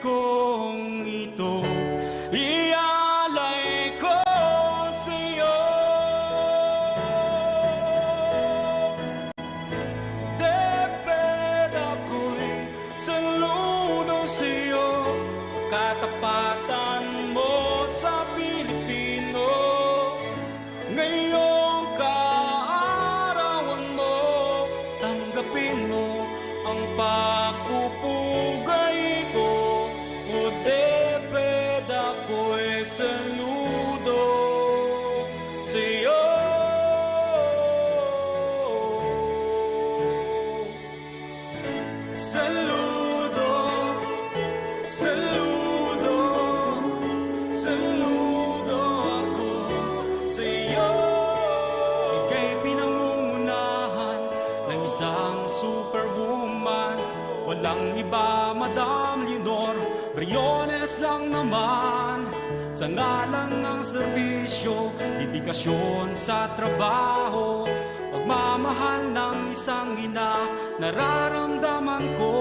kong ito ialay ko sa'yo. Deped ako'y saludo sa'yo sa katapatan mo sa Pilipino. Ngayong kaarawan mo, tanggapin mo ang pagpupugay ko. O deped ako'y saludo sa'yo. Saludo, saludo, saludo ako sa'yo. Ika'y pinangungunahan ng isang superwoman. Walang iba, Madam Leonor Briones lang naman. Sa ngalan ng serbisyo, dedikasyon sa trabaho, pagmamahal ng isang ina, nararamdaman ko.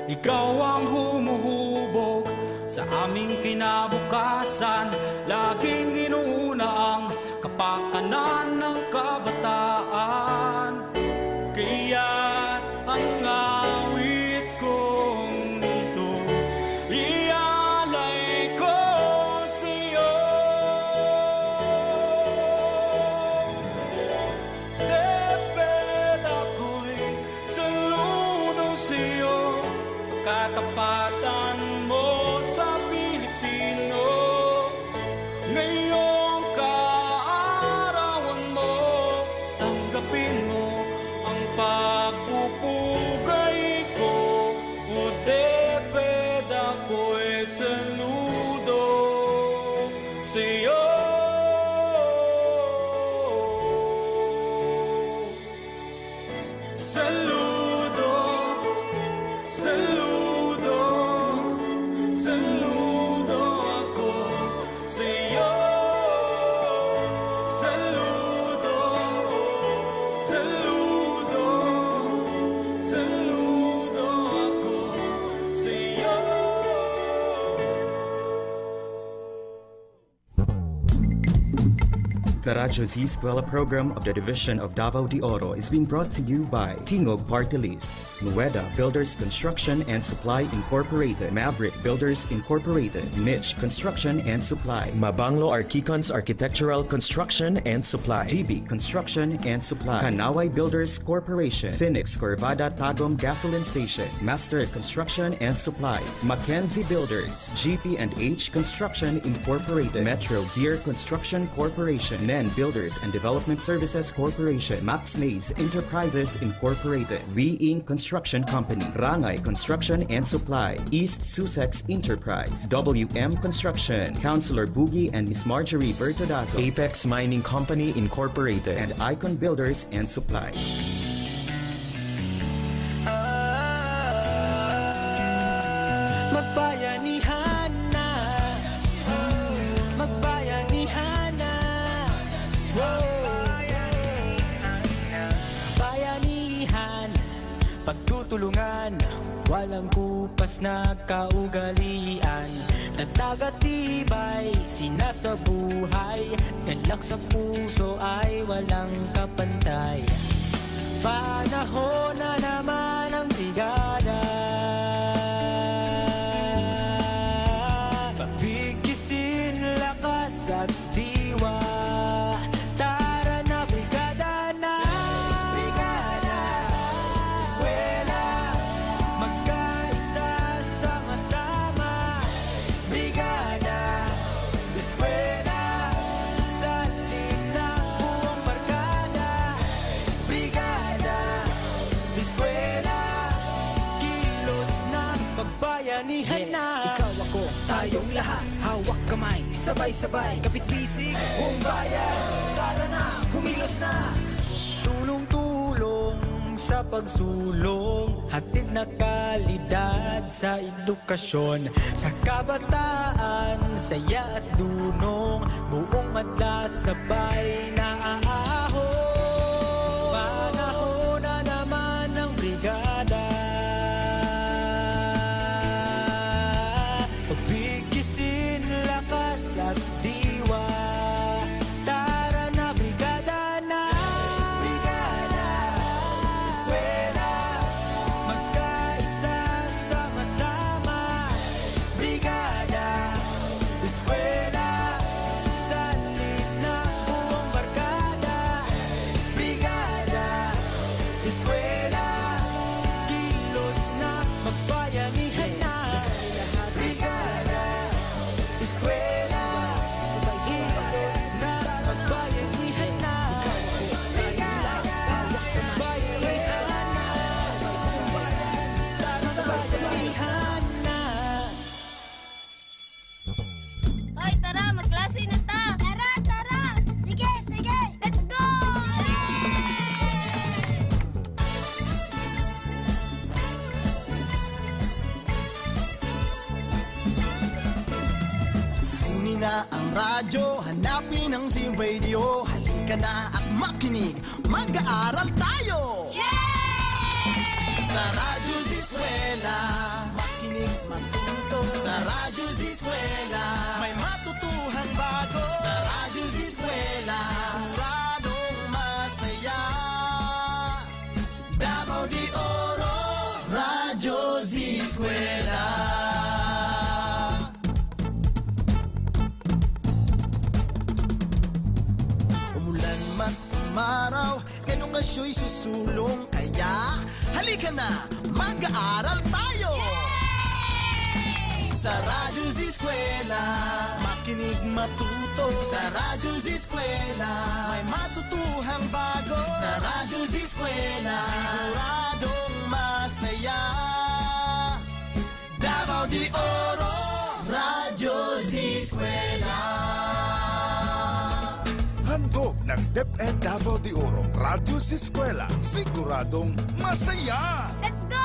Ikaw ang humuhubog sa aming kinabukasan. Laging inuuna ang kapakanan ng kabataan. Kaya't ang awit kong ito ialay ko sa'yo. Deped ako'y saludo sa'yo sa katapatan mo sa Pilipino. Ngayong kaarawan mo, tanggapin mo ang pagpupugay ko. O deped ako'y saludo sa'yo. Saludo, saludo, saludo ako sa'yo. Saludo, saludo, saludo ako sa'yo. The Radyo Z-Eskwela program of the Division of Davao de Oro is being brought to you by Tingog Party List, Nueda Builders Construction and Supply Incorporated, Maverick Builders Incorporated, Mitch Construction and Supply, Mabanglo Archicons Architectural Construction and Supply, DB Construction and Supply, Kanaway Builders Corporation, Phoenix Corvada Tagum Gasoline Station, Master Construction and Supplies, Mackenzie Builders, GP&H Construction Incorporated, Metro Gear Construction Corporation, NEN Builders and Development Services Corporation, Max Mays Enterprises Incorporated, V-Ing Construction Company, Rangay Construction and Supply, East Sussex Enterprise, WM Construction, Councilor Boogie and Miss Marjorie Bertodazo, Apex Mining Company Incorporated, and Icon Builders and Supply. Magbayanihan na, magbayanihan na, bayanihan, pagtutulungan, walang kupas na kaugalian. Tatag at tibay, sinasabuhay, galak sa puso ay walang kapantay. Panahon na naman ang brigada, pabigisin lakas at diwa. Tara na brigada na, brigada eskwela, magkaisa sama-sama. Brigada eskwela, salin na buong barkada. Brigada eskwela, kilos na, pagbayanihan na. Ikaw ako, tayong lahat, hawak kamay, sabay-sabay, kapit-bisig, buong bayan. Tara na, kumilos na. Tulong-tulong sa pagsulong, hatid na kalidad sa edukasyon. Sa kabataan, saya at dunong, buong madla sabay na aahon. Panahon na naman ng brigada, na ang radyo, hanapin ang Z-Radio. Halika na at makinig, mag-aaral tayo! Sa Radyo Z-Eskwela, makinig matuto. Sa Radyo Z-Eskwela, may matutuhan bago. Sa Radyo Z-Eskwela, siguradong masaya. Davao de Oro, Radyo Z-Eskwela. Umulan man umaraw, ganun ka siya'y susulong. Kaya halika na, mag-aaral tayo! Sa Radyo Z-Eskwela, makinig matuto. Sa Radyo Z-Eskwela, may matutuhang bago. Sa Radyo Z-Eskwela, siguradong masaya. Davao de Oro, Radyo Z-Eskwela. Handog ng DepEd Davao de Oro, Radyo Z-Eskwela, siguradong masaya! Let's go!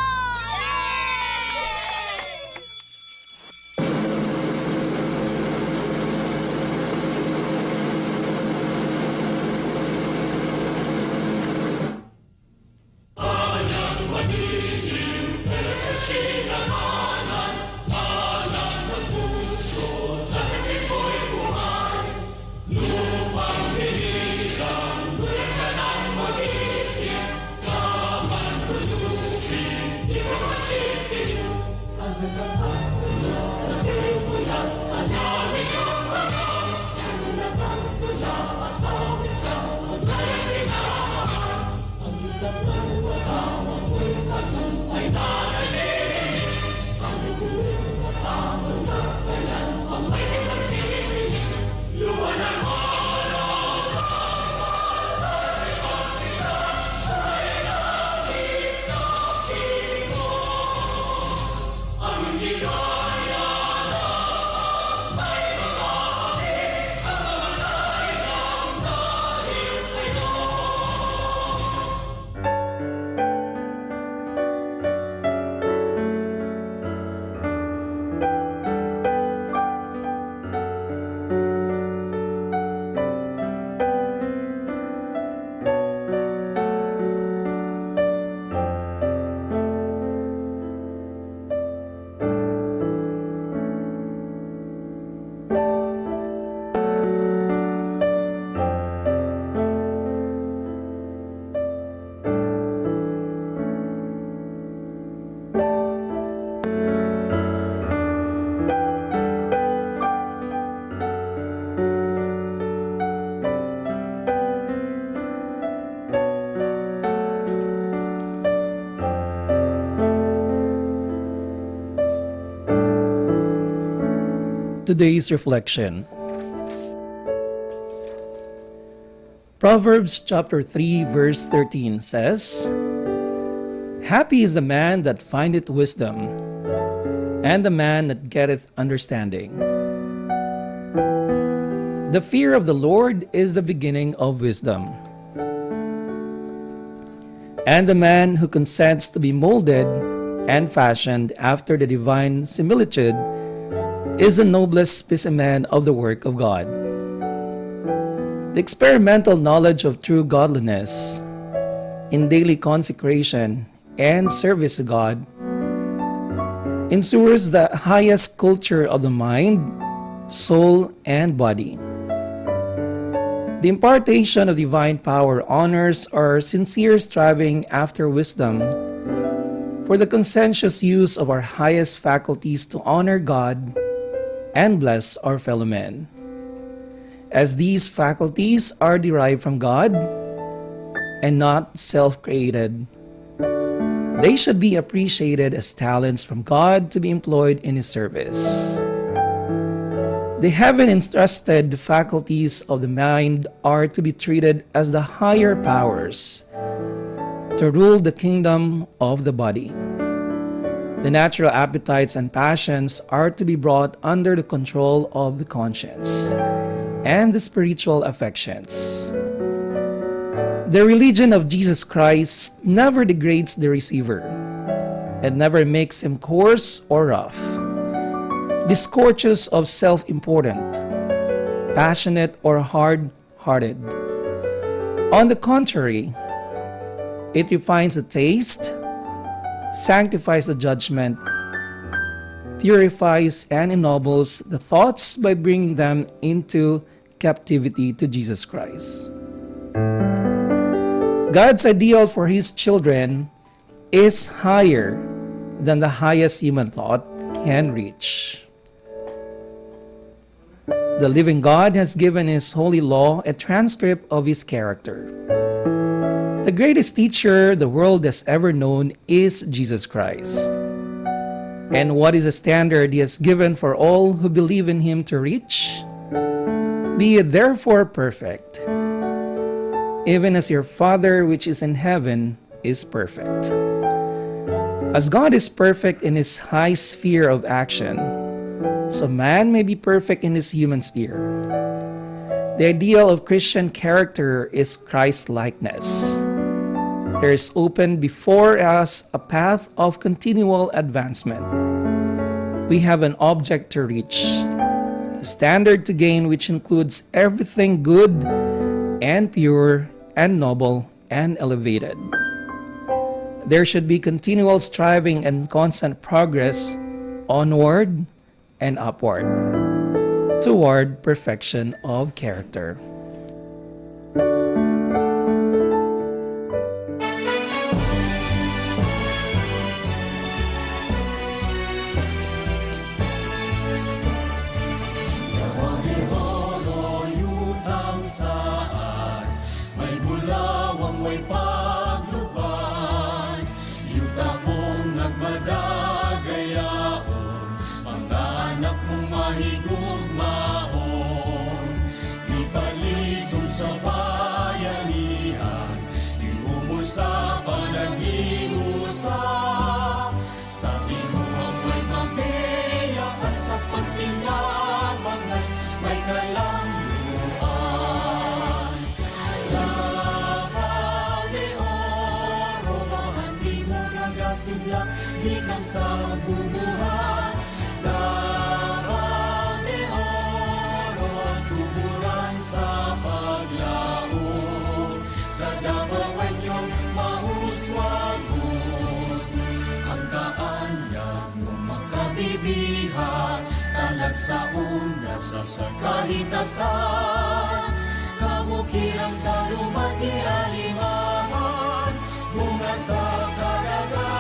Today's reflection. Proverbs chapter 3 verse 13 says, "Happy is the man that findeth wisdom, and the man that getteth understanding. The fear of the Lord is the beginning of wisdom, and the man who consents to be molded and fashioned after the divine similitude is the noblest specimen of the work of God." The experimental knowledge of true godliness in daily consecration and service to God ensures the highest culture of the mind, soul, and body. The impartation of divine power honors our sincere striving after wisdom for the conscientious use of our highest faculties to honor God and bless our fellow men. As these faculties are derived from God and not self-created, they should be appreciated as talents from God to be employed in His service. The heaven-entrusted faculties of the mind are to be treated as the higher powers to rule the kingdom of the body. The natural appetites and passions are to be brought under the control of the conscience and the spiritual affections. The religion of Jesus Christ never degrades the receiver. It never makes him coarse or rough, discourteous of self-important, passionate, or hard-hearted. On the contrary, it refines the taste, sanctifies the judgment, purifies and ennobles the thoughts by bringing them into captivity to Jesus Christ. God's ideal for His children is higher than the highest human thought can reach. The living God has given His holy law a transcript of His character. The greatest teacher the world has ever known is Jesus Christ. And what is the standard He has given for all who believe in Him to reach? Be ye therefore perfect, even as your Father which is in heaven is perfect. As God is perfect in His high sphere of action, so man may be perfect in his human sphere. The ideal of Christian character is Christ-likeness. There is open before us a path of continual advancement. We have an object to reach, a standard to gain which includes everything good and pure and noble and elevated. There should be continual striving and constant progress onward and upward toward perfection of character. May bulawang may pagluban, yuta mong nagmadagayaon, mga anak mong mahigugmaon. Di paligong sa bayanihan, iumol sa panag-iusap. Sa timuhang may mameya at sa pagtinabang ay may kalamluan. Gikan sa bubuhat, Davao de Oro, tuburan sa paglaon. Sa Davao inyong mahuswagon, ang kaanyag mo makabibihan, talag sa undas sa kahitasan. Kabukiran sa lumag-ialimahan, bunga sa kalagayan.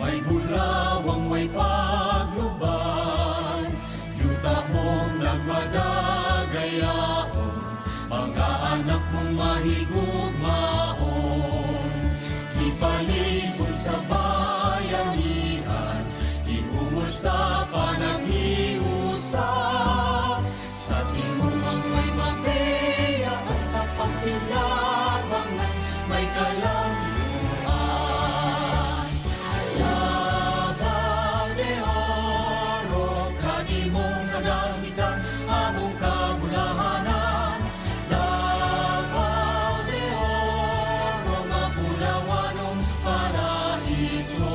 May bulawang may pagluban, yuta mong nagmadagayaon, mga anak mong mahigugmaon. Ipaligod sa bayanihan, iumol sa panag-iusap. Sa timuhang may mapeya at sa pagtinabang may kalamluan. Among kabulahanan, Davao de Oro, mapulawanong paraiso.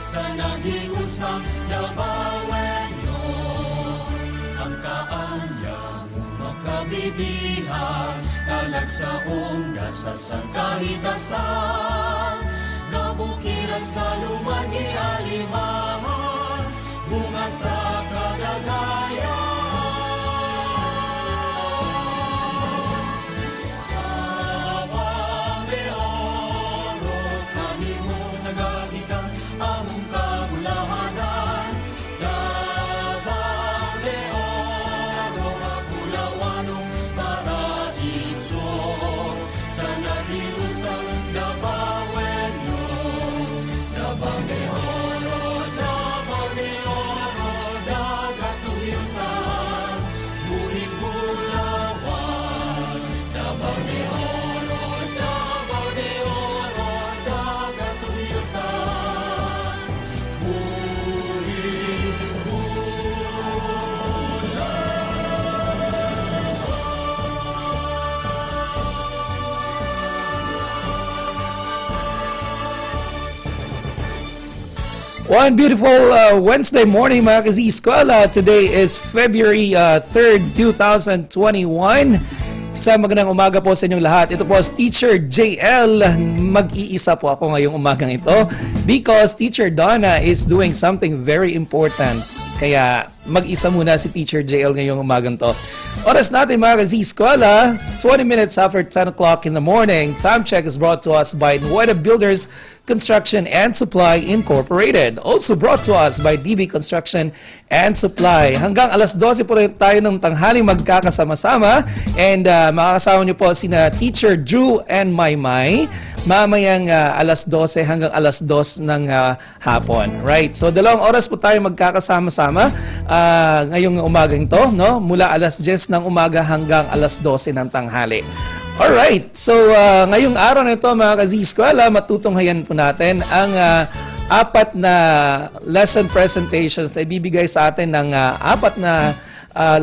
Sa nag-iusang Davaoenyo, ang kaanyang makabibihan, talag sa onggas sa sangkahitasan. Kabukiran sa lumag-ialimahan, bunga sa kalagayan. Among kabulahanan, Davao de Oro, mapulawanong paraiso. Sa nag-iusang Davaoenyo, Davao de Oro, Davao de Oro, One beautiful Wednesday morning mga ka-Z-Eskwela. Today is February 3rd, 2021. Sa magandang umaga po sa inyong lahat. Ito po si Teacher JL. Mag-iisa po ako ngayong umagang ito because Teacher Donna is doing something very important. Kaya mag-isa muna si Teacher JL ngayong umagang to. Oras natin mga ka-Z-Eskwela, 20 minutes after 10 o'clock in the morning. Time check is brought to us by Nueva Builders Construction and Supply Incorporated. Also brought to us by DB Construction and Supply. Hanggang alas 12 po rin tayo ng tanghali magkakasama-sama. And makakasama niyo po sina Teacher Drew and Maymay. Mamayang alas 12 hanggang alas 2 ng hapon. Right? So dalawang oras po tayo magkakasama-sama ngayong umagang to, no? Mula alas 10 ng umaga hanggang alas 12 ng tanghali. Alright, so ngayong araw na ito mga ka-Z-Eskwela, matutunghayan po natin ang apat na lesson presentations na ibibigay sa atin ng apat na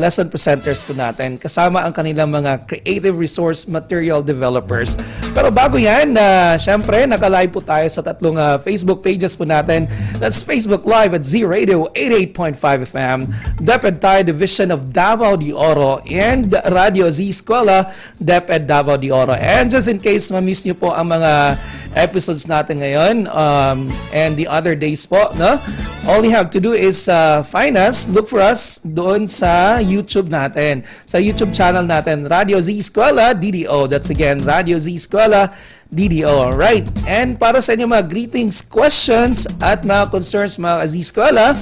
lesson presenters po natin kasama ang kanilang mga creative resource material developers. Pero bago yan, syempre nakalive po tayo sa tatlong Facebook pages po natin. That's Facebook Live at Z-Radio 88.5 FM, DepEd Tayo Division of Davao de Oro, and Radyo Z-Eskwela, DepEd Davao de Oro. And just in case ma-miss nyo po ang mga episodes natin ngayon and the other days po, no? All you have to do is find us, look for us doon sa YouTube natin. Sa YouTube channel natin, Radyo Z-Eskwela DDO. That's again, Radyo Z-Eskwela DDO. Right. And para sa inyo mga greetings, questions at mga concerns mga Z-Eskwela,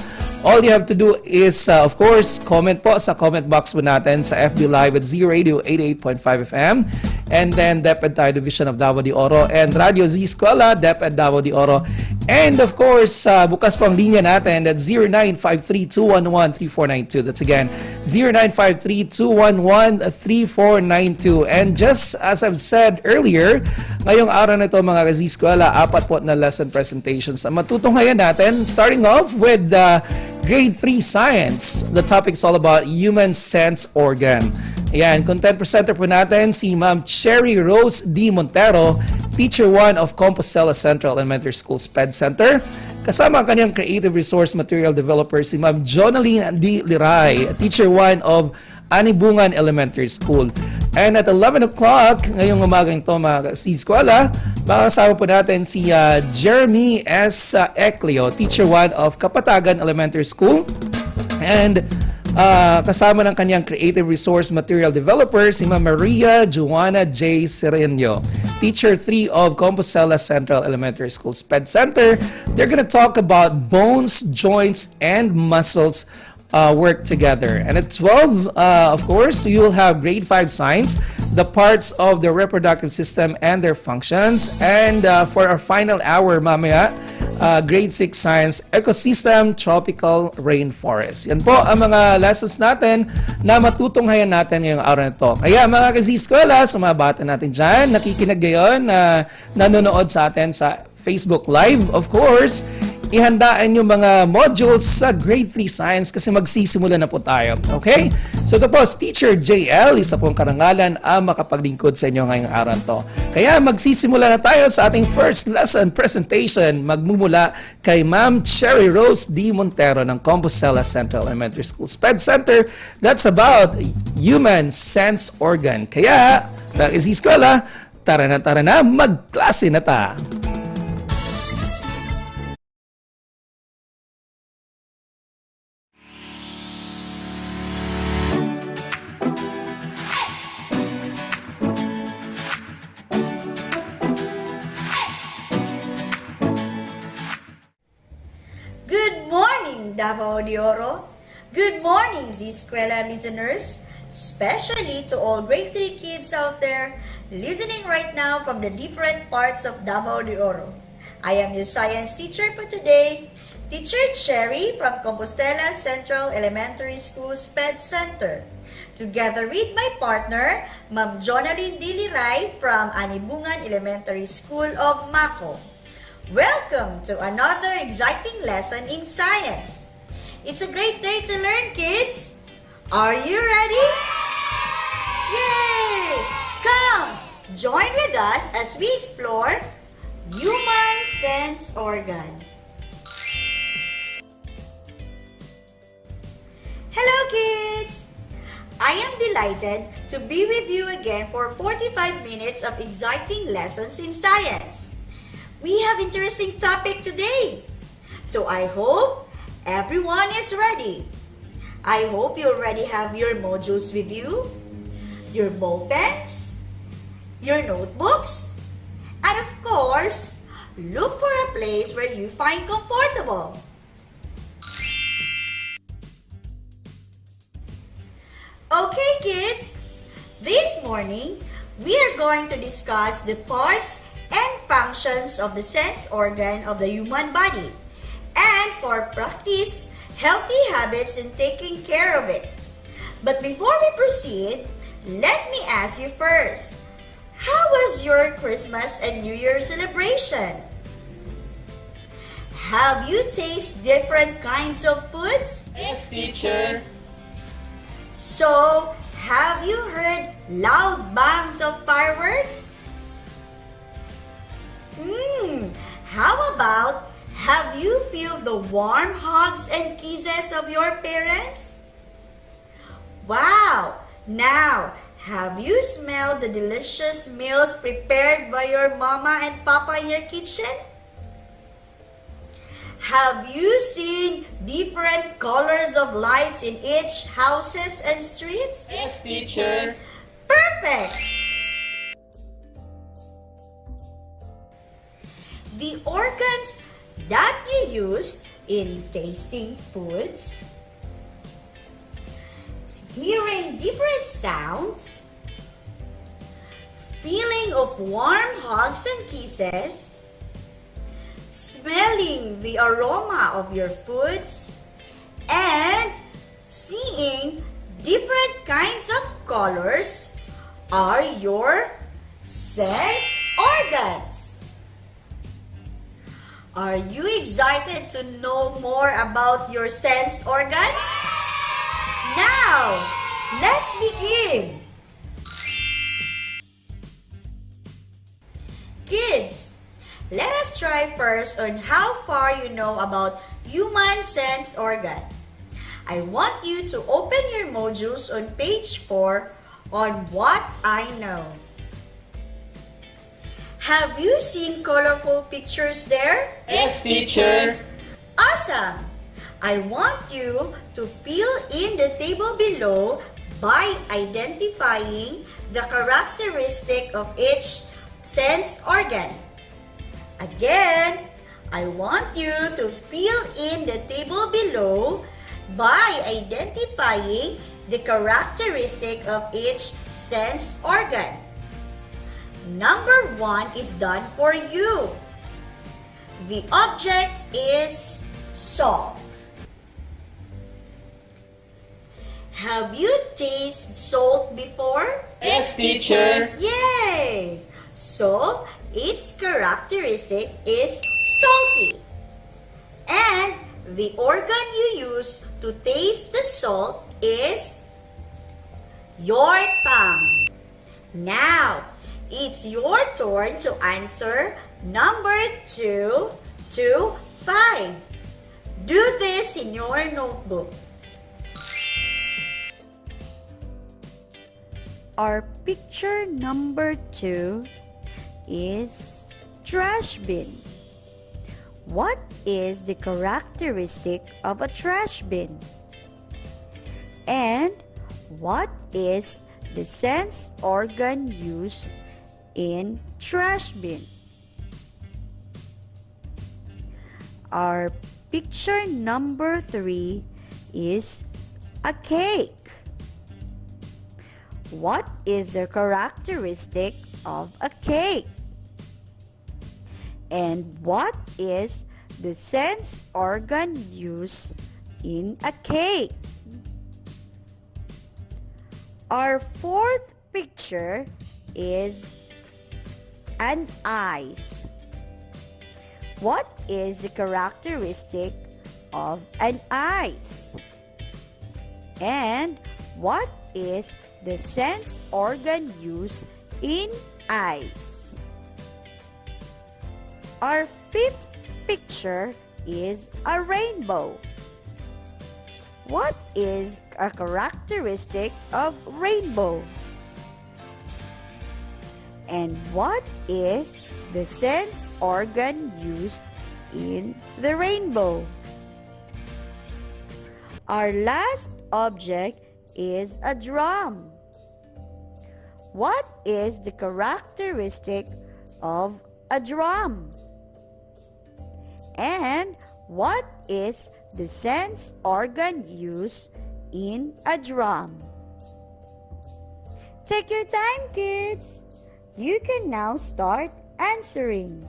all you have to do is, of course, comment po sa comment box po natin sa FB Live at Z-Radio 88.5 FM. And then DepEd Tayo Division of Davao de Oro and Radyo Z-Eskwela, DepEd Davao de Oro. And of course, bukas po ang linya natin at 0953-211-3492. That's again, 0953-211-3492. And just as I've said earlier, ngayong araw na ito mga ka-Z-Eskwela, apat po na lesson presentations na matutunghayan natin. Starting off with Grade 3 Science. The topic is all about human sense organ. Ayan, content presenter po natin si Ma'am Cherry Rose D. Montero, Teacher 1 of Compostela Central Elementary School SPED Center. Kasama ang kanyang creative resource material developer si Ma'am Jonaline D. Liray, Teacher 1 of Anibungan Elementary School. And at 11 o'clock, ngayong umagang ito mga Z-Eskwela, makakasama po natin si Jeremy S. Eclio, Teacher 1 of Kapatagan Elementary School. And kasama ng kanyang creative resource material developer si Ma'am Maria Joanna J. Sereno, Teacher 3 of Compostela Central Elementary School SPED Center. They're gonna talk about bones, joints, and muscles work together. And at 12, of course, you will have grade 5 science, the parts of the reproductive system and their functions. And for our final hour mamaya, grade 6 science, ecosystem, tropical rainforest. Yan po ang mga lessons natin na matutunghayan natin ngayong araw na ito. Kaya mga ka-Z-Eskwela, sa mga bata natin dyan, nakikinig ngayon, nanonood sa atin sa Facebook Live, of course, ihandaan yung mga modules sa grade 3 science kasi magsisimula na po tayo. Okay? So ito po, Teacher JL, isa pong karangalan ang makapaglingkod sa inyo ngayong araw to. Kaya magsisimula na tayo sa ating first lesson presentation. Magmumula kay Ma'am Cherry Rose D. Montero ng Compostela Central Elementary School SPED Center. That's about human sense organ. Kaya, Z-Eskwela, tara na, magklase na ta! Davao de Oro. Good morning, Z-Eskwela listeners, especially to all grade 3 kids out there listening right now from the different parts of Davao de Oro. I am your science teacher for today, Teacher Cherry from Compostela Central Elementary School SPED Center, together with my partner, Ma'am Jonaline D. Liray from Anibungan Elementary School of Mako. Welcome to another exciting lesson in science. It's a great day to learn, kids. Are you ready? Yay! Come, join with us as we explore human sense organ. kids! I am delighted to be with you again for 45 minutes of exciting lessons in science. We have interesting topic today. So I hope everyone is ready. I hope you already have your modules with you, your ball pens, your notebooks, and of course, look for a place where you find comfortable. Okay, kids, this morning we are going to discuss the parts and functions of the sense organ of the human body, and for practice healthy habits in taking care of it. But before we proceed, let me ask you first, how was your Christmas and New Year celebration? Have you tasted different kinds of foods? Yes, teacher. So, have you heard loud bangs of fireworks? How about, have you felt the warm hugs and kisses of your parents? Wow! Now, have you smelled the delicious meals prepared by your mama and papa in your kitchen? Have you seen different colors of lights in each houses and streets? Yes, teacher. Perfect! The organs that you use in tasting foods, hearing different sounds, feeling of warm hugs and kisses, smelling the aroma of your foods, and seeing different kinds of colors are your sense organs. Are you excited to know more about your sense organ? Now, let's begin. Kids, let us try first on how far you know about human sense organ. I want you to open your modules on page 4 on what I know. Have you seen colorful pictures there? Yes, teacher. Awesome! I want you to fill in the table below by identifying the characteristic of each sense organ. Again, I want you to fill in the table below by identifying the characteristic of each sense organ. Number 1 is done for you. The object is salt. Have you tasted salt before? Yes, teacher. Yay! So, its characteristics is salty. And the organ you use to taste the salt is your tongue. Now, it's your turn to answer number 2 to 5. Do this in your notebook. Our picture number 2 is trash bin. What is the characteristic of a trash bin? And what is the sense organ used in trash bin? Our picture number 3 is a cake. What is the characteristic of a cake? And what is the sense organ used in a cake? Our fourth picture is an ice. What is the characteristic of an ice? And what is the sense organ used in ice? Our fifth picture is a rainbow. What is a characteristic of rainbow? And what is the sense organ used in the rainbow? Our last object is a drum. What is the characteristic of a drum? And what is the sense organ used in a drum? Take your time, kids. You can now start answering.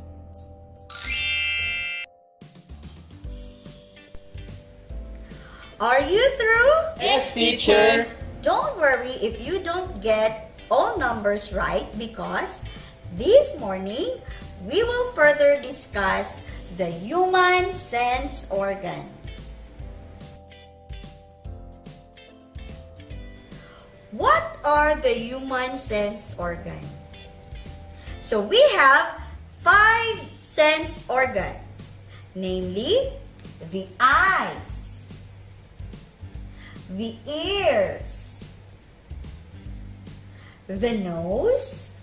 Are you through? Yes, teacher. Don't worry if you don't get all numbers right, because this morning we will further discuss the human sense organ. What are the human sense organ? So we have 5 sense organ, namely the eyes, the ears, the nose,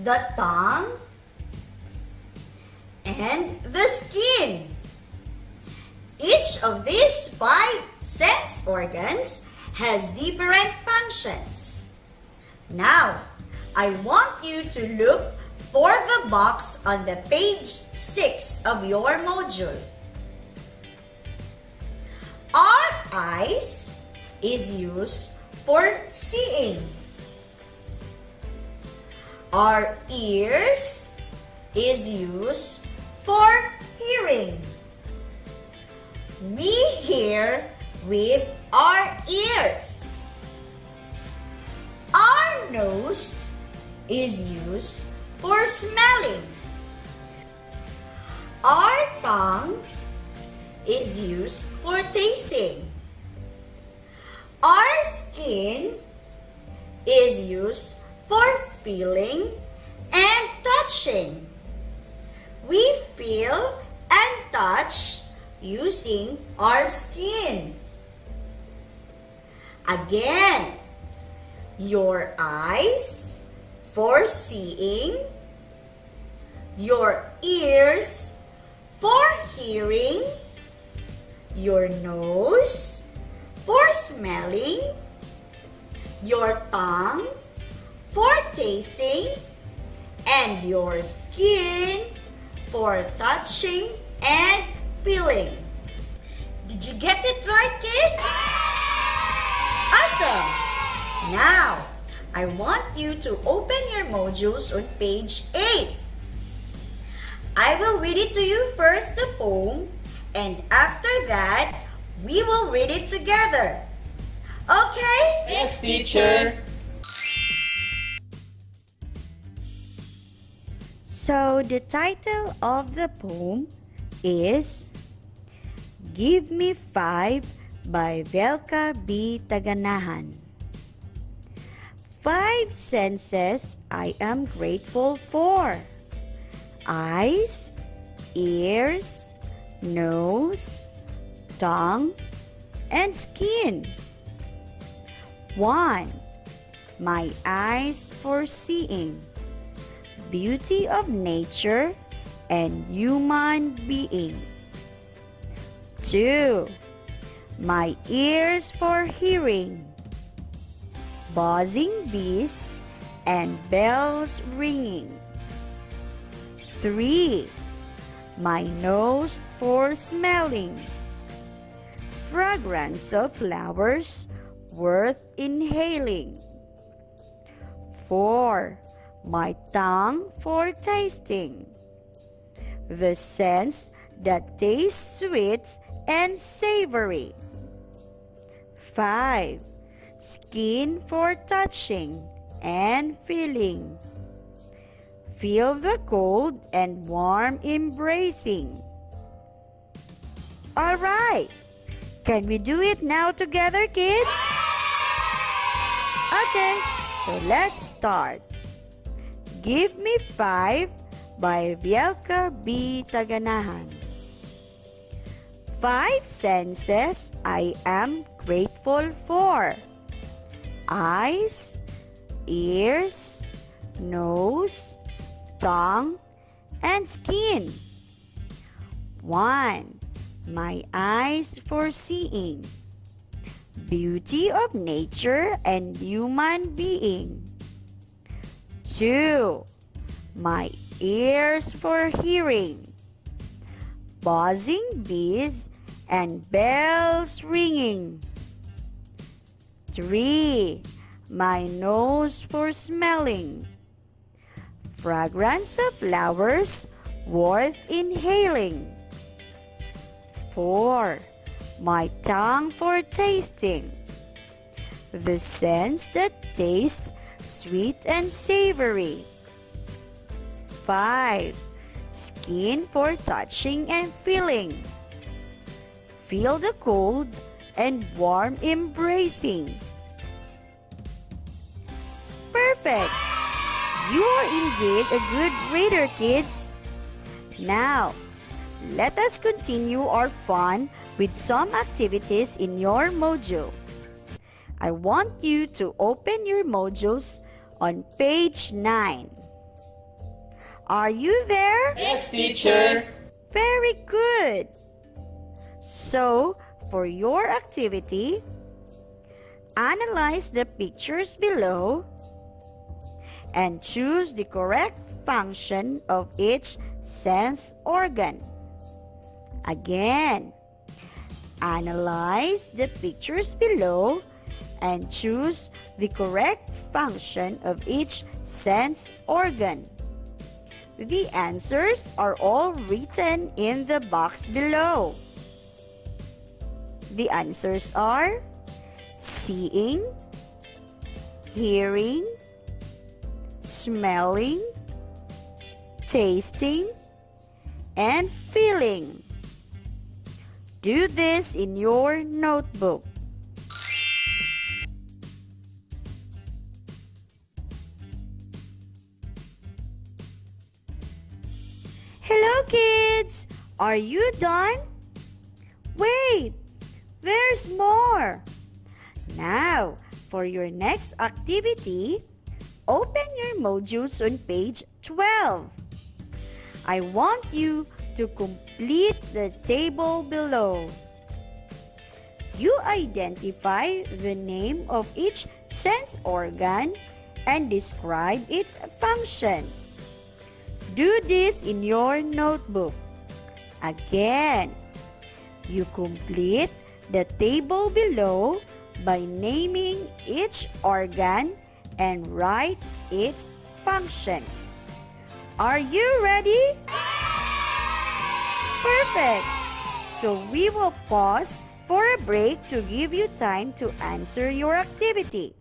the tongue, and the skin. Each of these 5 sense organs has different functions. Now, I want you to look for the box on the page 6 of your module. Our eyes is used for seeing. Our ears is used for hearing. We hear with our ears. Our nose is used for smelling. Our tongue is used for tasting. Our skin is used for feeling and touching. We feel and touch using our skin. Again, your eyes for seeing, your ears for hearing, your nose for smelling, your tongue for tasting, and your skin for touching and feeling. Did you get it right, kids? Awesome! Now, I want you to open your modules on page 8. I will read it to you first, the poem, and after that, we will read it together. Okay? Yes, teacher. So, the title of the poem is Give Me 5 by Velka B. Taganahan. 5 senses I am grateful for: eyes, ears, nose, tongue, and skin. 1. My eyes for seeing, beauty of nature and human being. 2. My ears for hearing, buzzing bees and bells ringing. 3. My nose for smelling, fragrance of flowers worth inhaling. 4. My tongue for tasting, the sense that tastes sweet and savory. 5. Skin for touching and feeling, feel the cold and warm embracing. Alright, can we do it now together, kids? Okay, so let's start. Give Me 5 by Velka B. Taganahan. 5 senses I am grateful for: eyes, ears, nose, tongue, and skin. 1. My eyes for seeing beauty of nature and human being. 2. My ears for hearing buzzing bees and bells ringing. 3. My nose for smelling fragrance of flowers worth inhaling. 4. My tongue for tasting the scents that taste sweet and savory. 5. Skin for touching and feeling. Feel the cold and warm embracing. Perfect! You are indeed a good reader, kids. Now, let us continue our fun with some activities in your module. I want you to open your modules on page 9. Are you there? Yes, teacher. Very good. So, for your activity, analyze the pictures below and choose the correct function of each sense organ. Again, analyze the pictures below and choose the correct function of each sense organ. The answers are all written in the box below. The answers are seeing, hearing, smelling, tasting, and feeling. Do this in your notebook. Hello, kids! Are you done? Wait, there's more. Now, for your next activity, open your modules on page 12. I want you to complete the table below. You identify the name of each sense organ and describe its function. Do this in your notebook. Again, you complete the table below by naming each organ and write its function. Are you ready? Perfect! So we will pause for a break to give you time to answer your activity.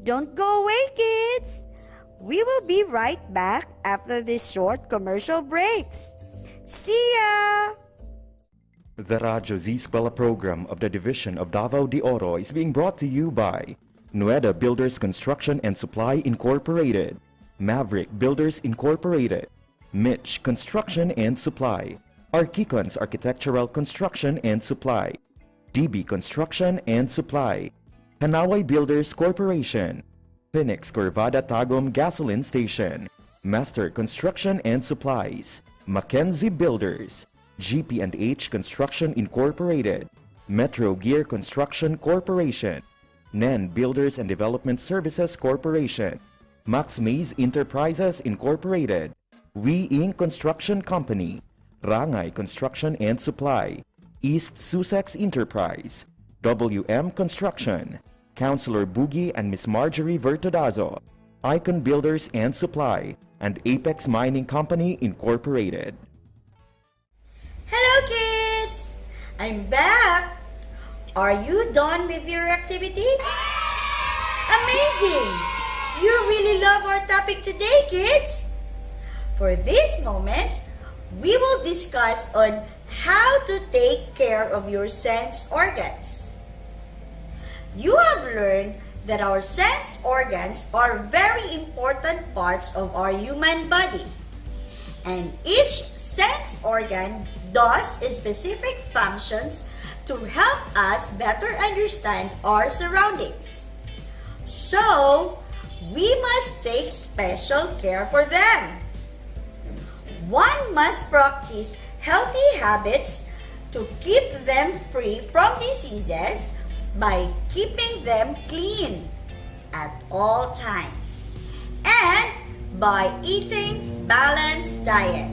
Don't go away, kids! We will be right back after these short commercial breaks. See ya! The Radyo Z-Eskwela program of the Division of Davao de Oro is being brought to you by Nueda Builders Construction and Supply Incorporated, Maverick Builders Incorporated, Mitch Construction and Supply, Archicons Architectural Construction and Supply, DB Construction and Supply, Hanaway Builders Corporation, Phoenix Corvada Tagum Gasoline Station, Master Construction and Supplies, Mackenzie Builders, GP&H Construction Incorporated, Metro Gear Construction Corporation, NEN Builders and Development Services Corporation, Max Mays Enterprises Incorporated, We Inc. Construction Company, Rangay Construction and Supply, East Sussex Enterprise, WM Construction, Councilor Boogie and Miss Marjorie Vertodazo, Icon Builders and Supply, and Apex Mining Company Incorporated. Hello, kids! I'm back! Are you done with your activity? Amazing! You really love our topic today, kids! For this moment, we will discuss on how to take care of your sense organs. You have learned that our sense organs are very important parts of our human body. And each sense organ does specific functions to help us better understand our surroundings. So, we must take special care for them. One must practice healthy habits to keep them free from diseases by keeping them clean at all times and by eating balanced diet.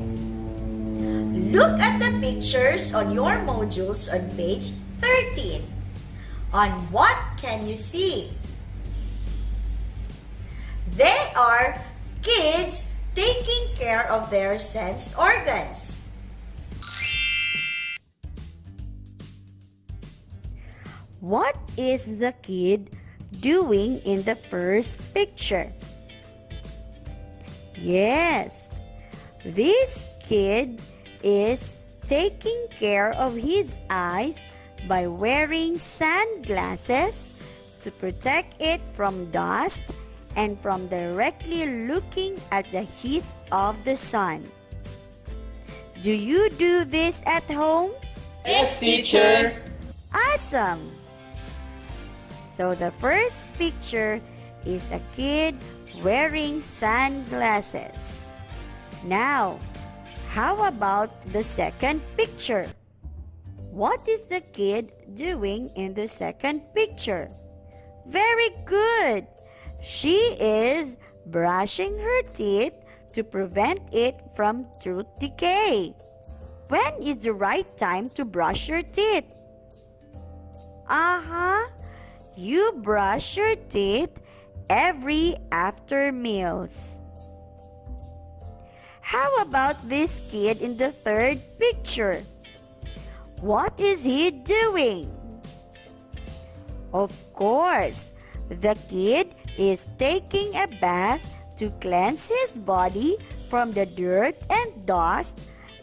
Look at the pictures on your modules on page 13. On what can you see? They are kids taking care of their sense organs. What is the kid doing in the first picture? Yes, this kid is taking care of his eyes by wearing sunglasses to protect it from dust and from directly looking at the heat of the sun. Do you do this at home? Yes, teacher. Awesome! So the first picture is a kid wearing sunglasses. Now, how about the second picture? What is the kid doing in the second picture? Very good! She is brushing her teeth to prevent it from tooth decay. When is the right time to brush your teeth? You brush your teeth every after meals. How about this kid in the third picture? What is he doing? Of course, the kid is taking a bath to cleanse his body from the dirt and dust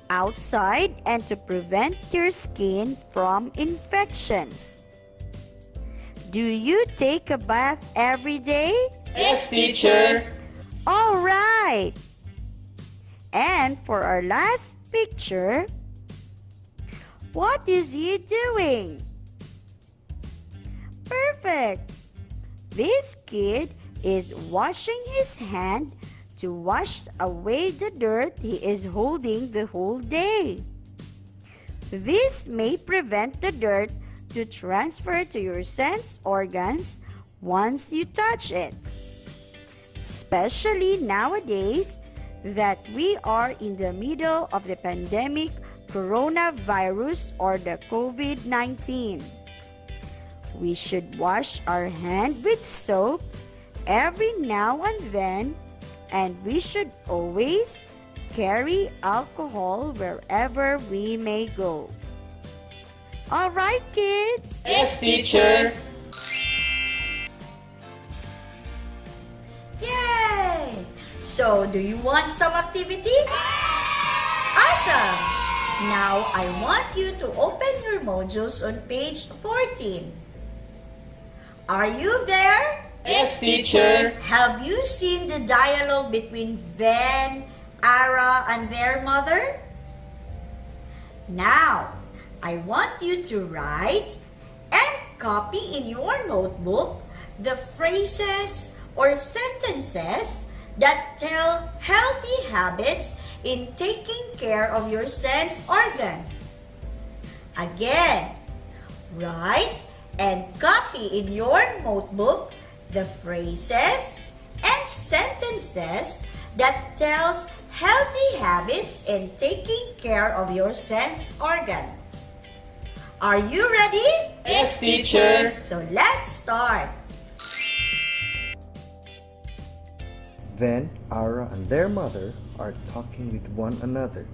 outside and to prevent your skin from infections. Do you take a bath every day? Yes, teacher. All right. And for our last picture, what is he doing? Perfect. This kid is washing his hand to wash away the dirt he is holding the whole day. This may prevent the dirt to transfer to your sense organs once you touch it. Especially nowadays that we are in the middle of the pandemic coronavirus or the COVID-19. We should wash our hand with soap every now and then, and we should always carry alcohol wherever we may go. All right, kids? Yes, teacher. Yay! So, do you want some activity? Awesome! Now, I want you to open your modules on page 14. Are you there? Yes, teacher. Have you seen the dialogue between Ven, Ara, and their mother? Now, I want you to write and copy in your notebook the phrases or sentences that tell healthy habits in taking care of your sense organ. Again, write and copy in your notebook the phrases and sentences that tells healthy habits in taking care of your sense organ. Are you ready? Yes, teacher. So let's start. Then Ara and their mother are talking with one another.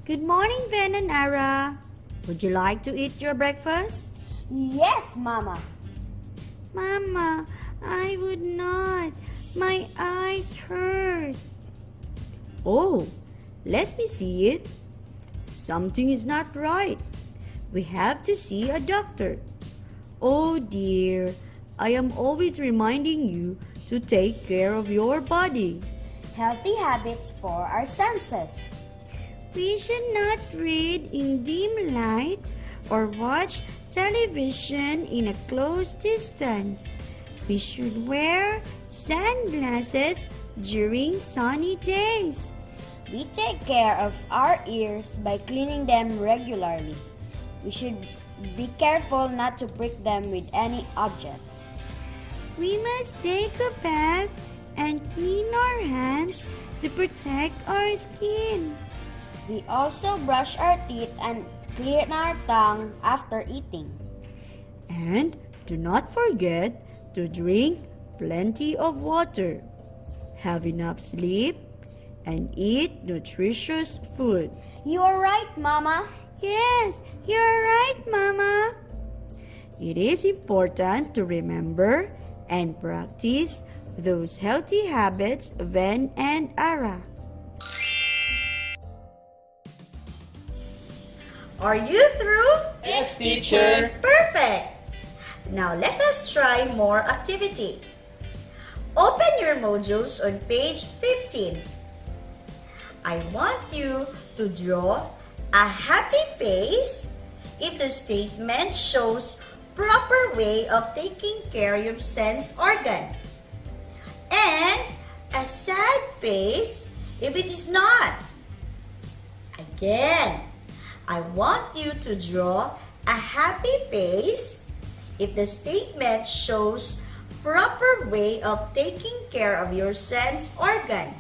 Good morning, Ven and Ara. Would you like to eat your breakfast? Yes, Mama. Mama, I would not. My eyes hurt. Oh, let me see it. Something is not right. We have to see a doctor. Oh dear, I am always reminding you to take care of your body. healthy habits for our senses. We should not read in dim light or watch television in a close distance. We should wear sunglasses during sunny days. We take care of our ears by cleaning them regularly. We should be careful not to prick them with any objects. We must take a bath and clean our hands to protect our skin. We also brush our teeth and clean our tongue after eating. And do not forget to drink plenty of water, have enough sleep, and eat nutritious food. You are right, Mama. Yes, you are right, Mama. It is important to remember and practice those healthy habits, Ven and Ara. Are you through? Yes, teacher. Perfect! Now let us try more activity. Open your modules on page 15. I want you to draw a happy face if the statement shows proper way of taking care of your sense organ, and a sad face if it is not. Again, I want you to draw a happy face if the statement shows proper way of taking care of your sense organ,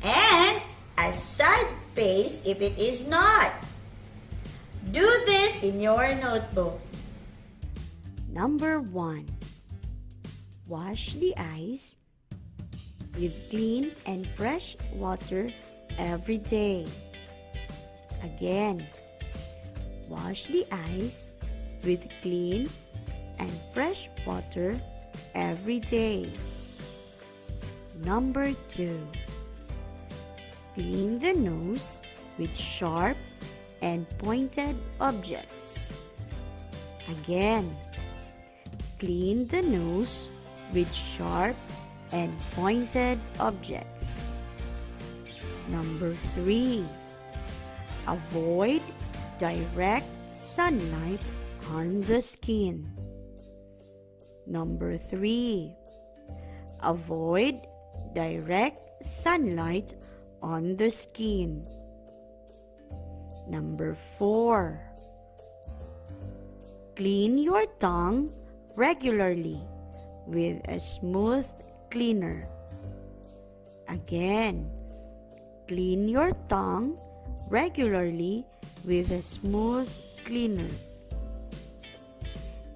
and a sad face if it is not. Do this in your notebook. Number 1. Wash the eyes with clean and fresh water every day. Again, wash the eyes with clean and fresh water every day. Number 2. Clean the nose with sharp and pointed objects. Again, clean the nose with sharp and pointed objects. Number 3. Avoid direct sunlight on the skin. Number 3. Avoid direct sunlight on the skin. Number 4. Clean your tongue regularly with a smooth cleaner. Again, clean your tongue regularly with a smooth cleaner.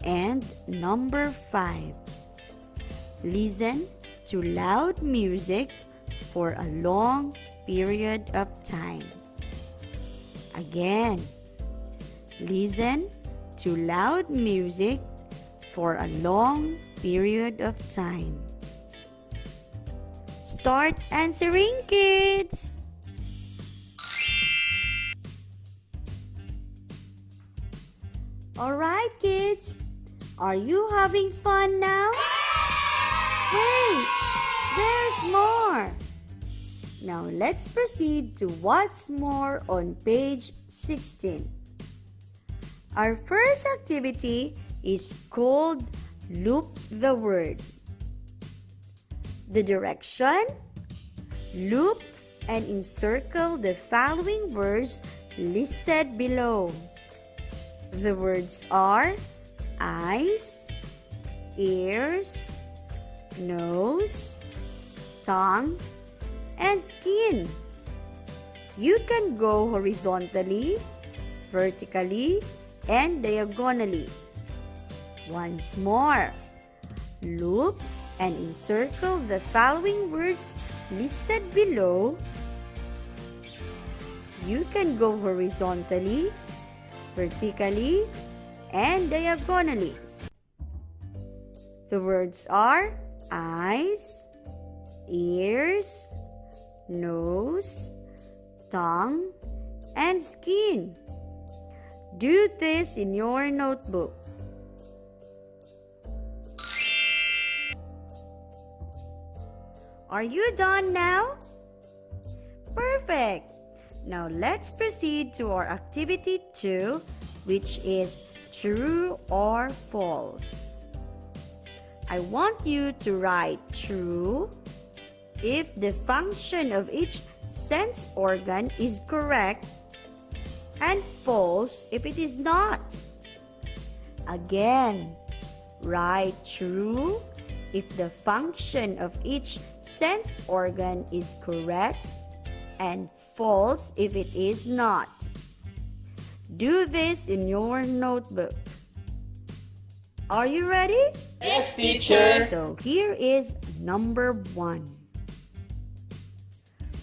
And number 5. Listen to loud music for a long period of time. Again, listen to loud music for a long period of time. Start answering, kids! Alright, kids, are you having fun now? Wait, there's more! Now let's proceed to what's more on page 16. Our first activity is called Loop the Word. The direction: loop and encircle the following words listed below. The words are eyes, ears, nose, tongue, and skin. You can go horizontally, vertically, and diagonally. Once more, loop and encircle the following words listed below. You can go horizontally, vertically, and diagonally. The words are eyes, ears, nose, tongue, and skin. Do this in your notebook. Are you done now? Perfect! Now let's proceed to our activity 2, which is true or false. I want you to write true if the function of each sense organ is correct and false if it is not. Again, write true if the function of each sense organ is correct and false if it is not. Do this in your notebook. Are you ready? Yes, teacher. So here is number 1.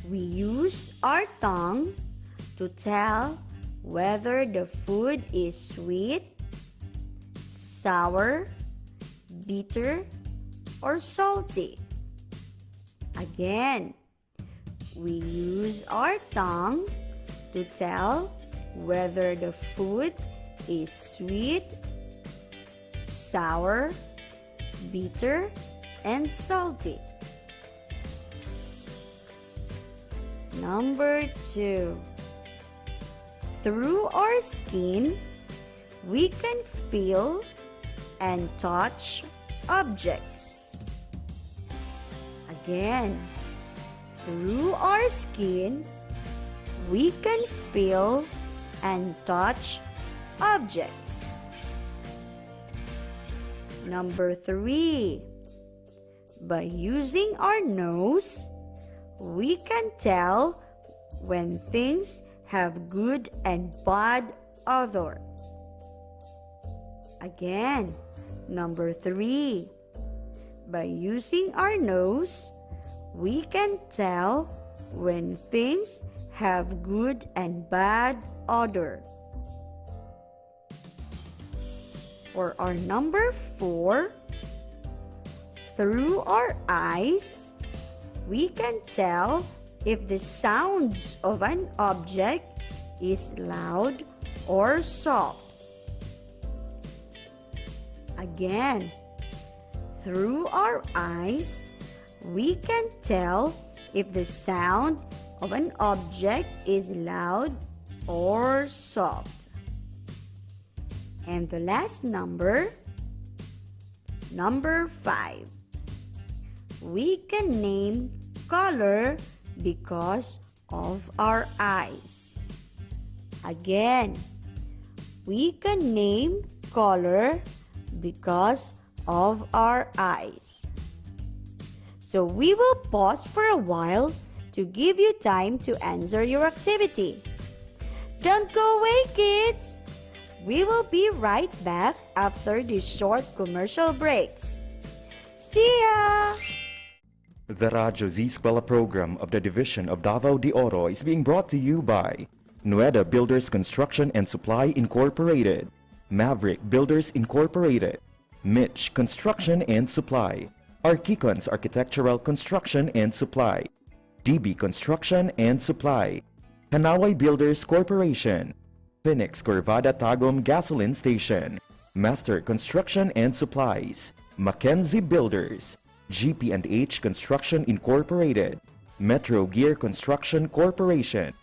We use our tongue to tell whether the food is sweet, sour, bitter, or salty. Again, we use our tongue to tell whether the food is sweet, sour, bitter, and salty. Number 2. Through our skin, we can feel and touch objects. Again, through our skin, we can feel and touch objects. Number 3. By using our nose, we can tell when things have good and bad odor. Again, number 3. By using our nose, we can tell when things have good and bad odor. For our number 4, through our eyes, we can tell if the sounds of an object is loud or soft. Again, through our eyes, we can tell if the sound of an object is loud or soft. And the last number 5. We can name color because of our eyes. Again, we can name color because of our eyes. So we will pause for a while to give you time to answer your activity. Don't go away, kids! We will be right back after these short commercial breaks. See ya! The Radyo Z-Eskwela program of the Division of Davao de Oro is being brought to you by Nueda Builders Construction and Supply Incorporated, Maverick Builders Incorporated, Mitch Construction and Supply, Archicons Architectural Construction and Supply, DB Construction and Supply, Kanaway Builders Corporation, Phoenix Corvada Tagum Gasoline Station, Master Construction and Supplies, Mackenzie Builders, GP&H Construction Incorporated, Metro Gear Construction Corporation,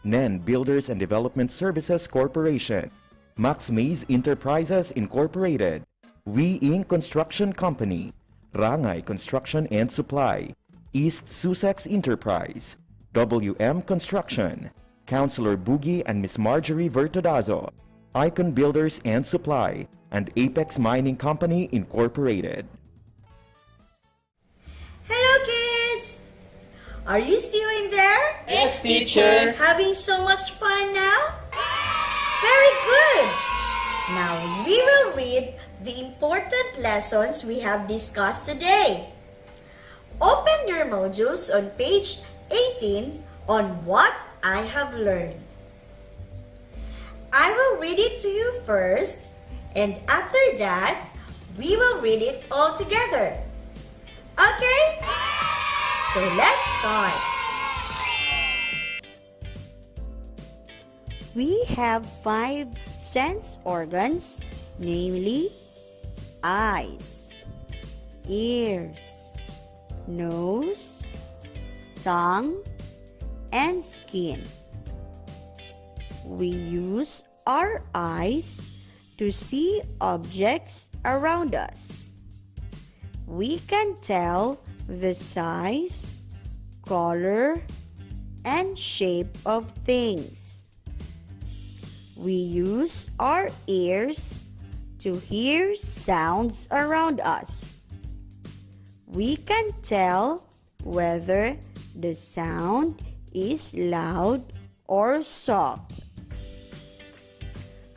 NEN Builders and Development Services Corporation, Max Mays Enterprises Incorporated, We Inc. Construction Company, Rangay Construction and Supply, East Sussex Enterprise, WM Construction, Councilor Boogie and Miss Marjorie Vertodazo, Icon Builders and Supply, and Apex Mining Company Incorporated. Hello, kids! Are you still in there? Yes, teacher. Having so much fun now? Very good! Now we will read the important lessons we have discussed today. Open your modules on page 18 on what I have learned. I will read it to you first, and after that, we will read it all together. Okay? So let's start. We have 5 sense organs, namely eyes, ears, nose, tongue, and skin. We use our eyes to see objects around us. We can tell the size, color, and shape of things. We use our ears to hear sounds around us. We can tell whether the sound is loud or soft.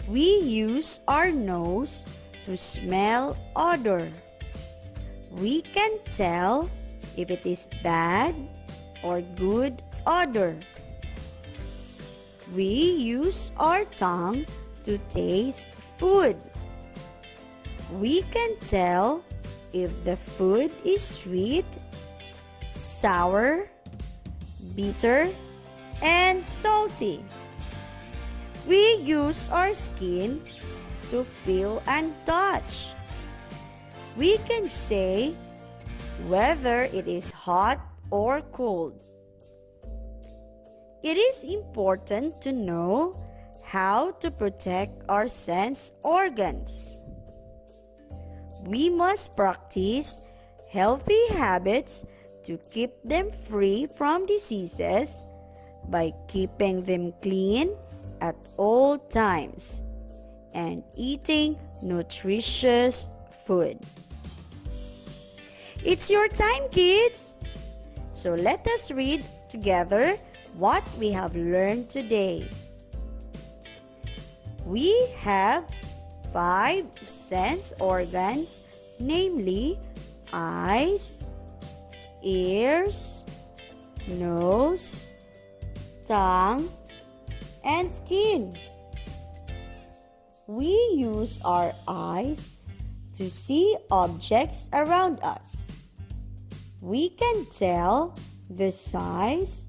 We use our nose to smell odor. We can tell if it is bad or good odor. We use our tongue to taste food. We can tell if the food is sweet, sour, bitter, and salty. We use our skin to feel and touch. We can say whether it is hot or cold. It is important to know how to protect our sense organs. We must practice healthy habits to keep them free from diseases by keeping them clean at all times and eating nutritious food. It's your time, kids! So let us read together what we have learned today. We have 5 sense organs, namely eyes, ears, nose, tongue, and skin. We use our eyes to see objects around us. We can tell the size,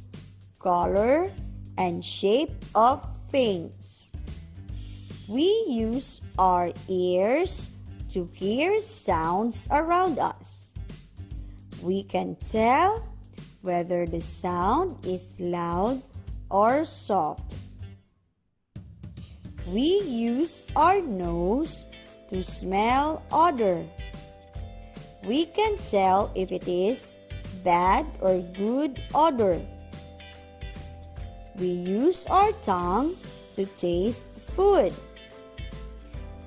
color, and shape of things. We use our ears to hear sounds around us. We can tell whether the sound is loud or soft. We use our nose to smell odor. We can tell if it is bad or good odor. We use our tongue to taste food.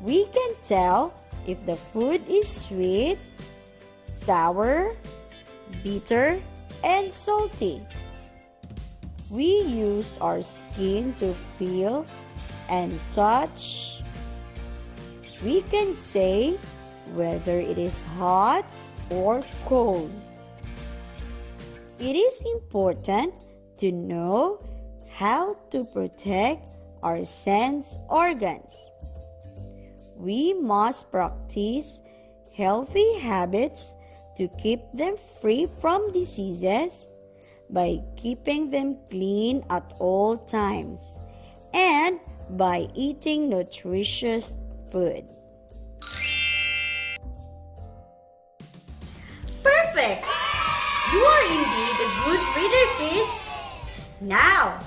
We can tell if the food is sweet, sour, bitter, and salty. We use our skin to feel and touch. We can say whether it is hot or cold. It is important to know how to protect our sense organs. We must practice healthy habits to keep them free from diseases by keeping them clean at all times and by eating nutritious food. Perfect! You are indeed a good reader, kids. Now,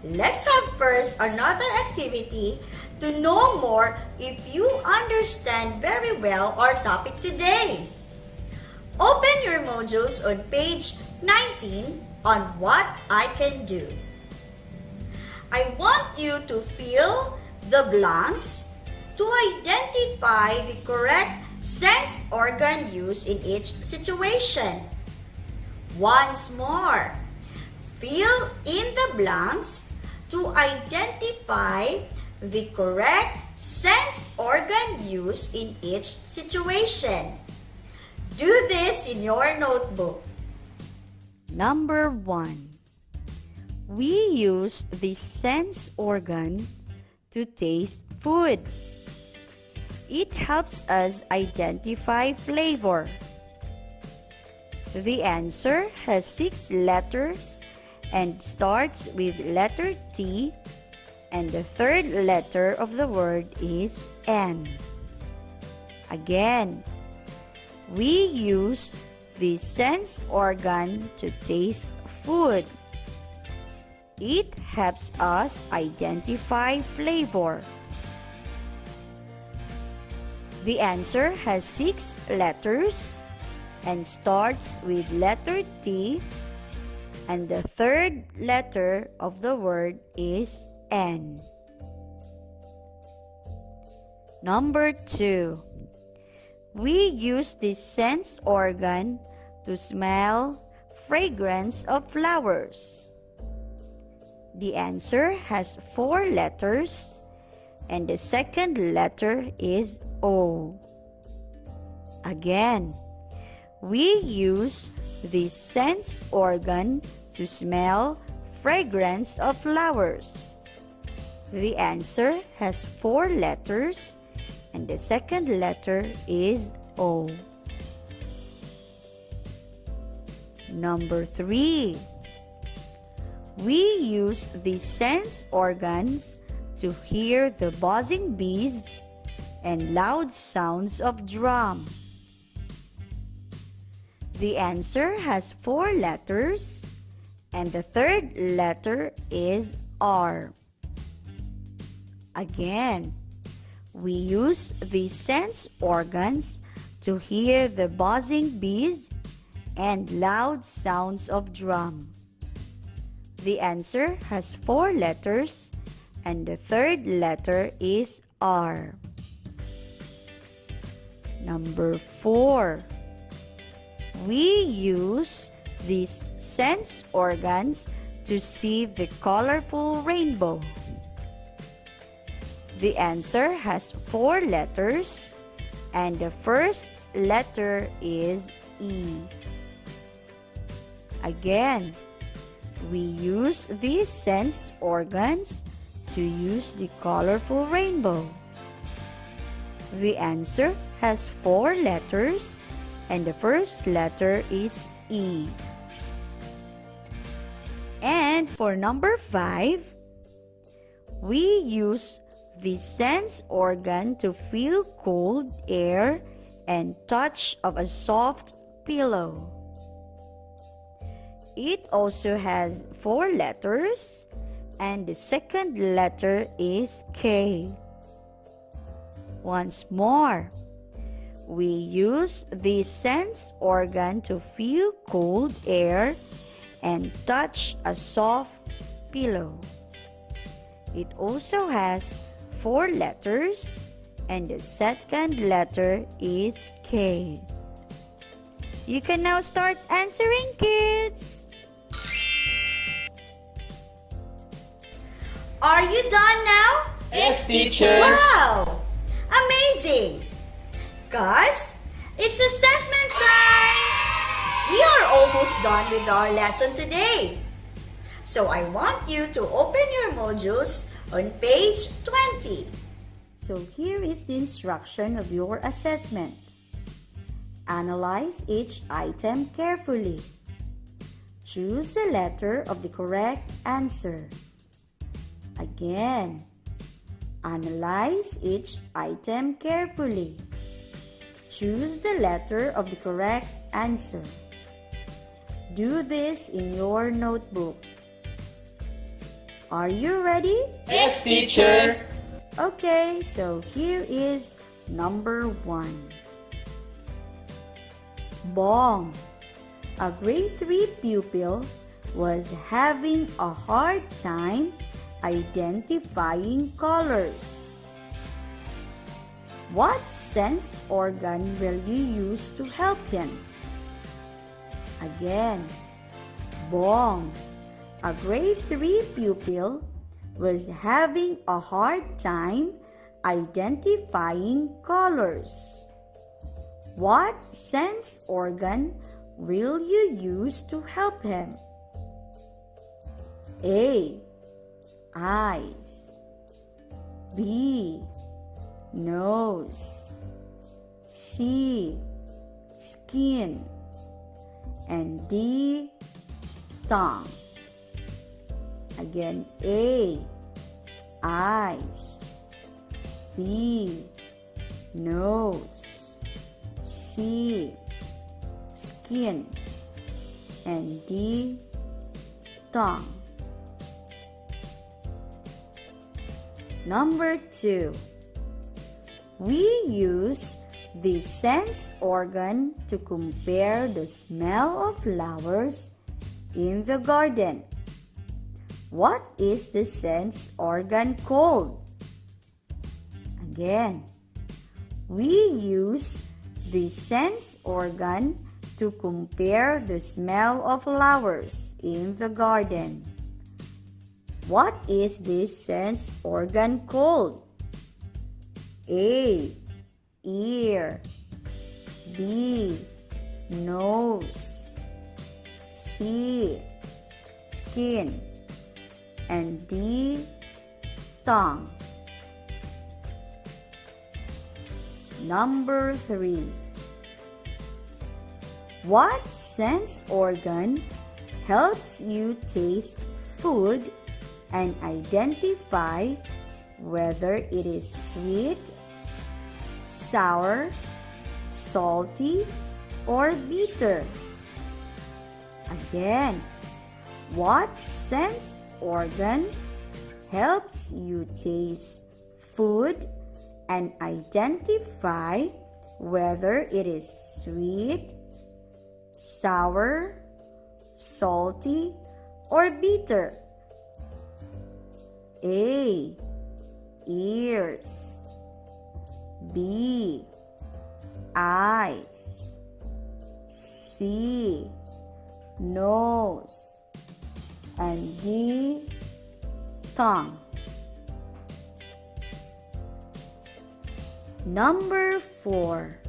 let's have first another activity to know more if you understand very well our topic today. Open your modules on page 19 on what I can do. I want you to fill the blanks to identify the correct sense organ used in each situation. Once more, fill in the blanks to identify the correct sense organ used in each situation. Do this in your notebook. Number 1. We use the sense organ to taste food. It helps us identify flavor. The answer has 6 letters and starts with letter T, and the third letter of the word is N. Again, we use the sense organ to taste food. It helps us identify flavor. The answer has 6 letters and starts with letter T, and the third letter of the word is N. Number 2. We use this sense organ to smell fragrance of flowers. The answer has 4 letters, and the second letter is O. Again, we use this sense organ to smell fragrance of flowers. The answer has 4 letters, and the second letter is O. Number 3. We use these sense organs to hear the buzzing bees and loud sounds of drum. The answer has 4 letters, and the third letter is R. Again, we use these sense organs to hear the buzzing bees and loud sounds of drum. The answer has 4 letters, and the third letter is R. Number 4. We use these sense organs to see the colorful rainbow. The answer has 4 letters, and the first letter is E. Again, we use these sense organs to use the colorful rainbow. The answer has 4 letters, and the first letter is E. And for number 5, we use the sense organ to feel cold air and touch of a soft pillow. It also has 4 letters, and the second letter is K. Once more, we use the sense organ to feel cold air and touch a soft pillow. It also has 4 letters, and the second letter is K. You can now start answering, kids. Are you done now? Yes, teacher. Wow! Amazing! Guys, it's assessment time! We are almost done with our lesson today. So I want you to open your modules on page 20. So here is the instruction of your assessment. Analyze each item carefully. Choose the letter of the correct answer. Again, analyze each item carefully. Choose the letter of the correct answer. Do this in your notebook. Are you ready? Yes, teacher. Okay, so here is number 1. Bong, a grade 3 pupil, was having a hard time identifying colors. What sense organ will you use to help him? Again, Bong, a grade 3 pupil, was having a hard time identifying colors. What sense organ will you use to help him? A. Eyes. B. Nose. C. Skin. And D. Tongue. Again, A. Eyes. B. Nose. C. Skin. And D. Tongue. Number 2. We use the sense organ to compare the smell of flowers in the garden. What is the sense organ called? Again, we use the sense organ to compare the smell of flowers in the garden. What is this sense organ called? A. Ear. B. Nose. C. Skin. And D. Tongue. Number 3. What sense organ helps you taste food and identify whether it is sweet, sour, salty, or bitter? Again, what sense organ helps you taste food and identify whether it is sweet, sour, salty, or bitter? A. Ears. B. Eyes. C. Nose. And D. Tongue. Number 4.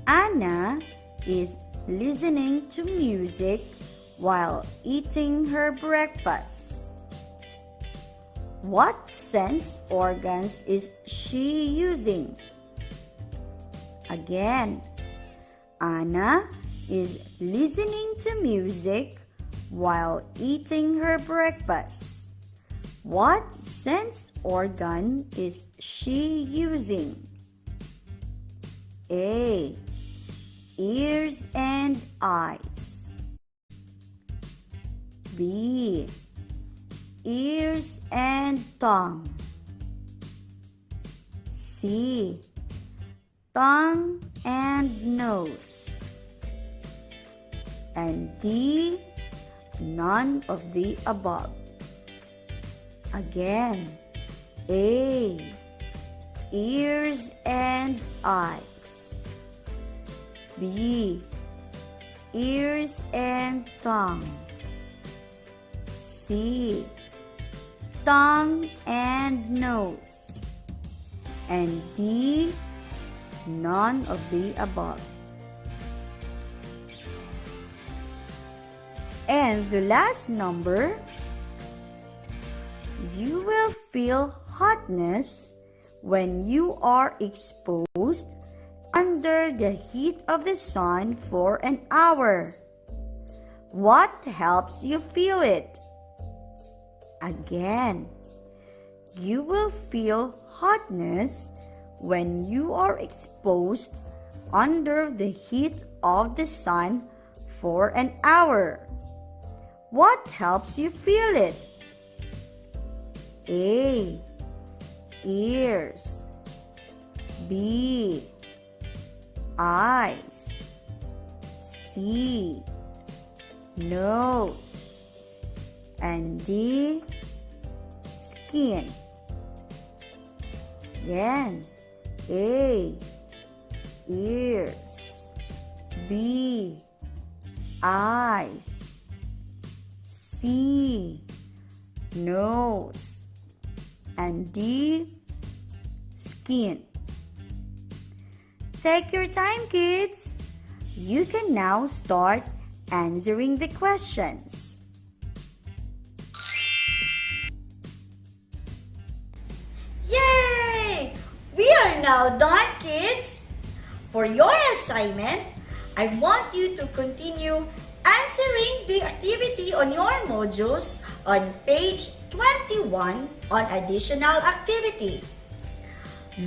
Anna is listening to music while eating her breakfast. What sense organs is she using? Again, Anna is listening to music while eating her breakfast. What sense organ is she using? A. Ears and eyes. B. Ears and tongue. C. Tongue and nose. And D. None of the above. Again, A. Ears and eyes. B. Ears and tongue. C. Tongue and nose. And D. None of the above. And the last number, you will feel hotness when you are exposed under the heat of the sun for an hour. What helps you feel it? Again, you will feel hotness when you are exposed under the heat of the sun for an hour. What helps you feel it? A. Ears. B. Eyes. C. Nose. And D. Skin. Again, A. Ears. B. Eyes. C. Nose. And D. Skin. Take your time, kids. You can now start answering the questions. Yay! We are now done, kids. For your assignment, I want you to continue answering the activity on your modules on page 21 on additional activity.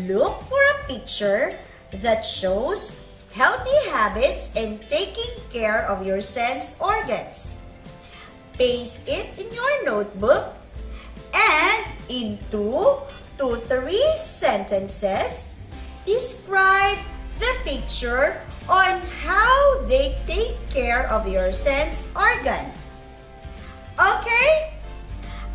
Look for a picture that shows healthy habits and taking care of your sense organs. Paste it in your notebook and In 2 to 3 sentences, describe the picture on how they take care of your sense organ. Okay?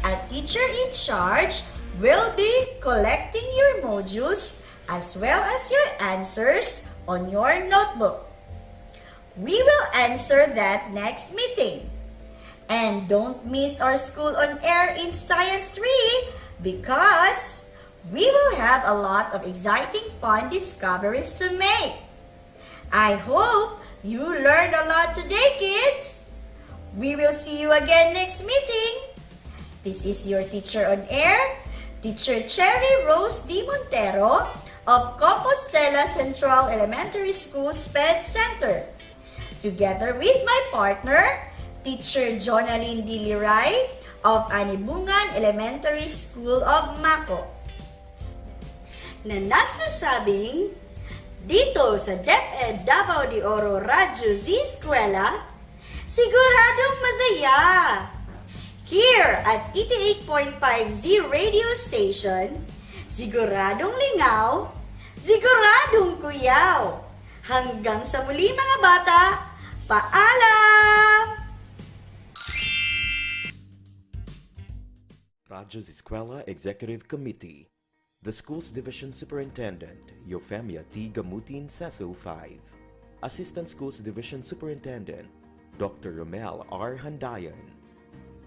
A teacher in charge will be collecting your modules as well as your answers on your notebook. We will answer that next meeting. And don't miss our School on Air in Science 3 because we will have a lot of exciting fun discoveries to make. I hope you learned a lot today, kids. We will see you again next meeting. This is your teacher on air, Teacher Cherry Rose D. Montero of Compostela Central Elementary School SPED Center. Together with my partner, Teacher Jonalyn D. Liray of Anibungan Elementary School of Maco, na nagsasabing, dito sa DepEd Davao de Oro Radyo Z-Eskwela, siguradong masaya! Here at 88.5Z Radio Station, siguradong lingaw, siguradong kuyaw. Hanggang sa muli mga bata, paalam! Radyo Z-Eskwela Executive Committee. The School's Division Superintendent, Eufemia T. Gamutin, CESO 5. Assistant Schools Division Superintendent, Dr. Romel R. Handayan.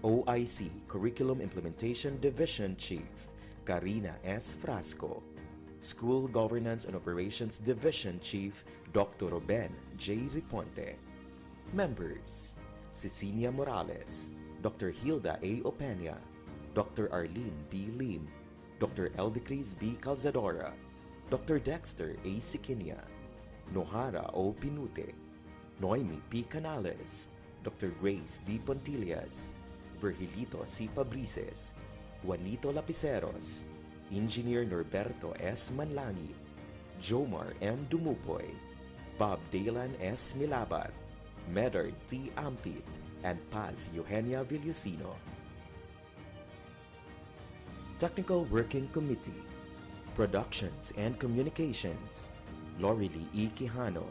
OIC Curriculum Implementation Division Chief, Karina S. Frasco. School Governance and Operations Division Chief, Dr. Ruben J. Riponte. Members, Cecilia Morales, Dr. Hilda A. Opeña, Dr. Arlene B. Lim, Dr. Eldecris B. Calzadora, Dr. Dexter A. Siquinia, Nohara O. Pinute, Noemi P. Canales, Dr. Grace D. Pontillas, Virgilito C. Pabrices, Juanito Lapiceros, Engineer Norberto S. Manlangit, Jomar M. Dumupoy, Bob Daylan S. Milabat, Medard T. Ampit, and Paz Eugenia Villusino. Technical Working Committee, Productions and Communications, Lorely E. Quijano,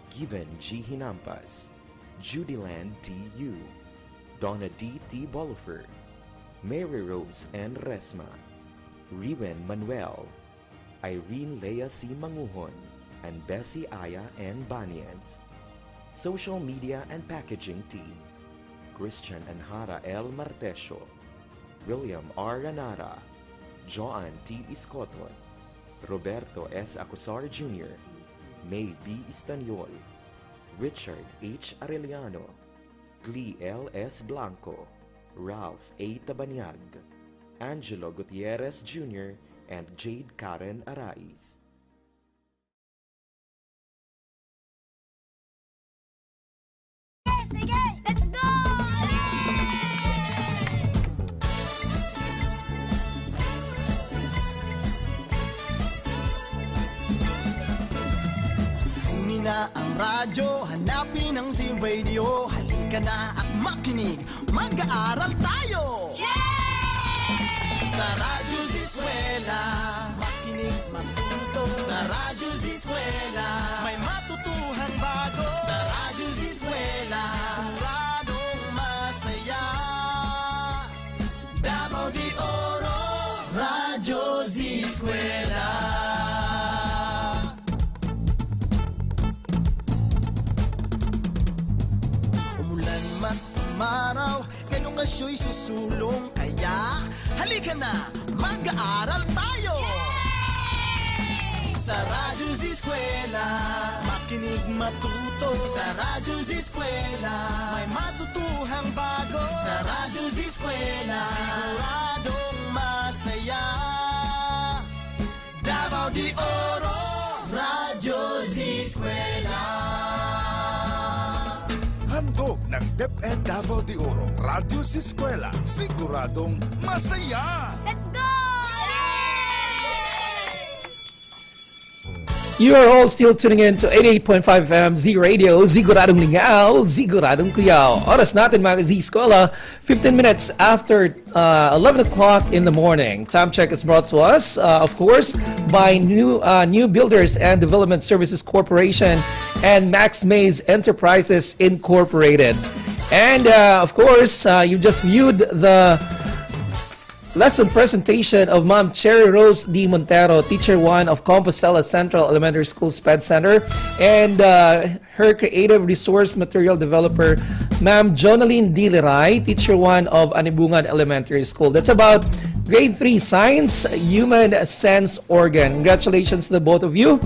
Given G. Hinampas, Judyland T. Yu, Donna D. T. Bolifer, Mary Rose N. Resma, Riwen Manuel, Irene Lea C. Manguhon, and Bessie Aya N. Baniez. Social Media and Packaging Team, Christian Anhara L. Martesio, William R. Ranara, Joan T. Iscoton, Roberto S. Acosar Jr., May B. Istanyol, Richard H. Arellano, Glee L. S. Blanco, Ralph A. Tabanyag, Angelo Gutierrez Jr., and Jade Karen Arais. Let's go! Kunin na ang radyo, hanapin ang Z-Radio. Halika na at makinig, mag-aaral tayo! Sa Radyo Z-Eskwela, makinig, matuto. Sa Radyo Z-Eskwela, may matutuhan bago. Sa Radyo Z-Eskwela, siguradong masaya. Davao de Oro, Radyo Z-Eskwela. Umulan man umaraw, edukasyo'y susulong. Kaya, halika na, mag-aaral tayo! Sa Radyo Z-Eskwela, makinig matuto. Sa Radyo Z-Eskwela, may matutuhang bago. Sa Radyo Z-Eskwela, siguradong masaya. Davao de Oro, Radyo Z-Eskwela. Handog ng DepEd Davao de Oro, Radyo Z-Eskwela, siguradong masaya! Let's go! You are all still tuning in to 88.5 FM Z Radio, Ziguradong Lingaw, Ziguradong Cuyao. Oras natin mga Z-Eskwela, 15 minutes after 11 o'clock in the morning. Time check is brought to us, of course, by New Builders and Development Services Corporation and Max Mays Enterprises Incorporated. And of course, you just viewed the lesson presentation of Ma'am Cherry Rose D. Montero, Teacher 1 of Compostela Central Elementary School SPED Center, and her Creative Resource Material Developer, Ma'am Jonaline D. Liray, Teacher 1 of Anibungan Elementary School. That's about Grade 3 Science, Human Sense Organ. Congratulations to the both of you.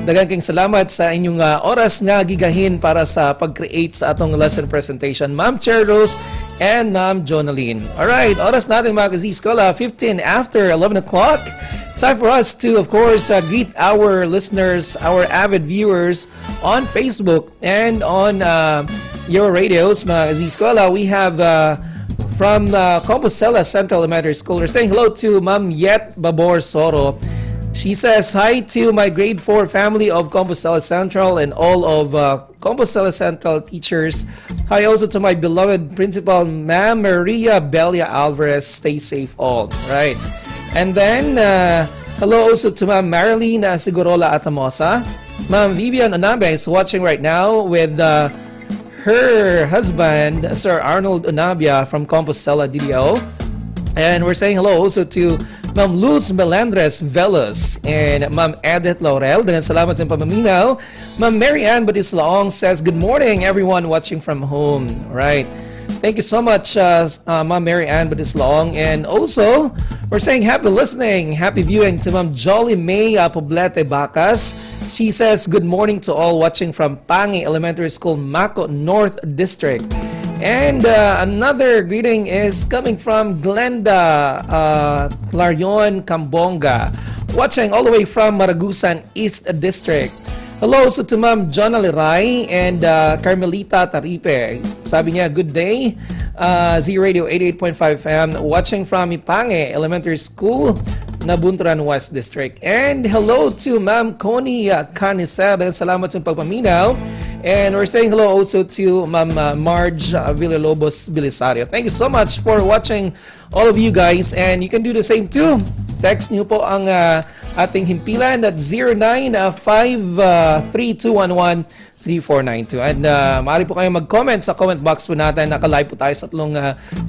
Daghang kayong salamat sa inyong oras nga gigahin para sa pag-create sa atong lesson presentation, Ma'am Cherry Rose and Ma'am Jonaline. Alright, oras natin mga Z-Eskwela, 15 after 11 o'clock. Time for us to, of course, greet our listeners, our avid viewers on Facebook and on your radios, mga Z-Eskwela. We have from Compostela Central Elementary School, we're saying hello to Ma'am Yet Babor Soro. She says, hi to my grade 4 family of Compostela Central and all of Compostela Central teachers. Hi also to my beloved principal, Ma'am Maria Belia Alvarez. Stay safe all. Right. And then, hello also to Ma'am Marilyn Sigorola Atamosa. Ma'am Vivian Onabe is watching right now with her husband, Sir Arnold Onabia from Compostela DDO. And we're saying hello also to Ma'am Luz Melendres Velos and Ma'am Edith Laurel. Dengan salamat sa pamaminaw. Ma'am Mary Ann Batislaong says, good morning everyone watching from home. Right. Thank you so much, Ma'am Mary Ann Batislaong. And also, we're saying happy listening, happy viewing to Ma'am Jolly May Poblete Bacas. She says, good morning to all watching from Pangi Elementary School, Mako North District. And another greeting is coming from Glenda Clarion Cambonga, watching all the way from Maragusan East District. Hello also to Ma'am Jonna Liray and Carmelita Taripe. Sabi niya, good day, Z Radio 88.5 FM, watching from Ipange Elementary School, Nabunturan West District. And hello to Ma'am Connie Canicel. Salamat sa pagpaminaw. And we're saying hello also to Ma'am Marge Villalobos Belisario. Thank you so much for watching, all of you guys. And you can do the same too. Text niyo po ang ating himpilan at 0953-211-3492. And maaari po kayo mag-comment sa comment box po natin. Naka-live po tayo sa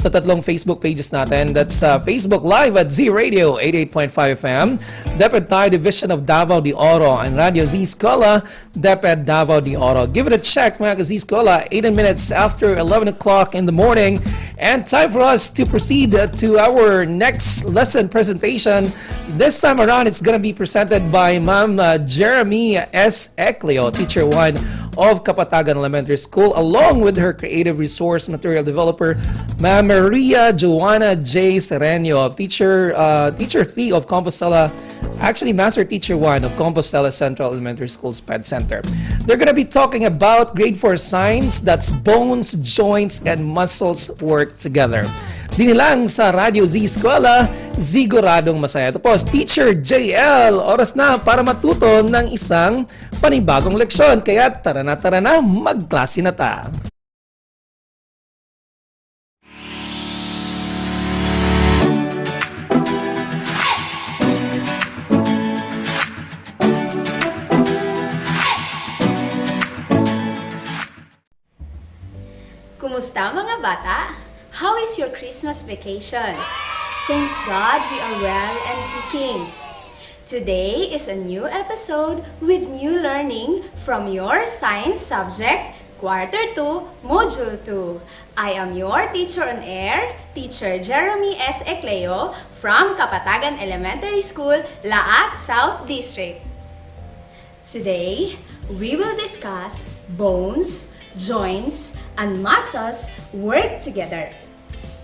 tatlong Facebook pages natin. That's Facebook Live at Z Radio 88.5 FM, DepEd Thai Division of Davao de Oro, and Radyo Z-Eskwela, DepEd Davao de Oro. Give it a check, mga Z-Eskwela, 18 minutes after 11 o'clock in the morning. And time for us to proceed to our next lesson presentation. This time around, it's going to be presented by Ma'am Jeremy S. Ecleo, Teacher 1 of Kapatagan Elementary School, along with her Creative Resource Material Developer, Ma'am Maria Joanna J. Sereno, Teacher 3 of Compostela, actually Master Teacher 1 of Compostela Central Elementary School SPED Center. They're going to be talking about Grade 4 Science, that's bones, joints, and muscles work together. Dini lang sa Radyo Z-Eskwela, Ziguradong Masaya. Tapos, Teacher JL, oras na para matuto ng isang panibagong leksyon. Kaya tara na, magklase na ta. Kumusta mga bata? How is your Christmas vacation? Thanks God we are well and kicking. Today is a new episode with new learning from your science subject, Quarter 2, Module 2. I am your teacher on air, Teacher Jeremy S. Ecleo from Kapatagan Elementary School, Laak South District. Today, we will discuss bones, joints, and muscles work together.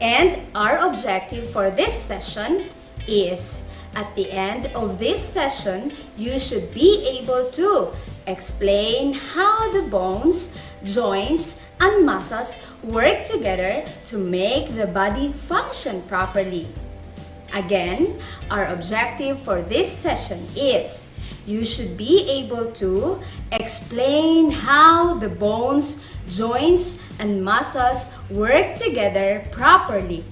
And our objective for this session is, at the end of this session, you should be able to explain how the bones, joints, and muscles work together to make the body function properly. Again, our objective for this session is You should be able to explain how the bones, joints, and muscles work together properly.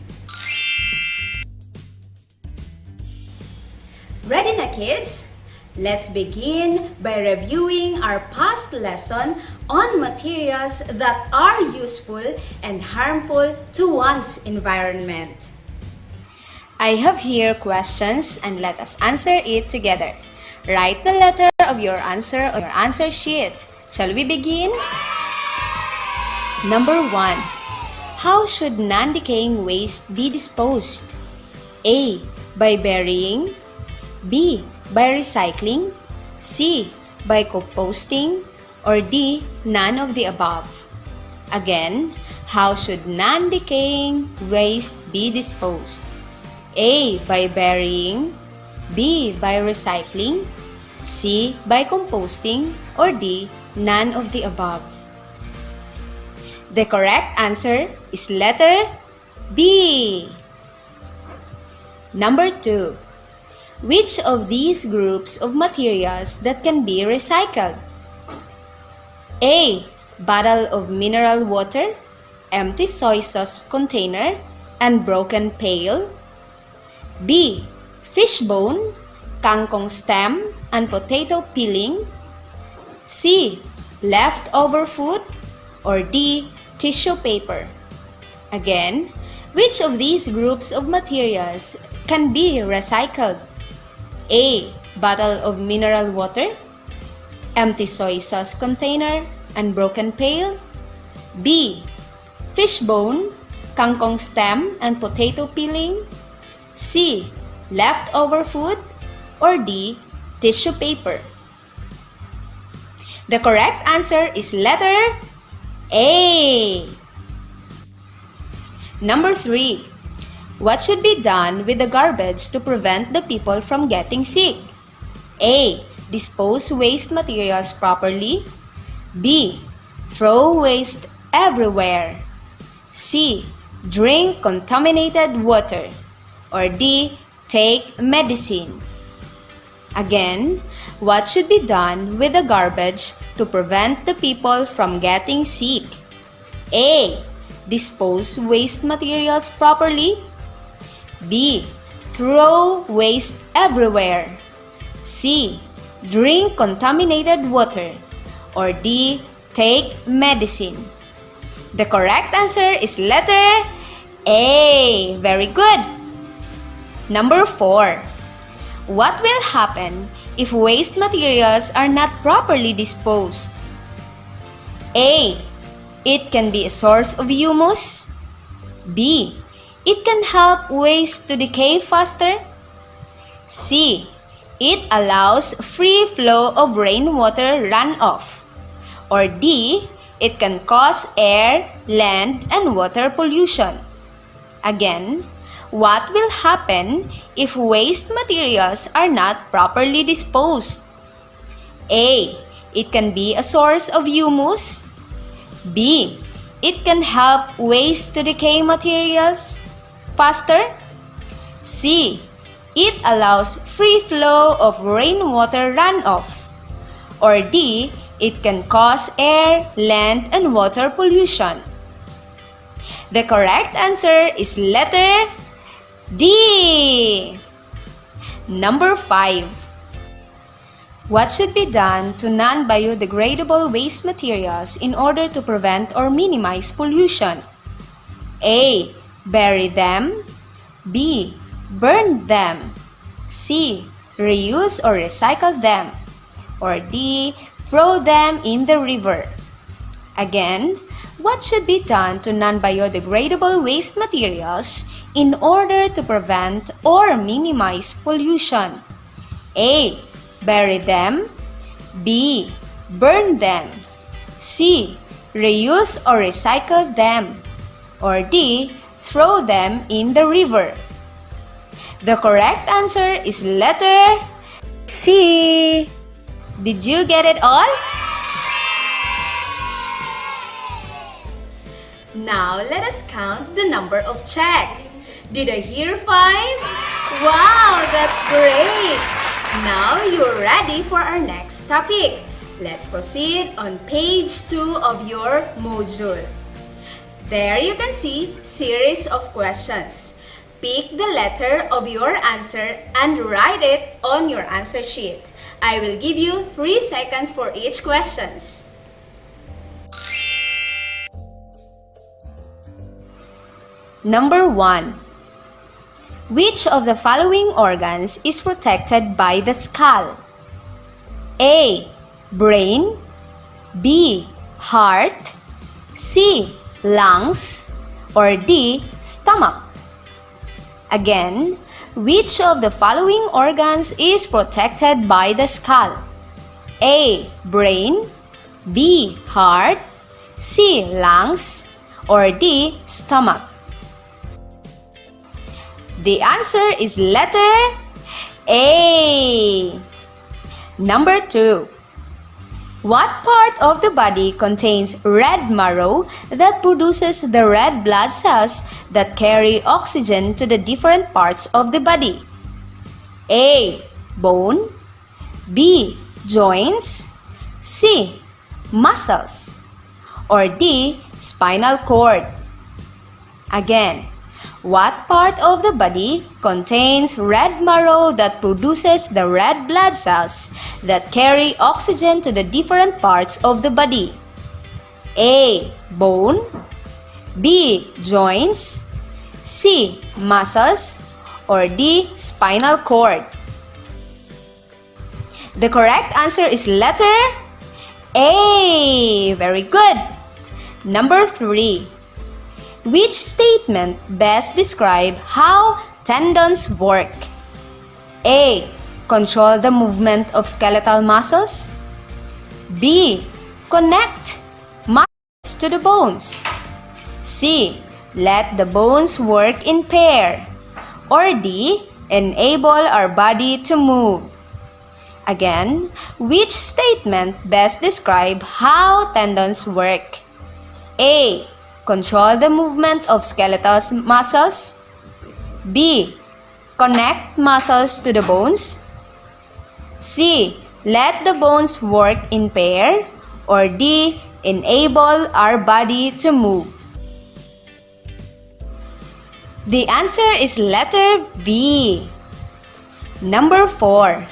Ready na, kids? Let's begin by reviewing our past lesson on materials that are useful and harmful to one's environment. I have here questions and let us answer it together. Write the letter of your answer on your answer sheet. Shall we begin? Number 1. How should non-decaying waste be disposed? A. By burying. B. By recycling. C. By composting. Or D. None of the above. Again, how should non-decaying waste be disposed? A. By burying. B. By recycling. C. By composting. Or D. None of the above. The correct answer is letter B. Number 2. Which of these groups of materials that can be recycled? A. Bottle of mineral water, empty soy sauce container, and broken pail. B. Fish bone, kangkong stem, and potato peeling. C. Leftover food. Or D. Tissue paper. Again, which of these groups of materials can be recycled? A. Bottle of mineral water, empty soy sauce container, and broken pail. B. Fish bone, kangkong stem, and potato peeling. C. Leftover food. Or D. Tissue paper. The correct answer is letter A. Number 3. What should be done with the garbage to prevent the people from getting sick? A. Dispose waste materials properly. B. Throw waste everywhere. C. Drink contaminated water. Or D. Take medicine. Again, what should be done with the garbage to prevent the people from getting sick? A. Dispose waste materials properly. B. Throw waste everywhere. C. Drink contaminated water. Or D. Take medicine. The correct answer is letter A. Very good. Number 4. What will happen if waste materials are not properly disposed? A. It can be a source of humus. B. It can help waste to decay faster. C. It allows free flow of rainwater runoff. Or D. It can cause air, land, and water pollution. Again, what will happen if waste materials are not properly disposed? A. It can be a source of humus. B. It can help waste to decay materials faster. C. It allows free flow of rainwater runoff. Or D. It can cause air, land, and water pollution. The correct answer is letter D. Number 5. What should be done to non-biodegradable waste materials in order to prevent or minimize pollution? A. Bury them. B. Burn them. C. Reuse or recycle them. Or D. Throw them in the river. Again, what should be done to non-biodegradable waste materials in order to prevent or minimize pollution? A. Bury them. B. Burn them. C. Reuse or recycle them. Or D. Throw them in the river. The correct answer is letter C. Did you get it all? Now, let us count the number of check. Did I hear 5? Wow, that's great! Now you're ready for our next topic. Let's proceed on page 2 of your module. There you can see series of questions. Pick the letter of your answer and write it on your answer sheet. I will give you 3 seconds for each questions. Number 1. Which of the following organs is protected by the skull? A. Brain. B. Heart. C. Lungs. Or D. Stomach. Again, which of the following organs is protected by the skull? A. Brain. B. Heart. C. Lungs. Or D. Stomach. The answer is letter A. Number 2. What part of the body contains red marrow that produces the red blood cells that carry oxygen to the different parts of the body? A. Bone. B. Joints. C. Muscles. Or D. Spinal cord. Again, what part of the body contains red marrow that produces the red blood cells that carry oxygen to the different parts of the body? A. Bone. B. Joints. C. Muscles. Or D. Spinal cord. The correct answer is letter A. Very good. Number 3. Which statement best describe how tendons work? A. Control the movement of skeletal muscles. B. Connect muscles to the bones. C. Let the bones work in pair. Or D. Enable our body to move. Again, which statement best describe how tendons work? A. Control the movement of skeletal muscles. B. Connect muscles to the bones. C. Let the bones work in pair. Or D. Enable our body to move. The answer is letter B. Number 4.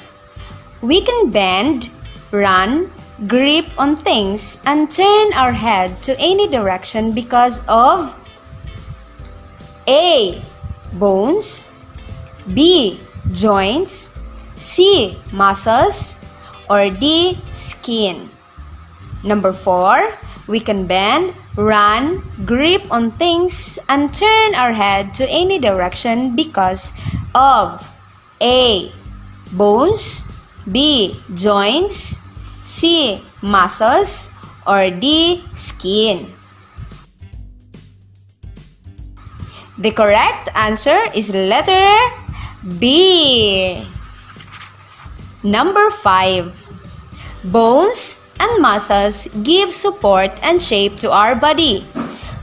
We can bend, run, grip on things, and turn our head to any direction because of A. Bones. B. Joints. C. Muscles. Or D. Skin. Number 4. We can bend, run, grip on things, and turn our head to any direction because of A. Bones. B. Joints. C. Muscles. Or D. Skin. The correct answer is letter B. Number 5. Bones and muscles give support and shape to our body.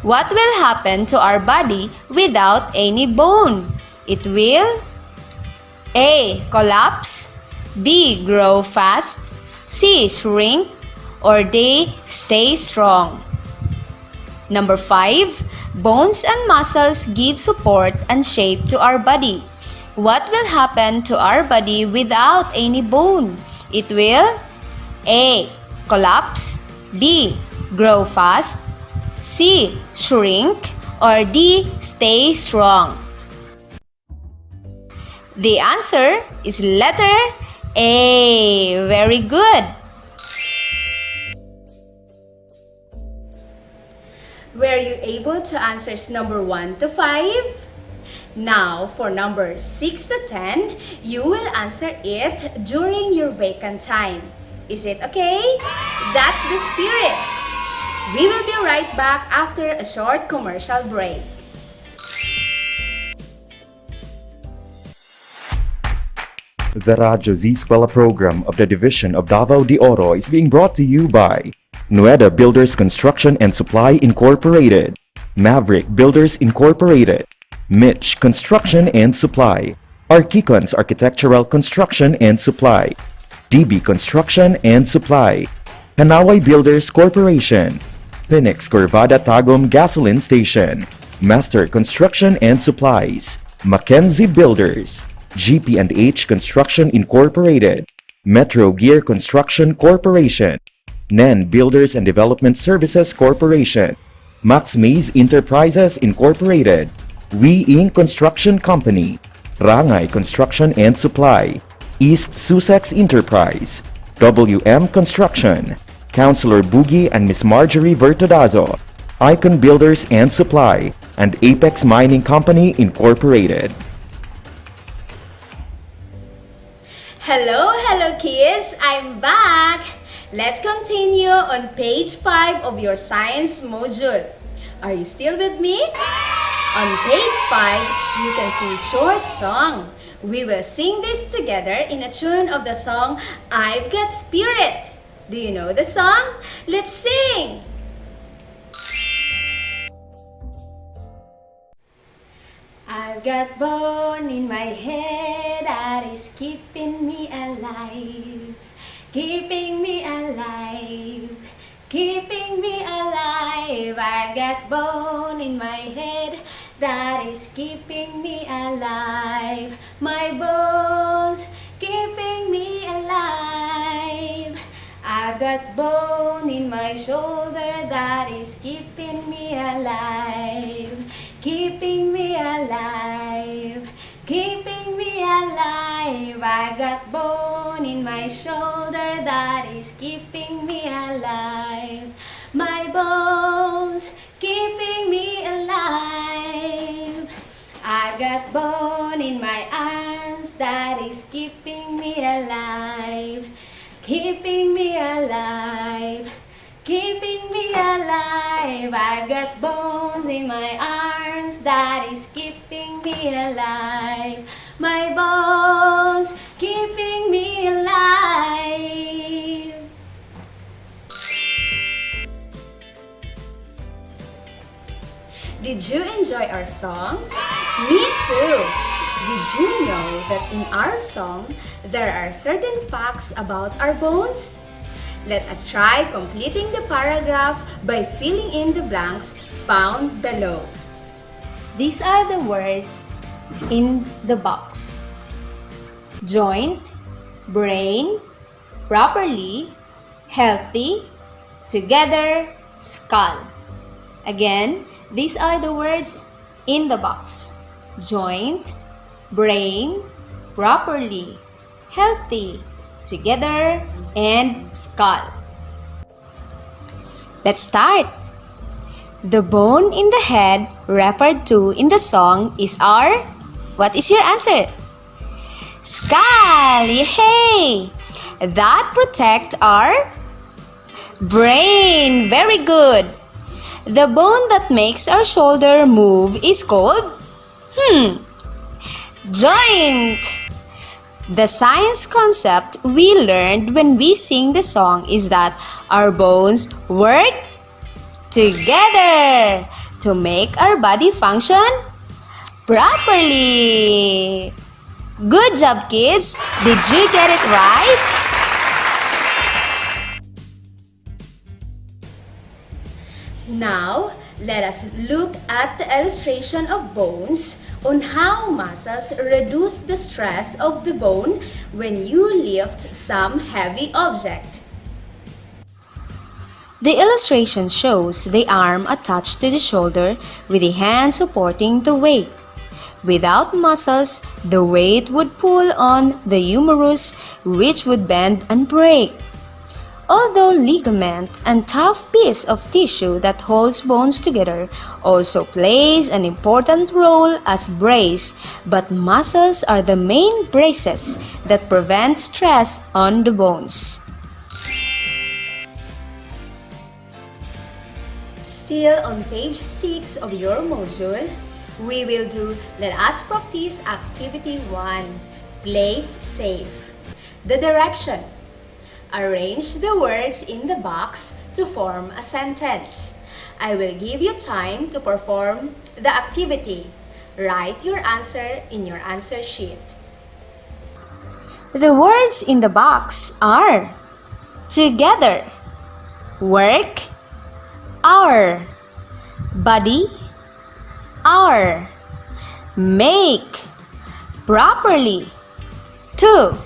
What will happen to our body without any bone? It will A. Collapse. B. Grow fast. C. Shrink. Or D. Stay strong. Number 5. Bones and muscles give support and shape to our body. What will happen to our body without any bone? It will A. Collapse. B. Grow fast. C. Shrink. Or D. Stay strong. The answer is letter A. Very good. Were you able to answer number 1 to 5? Now, for number 6 to 10, you will answer it during your vacant time. Is it okay? That's the spirit. We will be right back after a short commercial break. The Radyo Z-Eskwela program of the Division of Davao de Oro is being brought to you by Nueda Builders Construction and Supply Incorporated, Maverick Builders Incorporated, Mitch Construction and Supply, Archicons Architectural Construction and Supply, DB Construction and Supply, Hanaway Builders Corporation, Phoenix Corvada Tagum Gasoline Station, Master Construction and Supplies, Mackenzie Builders, GP&H Construction Incorporated, Metro Gear Construction Corporation, NEN Builders and Development Services Corporation, Max Mays Enterprises Incorporated, We Inc. Construction Company, Rangay Construction and Supply, East Sussex Enterprise, WM Construction, Councilor Boogie and Miss Marjorie Vertodazo, Icon Builders and Supply, and Apex Mining Company Incorporated. Hello kids! I'm back! Let's continue on page 5 of your science module. Are you still with me? On page 5, you can sing short song. We will sing this together in a tune of the song, I've Got Spirit. Do you know the song? Let's sing! I've got bone in my head that is keeping me alive, keeping me alive, keeping me alive. I've got bone in my head that is keeping me alive. My bones keeping me alive. I've got bone in my shoulder that is keeping me alive, keeping me alive, keeping me alive. I've got bone in my shoulder that is keeping me alive. My bones keeping me alive. I've got bone in my arms that is keeping me alive, keeping me alive, keeping me alive. I've got bones in my arms that is keeping me alive. My bones keeping me alive. Did you enjoy our song? Me too! Did you know that in our song, there are certain facts about our bones? Let us try completing the paragraph by filling in the blanks found below. These are the words in the box: joint, brain, properly, healthy, together, skull. Again, these are the words in the box: joint, brain, properly, healthy, together, and skull. Let's start. The bone in the head referred to in the song is our... What is your answer? Skull! Yay! That protect our brain. Very good. The bone that makes our shoulder move is called joint. The science concept we learned when we sing the song is that our bones work together to make our body function properly. Good job, kids! Did you get it right? Now, let us look at the illustration of bones on how muscles reduce the stress of the bone when you lift some heavy object. The illustration shows the arm attached to the shoulder with the hand supporting the weight. Without muscles, the weight would pull on the humerus, which would bend and break. Although ligament and tough piece of tissue that holds bones together also plays an important role as brace, but muscles are the main braces that prevent stress on the bones. Still on page 6 of your module, we will do Let us practice activity 1. Place safe. The direction. Arrange the words in the box to form a sentence. I will give you time to perform the activity. Write your answer in your answer sheet. The words in the box are together, work, our, body, our, make, properly, to,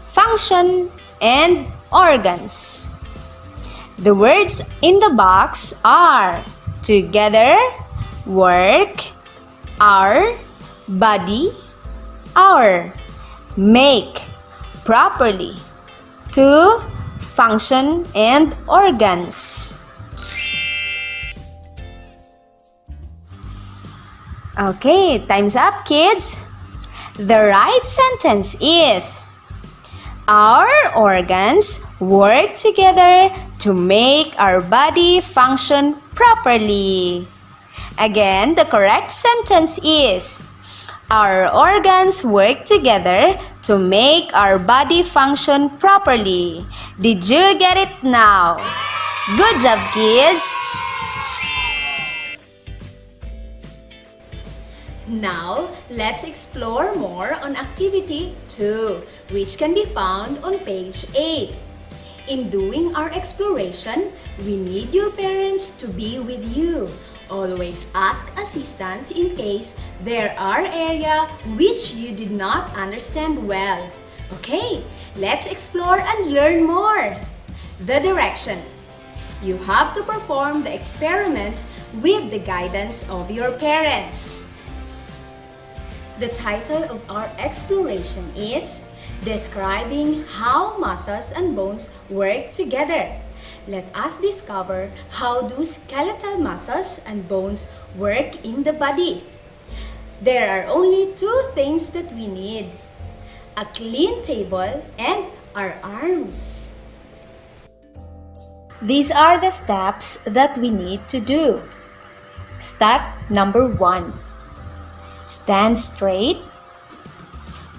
function, and organs. The words in the box are together, work, our, body, our, make, properly, to, function, and organs. Okay, time's up, kids. The right sentence is our organs work together to make our body function properly. Again, the correct sentence is our organs work together to make our body function properly. Did you get it now? Good job, kids! Now, let's explore more on activity 2, which can be found on page 8. In doing our exploration, we need your parents to be with you. Always ask assistance in case there are areas which you did not understand well. Okay, let's explore and learn more. The direction. You have to perform the experiment with the guidance of your parents. The title of our exploration is Describing How Muscles and Bones Work Together. Let us discover how do skeletal muscles and bones work in the body. There are only 2 things that we need: a clean table and our arms. These are the steps that we need to do. Step number 1. Stand straight.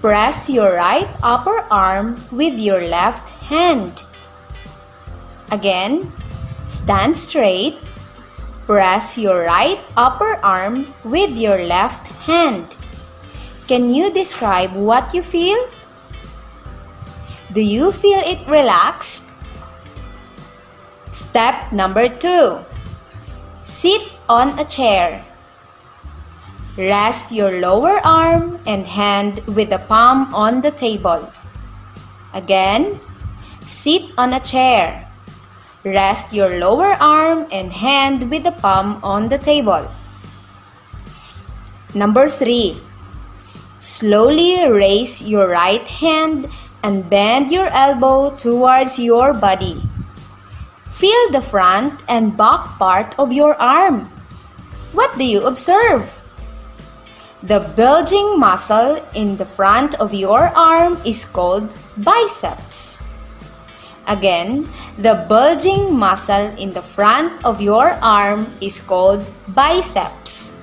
Press your right upper arm with your left hand. Again, stand straight. Press your right upper arm with your left hand. Can you describe what you feel? Do you feel it relaxed? Step number 2. Sit on a chair. Rest your lower arm and hand with the palm on the table. Again, sit on a chair. Rest your lower arm and hand with the palm on the table. Number 3. Slowly raise your right hand and bend your elbow towards your body. Feel the front and back part of your arm. What do you observe? The bulging muscle in the front of your arm is called biceps. Again, the bulging muscle in the front of your arm is called biceps.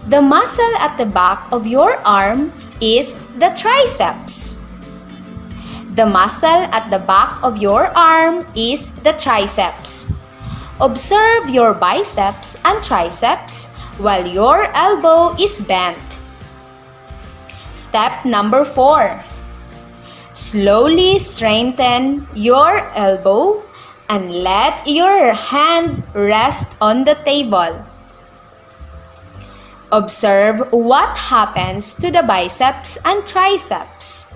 The muscle at the back of your arm is the triceps. The muscle at the back of your arm is the triceps. Observe your biceps and triceps while your elbow is bent. Step number 4. Slowly straighten your elbow and let your hand rest on the table. Observe what happens to the biceps and triceps.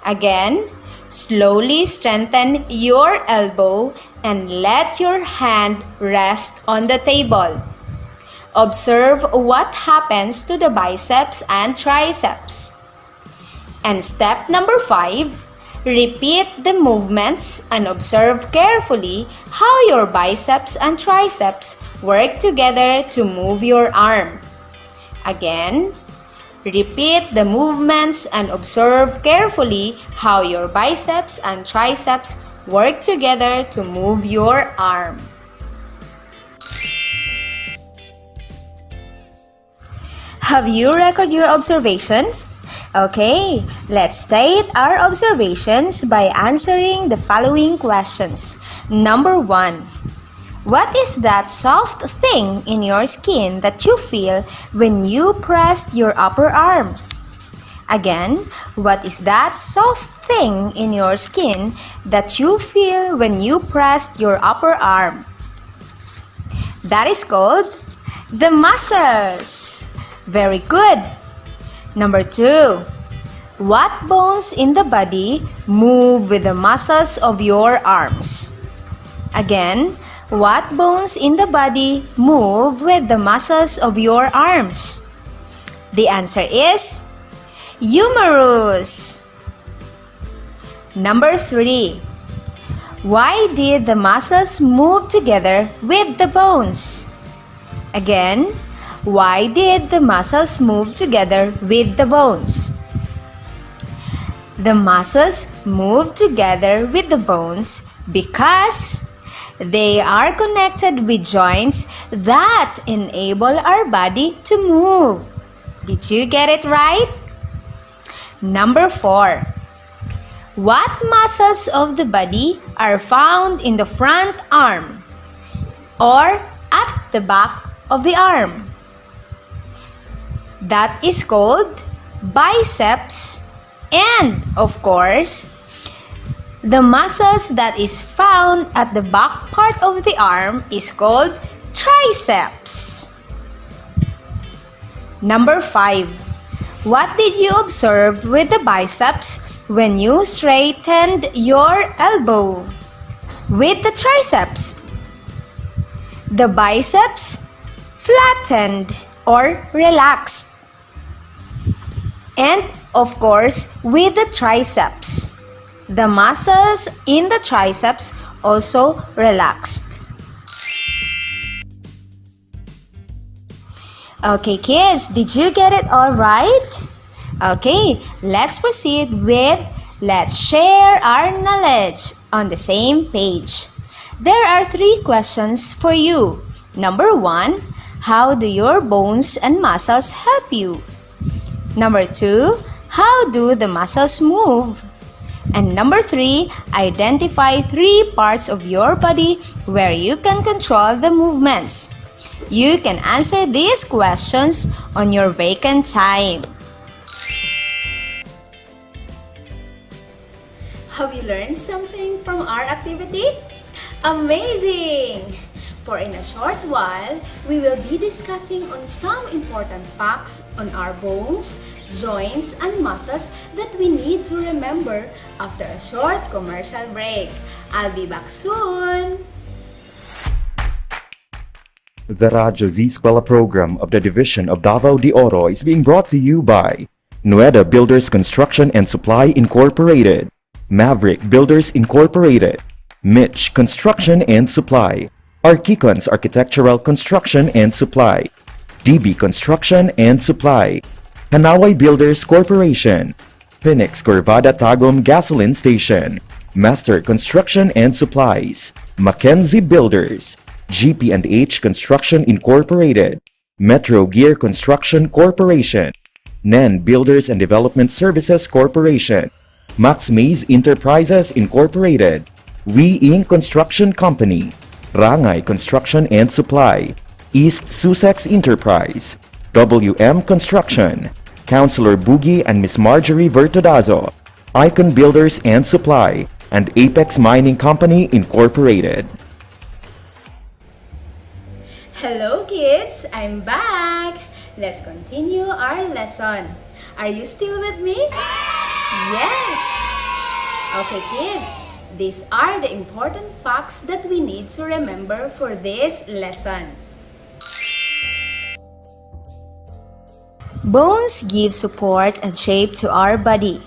Again, slowly strengthen your elbow and let your hand rest on the table. Observe what happens to the biceps and triceps. And step number 5, repeat the movements and observe carefully how your biceps and triceps work together to move your arm. Again, repeat the movements and observe carefully how your biceps and triceps work together to move your arm. Have you recorded your observation? Okay, let's state our observations by answering the following questions. Number 1. What is that soft thing in your skin that you feel when you pressed your upper arm? Again, what is that soft thing in your skin that you feel when you pressed your upper arm? That is called the muscles. Very good. Number 2. What bones in the body move with the muscles of your arms? Again, what bones in the body move with the muscles of your arms? The answer is humerus. Number 3. Why did the muscles move together with the bones? Again, why did the muscles move together with the bones? The muscles move together with the bones because they are connected with joints that enable our body to move. Did you get it right? Number 4. What muscles of the body are found in the front arm or at the back of the arm? That is called biceps, and of course, the muscles that is found at the back part of the arm is called triceps. Number 5. What did you observe with the biceps when you straightened your elbow? With the triceps, the biceps flattened or relaxed. And of course, with the triceps, the muscles in the triceps also relaxed. Okay, kids, did you get it all right? Okay, let's proceed with let's share our knowledge on the same page. There are 3 questions for you. Number 1, how do your bones and muscles help you? Number 2, how do the muscles move? And number 3, identify 3 parts of your body where you can control the movements. You can answer these questions on your vacant time. Have you learned something from our activity? Amazing! For in a short while, we will be discussing on some important facts on our bones, joints, and muscles that we need to remember after a short commercial break. I'll be back soon! The Radyo Z-Eskwela program of the Division of Davao de Oro is being brought to you by Nueda Builders Construction and Supply Incorporated, Maverick Builders Incorporated, Mitch Construction and Supply, Archicons Architectural Construction and Supply, DB Construction and Supply, Hanaway Builders Corporation, Phoenix Corvada Tagum Gasoline Station, Master Construction and Supplies, Mackenzie Builders, GP&H Construction Incorporated, Metro Gear Construction Corporation, NEN Builders and Development Services Corporation, Max Mays Enterprises Incorporated, We Inc. Construction Company, Rangay Construction and Supply, East Sussex Enterprise, WM Construction, Councilor Boogie and Miss Marjorie Vertodazo, Icon Builders and Supply, and Apex Mining Company Incorporated. Hello kids, I'm back! Let's continue our lesson. Are you still with me? Yes! Okay kids, these are the important facts that we need to remember for this lesson. Bones give support and shape to our body.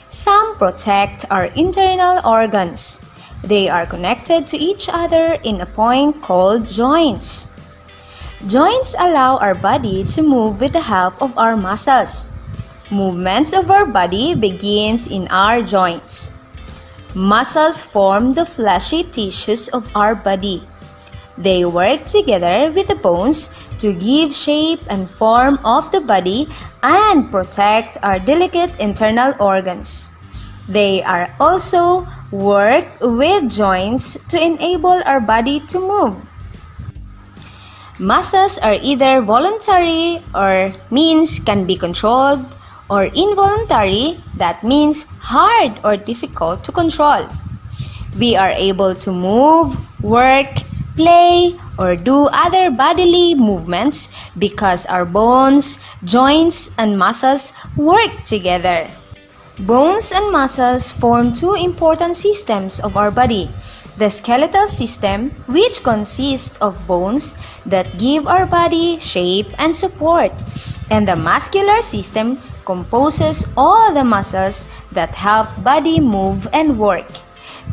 Some protect our internal organs. They are connected to each other in a point called joints. Joints allow our body to move with the help of our muscles. Movements of our body begins in our joints. Muscles form the fleshy tissues of our body. They work together with the bones to give shape and form of the body and protect our delicate internal organs. They are also work with joints to enable our body to move. Muscles are either voluntary or means can be controlled, or involuntary, that means hard or difficult to control. We are able to move, work, play, or do other bodily movements because our bones, joints, and muscles work together. Bones and muscles form two important systems of our body. The skeletal system, which consists of bones that give our body shape and support, and the muscular system composes all the muscles that help body move and work.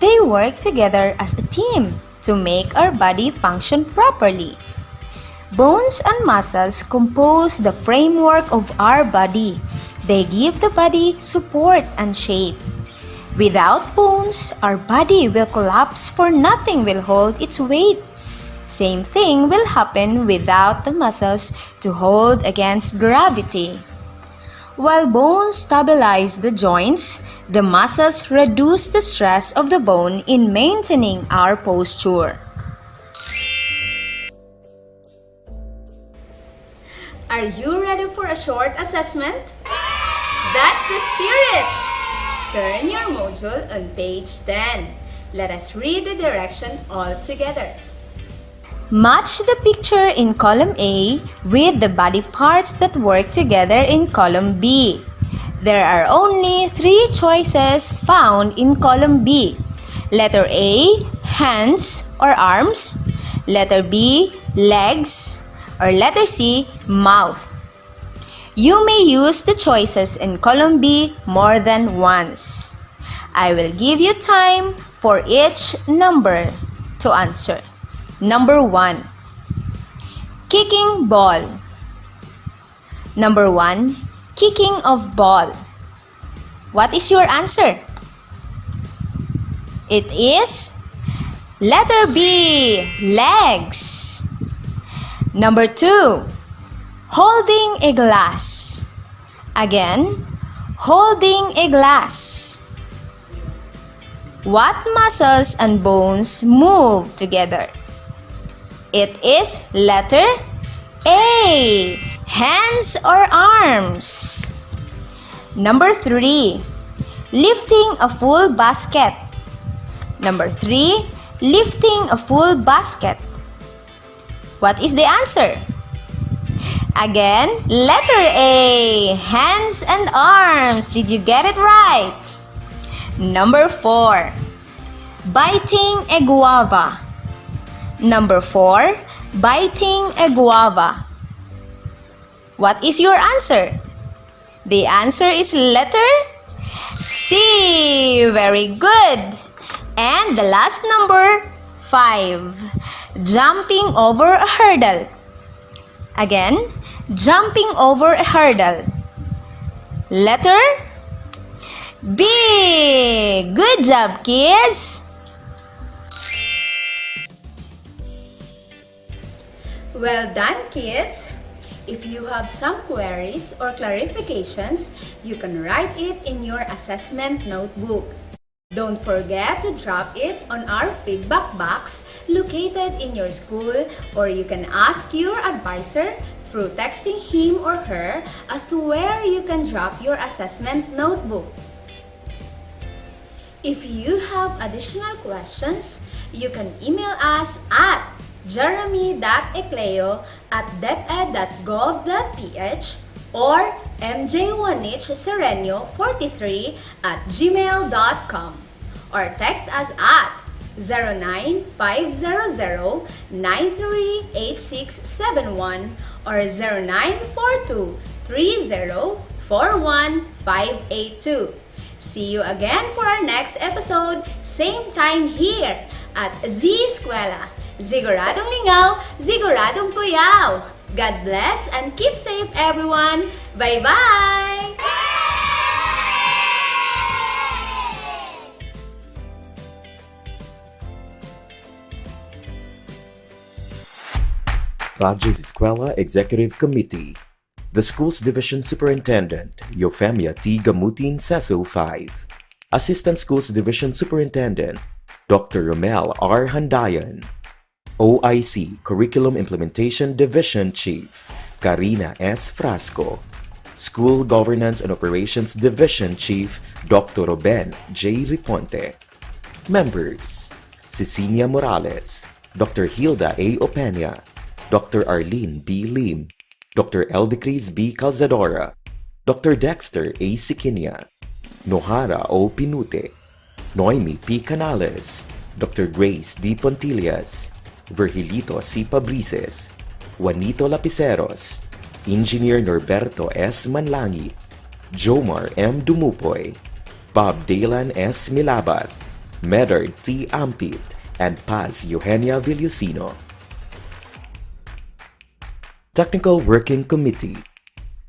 They work together as a team to make our body function properly. Bones and muscles compose the framework of our body. They give the body support and shape. Without bones, our body will collapse, for nothing will hold its weight. Same thing will happen without the muscles to hold against gravity. While bones stabilize the joints, the muscles reduce the stress of the bone in maintaining our posture. Are you ready for a short assessment? That's the spirit! Turn your module on page 10. Let us read the direction all together. Match the picture in column A with the body parts that work together in column B. There are only 3 choices found in column B. Letter A, hands or arms. Letter B, legs. Or letter C, mouth. You may use the choices in column B more than once. I will give you time for each number to answer. Number 1, kicking ball. Number 1, kicking of ball. What is your answer? It is letter B, legs. Number 2, holding a glass. Again, holding a glass. What muscles and bones move together? It is letter A, hands or arms. Number 3, lifting a full basket. Number 3, lifting a full basket. What is the answer? Again, letter A, hands and arms. Did you get it right? Number 4, biting a guava. Number 4, biting a guava. What is your answer? The answer is letter C. Very good. And the last number, 5, jumping over a hurdle. Again, jumping over a hurdle. Letter B. Good job, kids. Well done, kids! If you have some queries or clarifications, you can write it in your assessment notebook. Don't forget to drop it on our feedback box located in your school, or you can ask your advisor through texting him or her as to where you can drop your assessment notebook. If you have additional questions, you can email us at jeremy.ecleo@deped.gov.ph or mjjuanichserenio43@gmail.com, or text us at 09500-938671 or 0942-3041-582. See you again for our next episode, same time here at Z-Eskwela. Siguradong lingaw, siguradong kuyaw. God bless and keep safe, everyone. Bye-bye! Radyo Z-Eskwela Executive Committee. The Schools Division Superintendent, Eufemia T. Gamutin, CESO 5. Assistant Schools Division Superintendent, Dr. Romel R. Handayan. OIC Curriculum Implementation Division Chief Karina S. Frasco, School Governance and Operations Division Chief Dr. Ruben J. Riponte. Members: Cecilia Morales, Dr. Hilda A. Opeña, Dr. Arlene B. Lim, Dr. Eldecris B. Calzadora, Dr. Dexter A. Siquinia, Nohara O. Pinute, Noemi P. Canales, Dr. Grace D. Pontillas, Virgilito C. Pabrices, Juanito Lapiceros, Engineer Norberto S. Manlangi, Jomar M. Dumupoy, Bob Dalan S. Milabat, Medard T. Ampit, and Paz Eugenia Villusino. Technical Working Committee,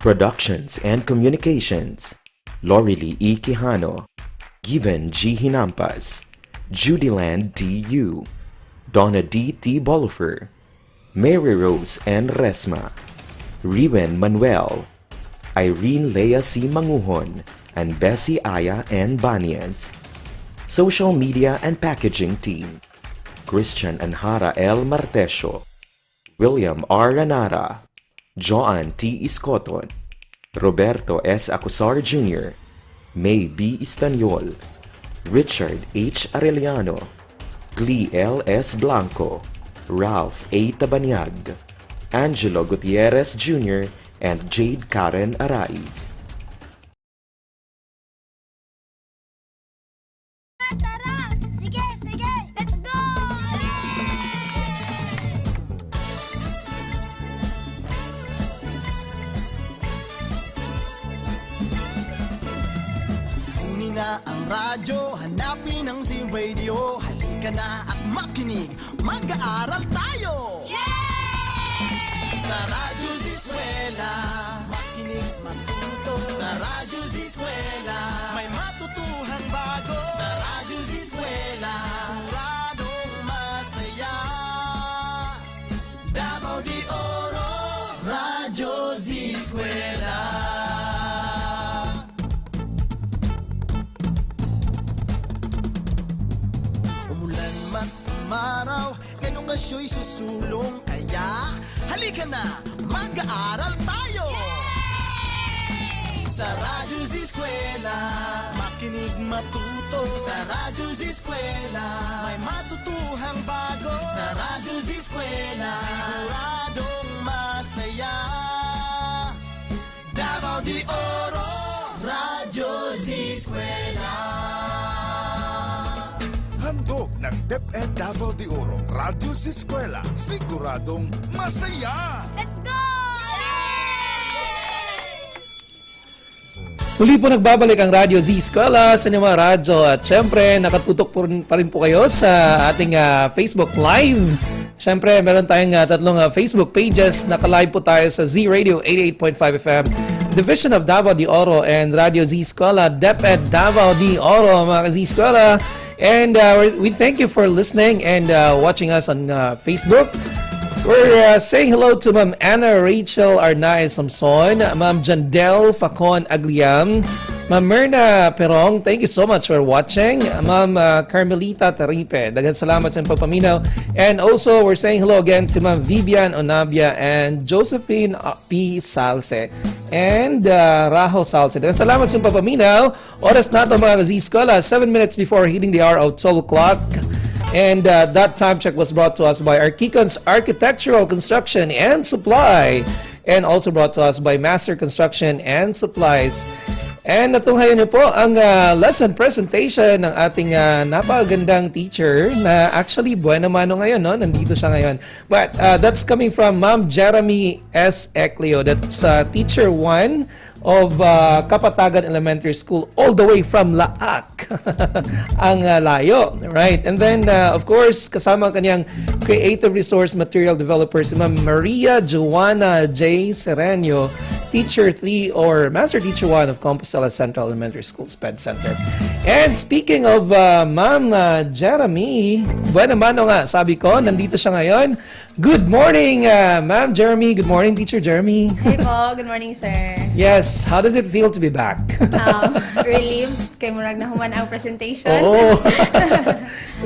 Productions and Communications, Lorely E. Quijano, Given G. Hinampas, Judyland D. U, Donna D. T. Bolifer, Mary Rose N. Resma, Riwen Manuel, Irene Lea C. Manguhon, and Bessie Aya N. Banias. Social Media and Packaging Team, Christian Anhara L. Martesio, William R. Ranara, Joan T. Iscoton, Roberto S. Acusar Jr., May B. Istanyol, Richard H. Arellano, Glee L. S. Blanco, Ralph A. Tabanyag, Angelo Gutierrez Jr., and Jade Karen Araiz. Tara! Sige, sige! Let's go! Kunin na ang radyo, hanapin ang Z-Radio. Halika na at makinig, mag-aaral tayo! Sa Radyo Z-Eskwela, makinig, matuto. Sa Radyo Z-Eskwela, may matutuhang bago. Sa Radyo Z-Eskwela, siguradong masaya. Davao de Oro, Radyo Z-Eskwela. Umulan man umaraw, edukasyo'y susulong. Kaya halika na, mag-aaral tayo! Sa Radyo Z-Eskwela, makinig matuto. Sa Radyo Z-Eskwela, may matutuhang bago. Sa Radyo Z-Eskwela, siguradong masaya. Davao de Oro, Radyo Z-Eskwela. Handog ng DepEd Davao de Oro, Radyo Z-Eskwela, siguradong masaya! Let's go! Muli po nagbabalik ang Radyo Z-Eskwela sa inyong mga radyo at syempre nakatutok pa rin po kayo sa ating Facebook Live. Syempre meron tayong tatlong Facebook pages. Naka-live po tayo sa Z-Radio 88.5 FM, Division of Davao de Oro, and Radyo Z-Eskwela, DepEd Davao de Oro, mga Z-Eskwela. And we thank you for listening and watching us on Facebook. We're saying hello to Ma'am Anna Rachel Arnaiz Samson, Ma'am Jandel Facon Agliam, Ma'am Myrna Perong, thank you so much for watching. Ma'am Carmelita Taripe, daghang salamat sa pagpaminaw. And also, we're saying hello again to Ma'am Vivian Onabia and Josephine P. Salce and Raho Salce. Daghang salamat sa pagpaminaw. Oras na ito mga Z-Eskwela, 7 minutes before hitting the hour of 12 o'clock. And that time check was brought to us by Arquicon's Architectural Construction and Supply, and also brought to us by Master Construction and Supplies. And natunghayan niyo po ang lesson presentation ng ating napakagandang teacher na actually buena mano ngayon, no? Nandito siya ngayon. But that's coming from Ma'am Jeremy S. Ecleo. That's teacher 1 of Kapatagan Elementary School, all the way from Laak. Ang layo, right? And then, of course, kasama ang kanyang creative resource material developer, si Ma'am Maria Joanna J. Serenio, Teacher 3 or Master Teacher 1 of Compostela Central Elementary School SPED Center. And speaking of Ma'am Jeremy, bueno mano nga, sabi ko, nandito siya ngayon. Good morning, Ma'am Jeremy. Good morning, Teacher Jeremy. Hey po, good morning, sir. Yes, how does it feel to be back? Relieved kay murag na human ang presentation. Oh.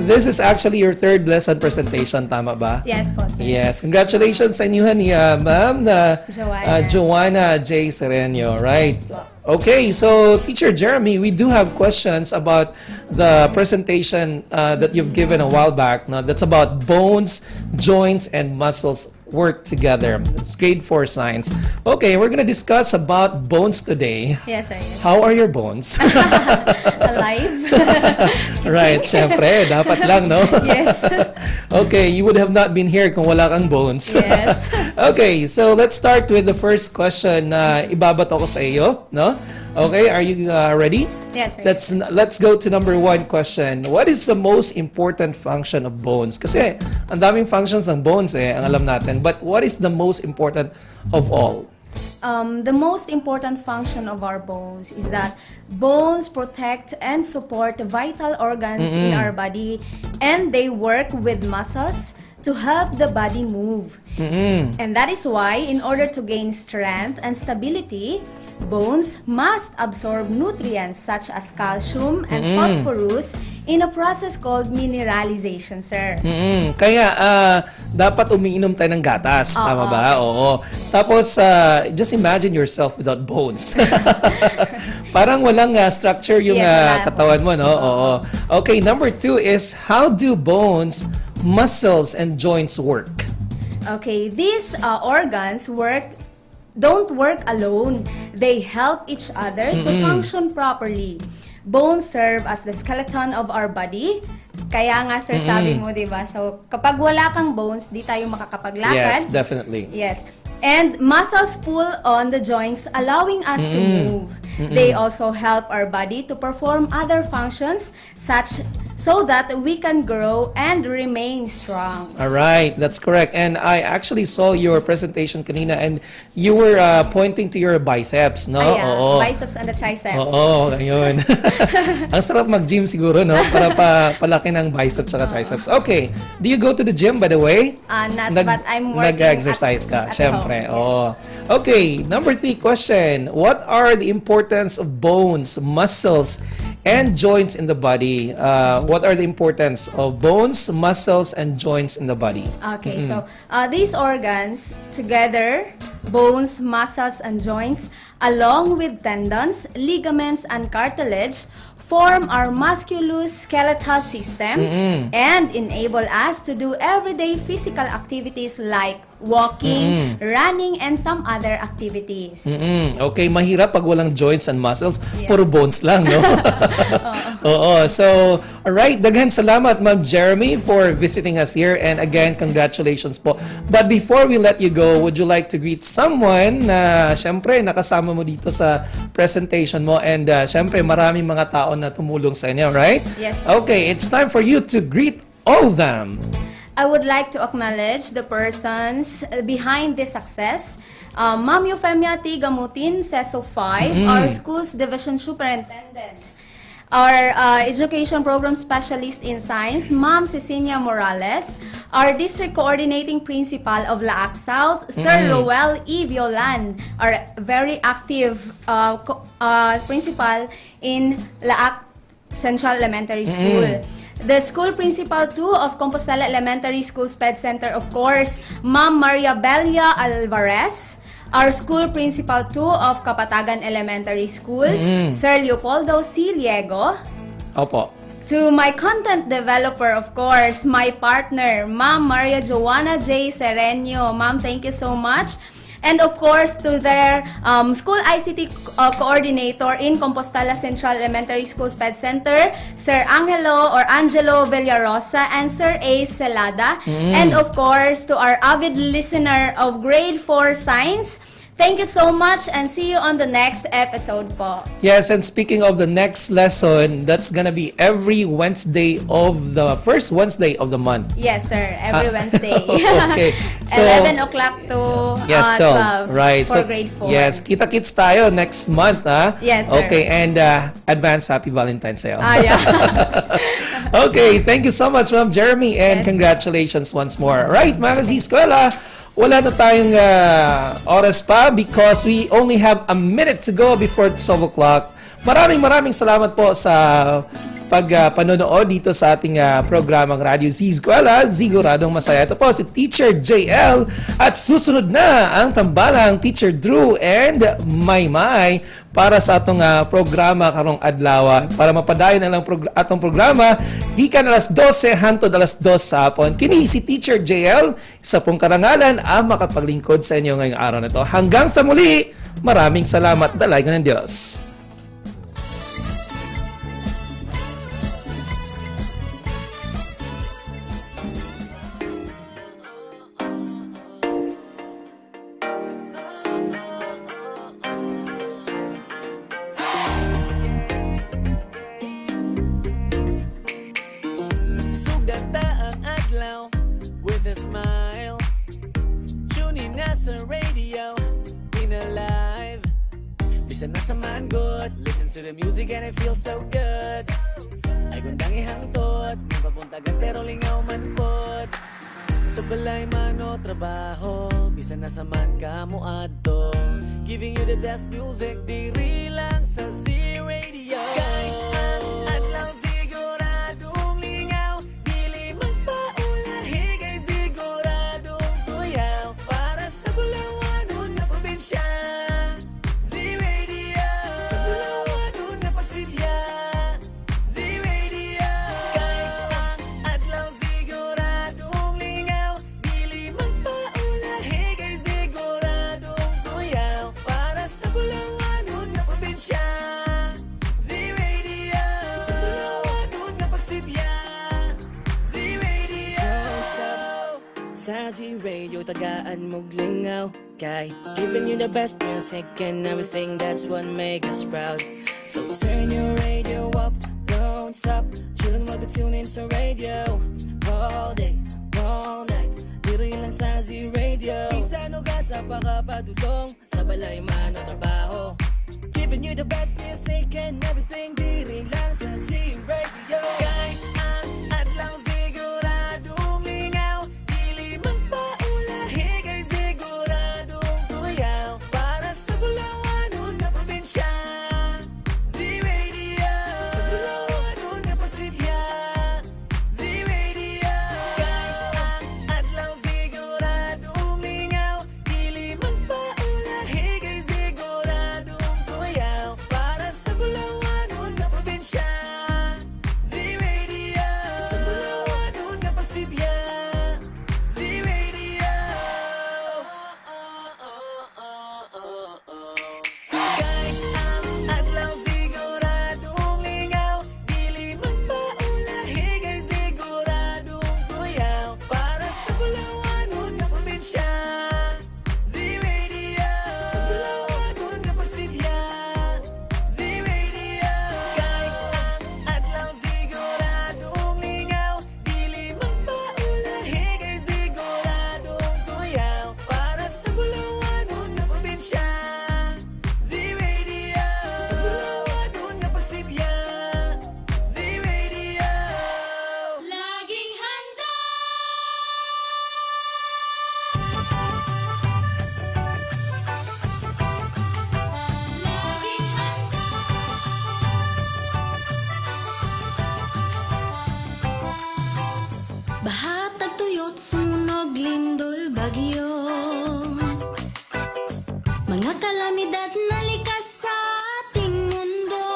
This is actually your third lesson presentation, tama ba? Yes po, sir. Yes, congratulations sa inyo ni Ma'am Joanna J. Sereno, right? Yes po. Okay, so Teacher Jeremy, we do have questions about the presentation that you've given a while back. No? That's about bones, joints, and muscles work together. It's grade 4 science. Okay, we're gonna discuss about bones today. Yes, sir. Yes. How are your bones? Alive? Right, syempre, dapat lang, no? Yes. Okay, you would have not been here kung wala kang bones. Yes. Okay, so let's start with the first question na ibabato ko sa iyo, no? Okay, are you ready? Yes, sir. Let's go to number 1 question. What is the most important function of bones? Kasi ang daming functions ng bones ang alam natin. But what is the most important of all? The most important function of our bones is that bones protect and support vital organs in our body, and they work with muscles to help the body move. And that is why, in order to gain strength and stability, bones must absorb nutrients such as calcium and phosphorus in a process called mineralization, sir. Kaya dapat umiinom tayo ng gatas, tama ba? Oo. Tapos just imagine yourself without bones. Parang walang structure yung katawan mo, no? Oo. Okay, number 2 is how do bones, muscles, and joints work? Okay, these organs don't work alone. They help each other to function properly. Bones serve as the skeleton of our body. Kaya nga, sir, sabi mo, di ba? So, kapag wala kang bones, di tayo makakapaglakad. Yes, definitely. Yes. And muscles pull on the joints, allowing us to move. They also help our body to perform other functions so that we can grow and remain strong. All right, that's correct. And I actually saw your presentation kanina and you were pointing to your biceps, no? Oo. Biceps and the triceps. Oo, ayun. Ang sarap mag-gym siguro, no? Para palaki ng biceps at triceps. Okay, do you go to the gym, by the way? But I'm working nag-exercise ka, syempre. Home. Yes. Okay, number 3 question. What are the importance of bones, muscles, and joints in the body? What are the importance of bones, muscles, and joints in the body? Okay, so these organs together, bones, muscles, and joints, along with tendons, ligaments, and cartilage, form our musculoskeletal system and enable us to do everyday physical activities like walking, running, and some other activities. Okay, mahirap pag walang joints and muscles. Yes. Puro bones lang, no? Oo. So, alright, daghan salamat, Ma'am Jeremy, for visiting us here. And again, congratulations po. But before we let you go, would you like to greet someone na, syempre, nakasama mo dito sa presentation mo? And syempre, maraming mga tao na tumulong sa inyo, right? Yes. Okay, it's time for you to greet all of them. I would like to acknowledge the persons behind this success. Ma'am Eufemia T. Gamutin, CESO 5, our school's division superintendent. Our education program specialist in science, Ma'am Cecilia Morales. Our district coordinating principal of Laak South, Sir Roel E. Violan. Our very active principal in Laak Central Elementary School. The school principal too of Compostela Elementary School Sped Center, of course, Ma'am Maria Belia Alvarez. Our school principal too of Kapatagan Elementary School, Sir Leopoldo C. Liego. Opo. To my content developer, of course, my partner, Ma'am Maria Joanna J. Sereno. Ma'am, thank you so much. And of course, to their school ICT coordinator in Compostela Central Elementary School Sped Center, Sir Angelo Villarosa, and Sir A. Celada. And of course, to our avid listener of Grade 4 Science, Thank you so much and see you on the next episode po. Yes, and speaking of the next lesson, that's gonna be every Wednesday of the first Wednesday of the month. Yes, sir. Every Wednesday. Okay. So, 11 o'clock to yes, 12. Right. For So, grade 4. yes, kita-kits tayo next month, ha? Yes, sir. Okay, and advance happy Valentine's sa'yo. Yeah. Okay, thank you so much, Ma'am Jeremy, and Yes. congratulations once more. Right, mga Z-Eskwela, wala na tayong oras pa because we only have a minute to go before 12 o'clock. Maraming salamat po sa panonood dito sa ating programang Radyo Z-Eskwela. Siguradong masaya. Ito po si Teacher JL at susunod na ang tambalang Teacher Drew and Maymay para sa atong programa karong adlaw. Para mapadayon na lang atong programa, gikan alas 12 hangtod alas 2 sa hapon. Kini si Teacher JL, isa pong karangalan ang makapaglingkod sa inyo ngayong araw na ito. Hanggang sa muli, maraming salamat. Dalayan ng Diyos. Smile, tuning na sa radio, in alive. Bisan na sa man good, listen to the music and it feels so good. Ay gundang ihangtot, di papuntagan pero lingaw man pod. Sa balay man o trabaho, bisan na sa man ka mo adto. Giving you the best music, diri lang sa Z-Radio. Kay ang adlaw siguradong lingaw, dili magpaulahi kay siguradong tuyaw. Para sa Bulawanon na probinsya, Z-Radio. Sa Bulawanon na Pasibya, Z-Radio. Kay ang adlaw siguradong lingaw, dili magpaulahi kay siguradong tuyaw. Para sa Bulawanon na probinsya, Z-Radio. Sa Bulawanon na Pagsibya, Z-Radio. Don't stop sa Z-Radio, tagaan mo glingaw. Kay giving you the best music and everything, that's what make us proud. So turn your radio up, don't stop. Chillin' mag-tune in sa radio, all day, all night. Diri lang sa Z-Radio. Isang uga sa pakapadulong, sa balay man o trabaho. Giving you the best music and everything, diri lang sa Z-Radio. Kay ang adlaw siguradong lingaw, dili magpaulahi kay siguradong tuyaw. Para sa Bulawanon na probinsya, Z-Radio. Sa Bulawanon na Pasibya, Z-Radio. Kay ang adlaw siguradong lingaw, dili magpaulahi kay siguradong tuyaw. Para sa Bulawanon na probinsya, Z-Radio. Sa Bulawanon na Pagsibya, Z-Radio. Kay ang adlaw siguradong lingaw, dili magpaulahi kay siguradong tuyaw. Para sa Bulawanon na probinsya, Z-Radio. Sa Bulawanon na Pasibya, Z-Radio. Kay ang adlaw siguradong lingaw, dili magpaulahi kay siguradong tuyaw. Para sa Bulawanon na probinsya, Z-Radio. Sa Bulawanon na Pagsibya, Z-Radio. Laging handa. Laging handa. Bahatag tuyot, sunog, lindol, bagyo. Mga kalamidad na likas sa ating mundo.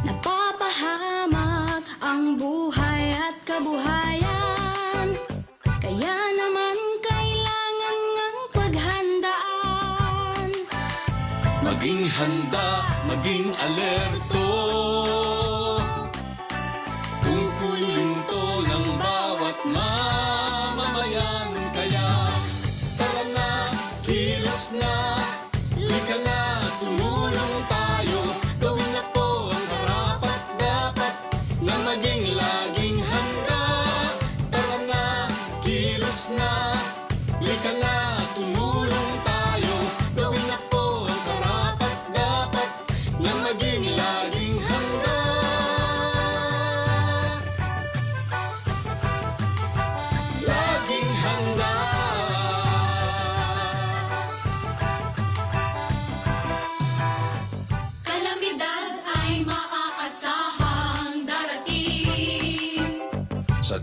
Napapahamak ang buhay at kabuhayan. Kaya naman kailangan ngang paghandaan. Maging handa, maging alerto. Tungkulin to ng bawat mamamayan. Kaya tara na,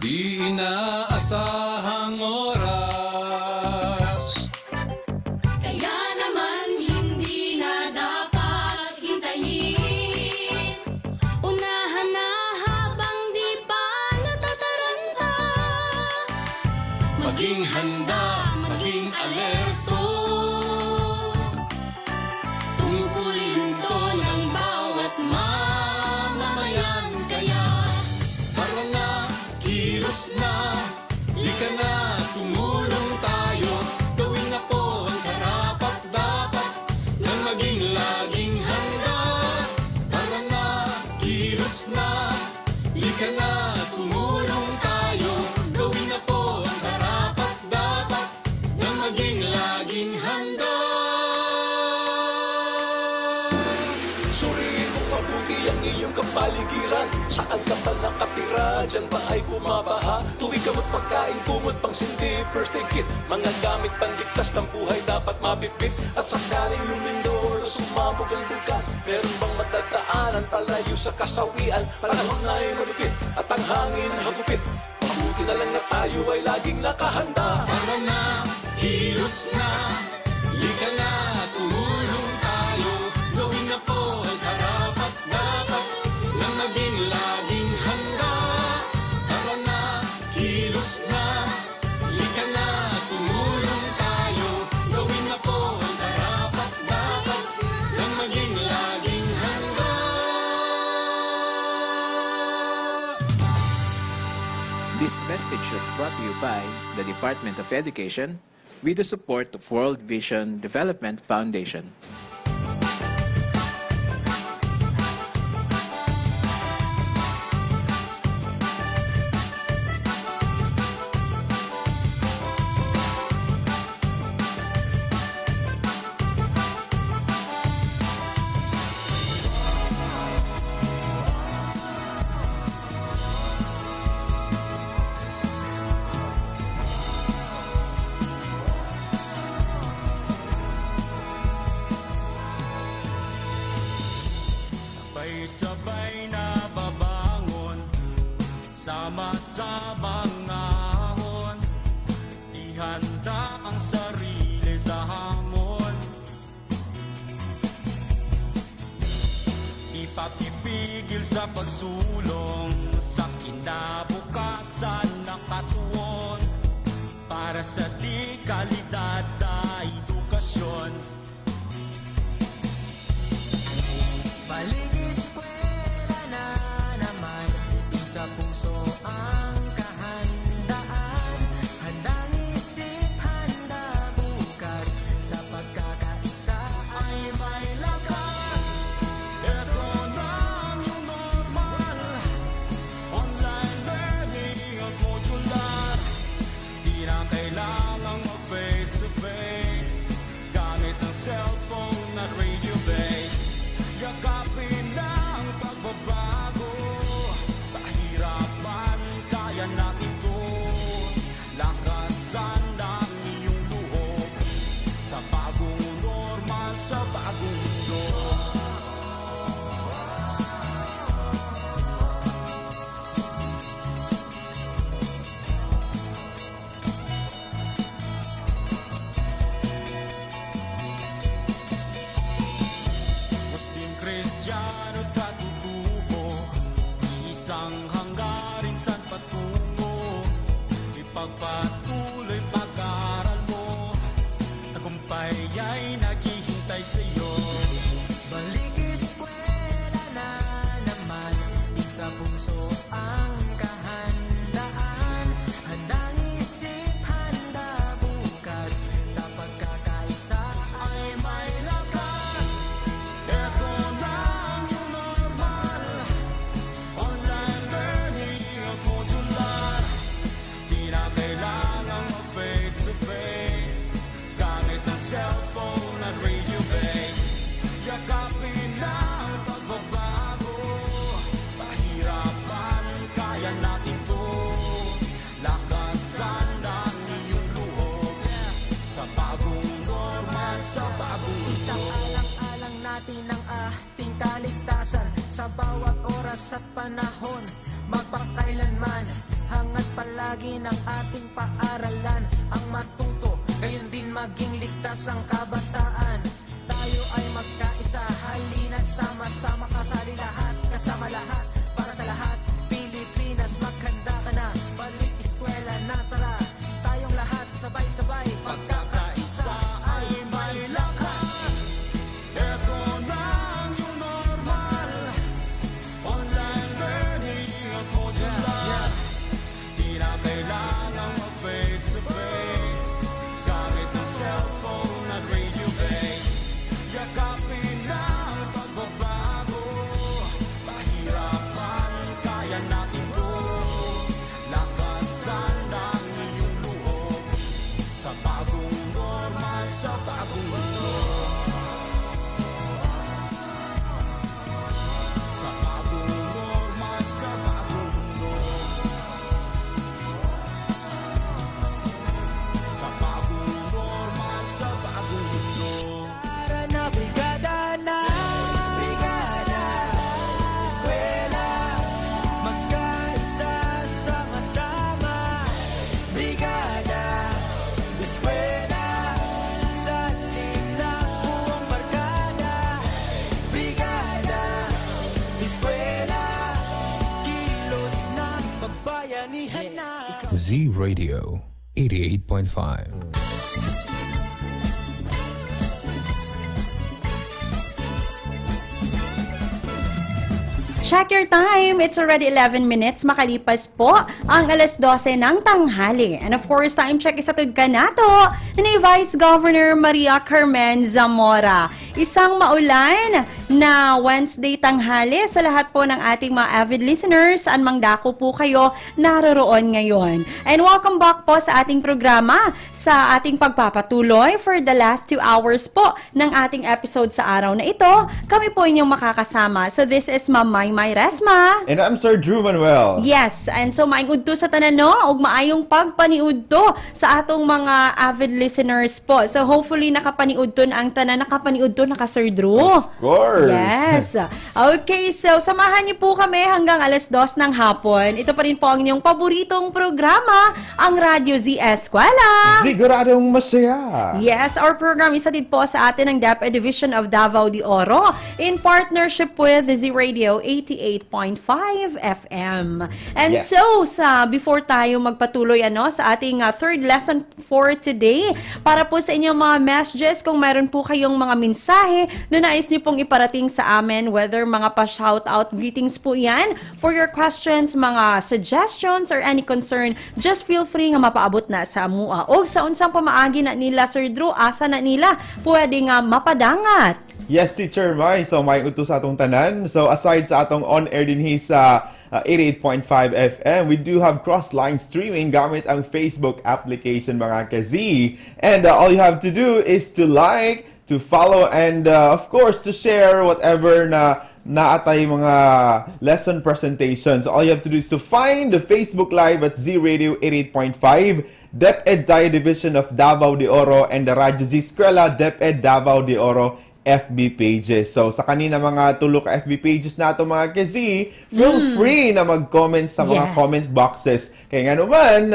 di inaasahang oras. Kaya naman hindi na dapat hintayin. Unahan na habang di pa natataranta. Maging handa, maging alerto. Tungkulin to ng bawat mamamayan. Kaya tara na, kilos na, lika na, tumulong tayo. Gawin na po ang karapat-dapat na maging laging handa. Tara na, kilos na, lika na, tumulong tayo. Gawin na po ang karapat-dapat na maging laging handa. Suriin mo mabuti ang iyong kapaligiran. Saan ka ba nakatira? Diyan ba ay bumabaha? Tuwing gamot pagkain, kumot pang sindi, first aid kit. Mga gamit panligtas ng buhay dapat mabitbit. At sakaling lumindol o sumabog ang bulkan, meron bang matagdaanan palayo sa kasawian? Panahon na ay malupit at ang hangin hagupit. Mabuti na lang na tayo ay laging nakahanda. Tara na, kilos na, lika na, tumulong tayo. Gawin na po ang karapat-dapat na maging laging handa. Tara na, kilos na, lika na, tumulong tayo. Gawin na po ang karapat-dapat na maging laging handa. This message was brought to you by the Department of Education with the support of World Vision Development Foundation. Sabay na babangon, sama-samang ahon. Ihanda ang sarili sa hamon. Ipapipigil sa pagsulong sa kinabukasan ng katuon. Para sa di kalidad na edukasyon. Balik eskwela na naman, sa puso ang kahandaan. Handang isip, handa bukas, sa pagkakaisa ay may lakas. Ito na ang new normal, online learning at modular. Di na kailangang mag-face to face, gamit ang cellphone at radio base. Yakapin na ang pagbabago, pahirapan, kaya natin to. Lakasan ang iyong loob, sa bagong normal, sa bagong mundo. Kristiyano at katutubo, isang hanggarin saan patungo. Ipagpatuloy pag-aaral mo, tagumpay ay naghihintay sa'yo. Balik eskwela na naman, sa puso ang kahandaan. Handang isip, handa bukas, sa pagkakaisa ay may lakas. Ito na ang new normal, online learning at modular. Di na kailangang mag-face to face, gamit ang cellphone at radio base. Yakapin na ang pagbabago, pahirapan, kaya natin to. Lakasan ang iyong loob, sa bagong normal, sa bagong mundo. Isang alang-alang natin ang ating kaligtasan, sa bawat oras at panahon, magpakailanman. Hangat palagi ng ating paaralan ang matuto, gayon din maging ligtas ang kabataan. Tayo ay magkaisa, halina't sama-sama, kasali lahat, kasama lahat, para sa lahat. Pilipinas, maghanda ka na, balik eskwela na, tara. Tayong lahat sabay-sabay, pagkakaisa ay may lakas. Ito na ang new normal, online learning ako dyan. Di na kailangan mag-face to face, gamit ng cellphone at radio base. Yakapin na ang pagbabago, pahirapan, kaya natin to. Lakasan ang iyong loob, sa bagong normal, sa bagong mundo. Sa bagong normal, sa bagong mundo. Sa bagong normal, sa bagong mundo. Para na brigada na, brigada, eskwela, magkaisa, sama-sama. Brigada, eskwela, sa na buong barkada. Brigada, eskwela, kilos na pagbayanihan na. Z Radio 88.5. Check your time. It's already 11 minutes. Makalipas po ang alas 12 ng tanghali. And of course, time check isatud ka nato ni Vice Governor Maria Carmen Zamora. Isang maulan na Wednesday tanghali sa lahat po ng ating mga avid listeners. Anmang dako po kayo naroroon ngayon. And welcome back po sa ating programa, sa ating pagpapatuloy for the last 2 hours po ng ating episode sa araw na ito. Kami po inyong makakasama. So this is Ma'am Maymay Resma. And I'm Sir Drew Manuel. Yes, and so maayong udto sa tanan no, ug maayong pagpaniudto sa atong mga avid listeners po. So hopefully nakapaniudto na ang tanan, nakapaniudto na ka Sir Drew. Of course. Yes. Okay, so samahan niyo po kami hanggang alas 2 ng hapon. Ito pa rin po ang inyong paboritong programa, ang Radyo Z-Eskwela. Siguradong masaya. Yes, our program isa din po sa atin ng DepEd Division of Davao de Oro in partnership with Z Radio 88.5 FM. And Yes. so, before tayo magpatuloy sa ating third lesson for today, para po sa inyong mga messages, kung meron po kayong mga mensahe na nais niyo pong iparating sa amin, whether mga pa-shoutout greetings po yan, for your questions, mga suggestions, or any concern, just feel free nga mapaabot na sa amua. O sa unsang pamaagi na nila, Sir Drew, asa na nila pwede nga mapadangat. Yes, Teacher Mai. So, may utos sa atong tanan. So, aside sa atong on-air din sa 88.5 FM, we do have cross-line streaming gamit ang Facebook application, mga ka-Z. And all you have to do is to like, to follow, and of course, to share whatever na naatay mga lesson presentations. All you have to do is to find the Facebook Live at Z Radio 88.5, DepEd Tayo Division of Davao de Oro, and the Radyo Z-Eskwela, DepEd Davao de Oro FB pages. So, sa kanina mga tulok FB pages nato mga ka-Z, feel free na mag-comment sa mga comment boxes. Kaya nga naman,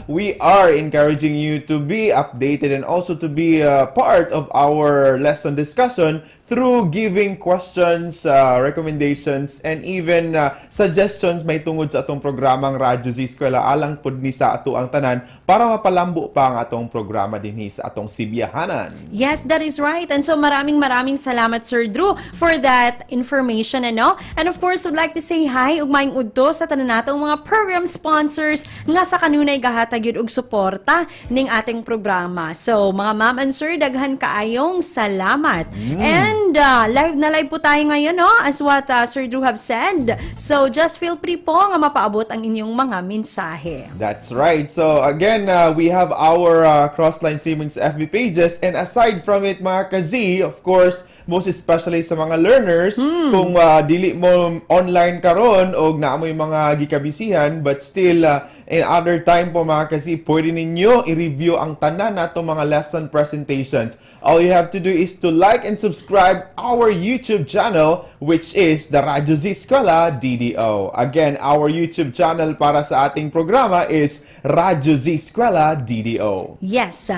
we are encouraging you to be updated and also to be part of our lesson discussion through giving questions, recommendations, and even suggestions may tungod sa atong programang Radyo Z-Eskwela alang pod ni sa ato ang tanan para mapalambo pa ang atong programa dinhi sa atong sibiyahanan. Yes, that is right. And so maraming salamat, Sir Drew, for that information, ano? And of course, would like to say hi ug maayong udto sa tanan natong mga program sponsors nga sa kanunay gahatag yun og suporta ning ating programa. So, mga ma'am and sir, daghan kaayong salamat. And live po tayo ngayon, no? As what Sir Drew have said. So, just feel free po nga mapaabot ang inyong mga mensahe. That's right. So, again, we have our cross-line streaming sa FB pages, and aside from it, mga ka-Z, of course, most especially sa mga learners, kung dili mo online karon o naamoy mga gikabisihan, but still And other time po mga kasi, pwede ninyo i-review ang tanan na itong mga lesson presentations. All you have to do is to like and subscribe our YouTube channel, which is the Radyo Z-Eskwela DDO. Again, our YouTube channel para sa ating programa is Radyo Z-Eskwela DDO. Yes,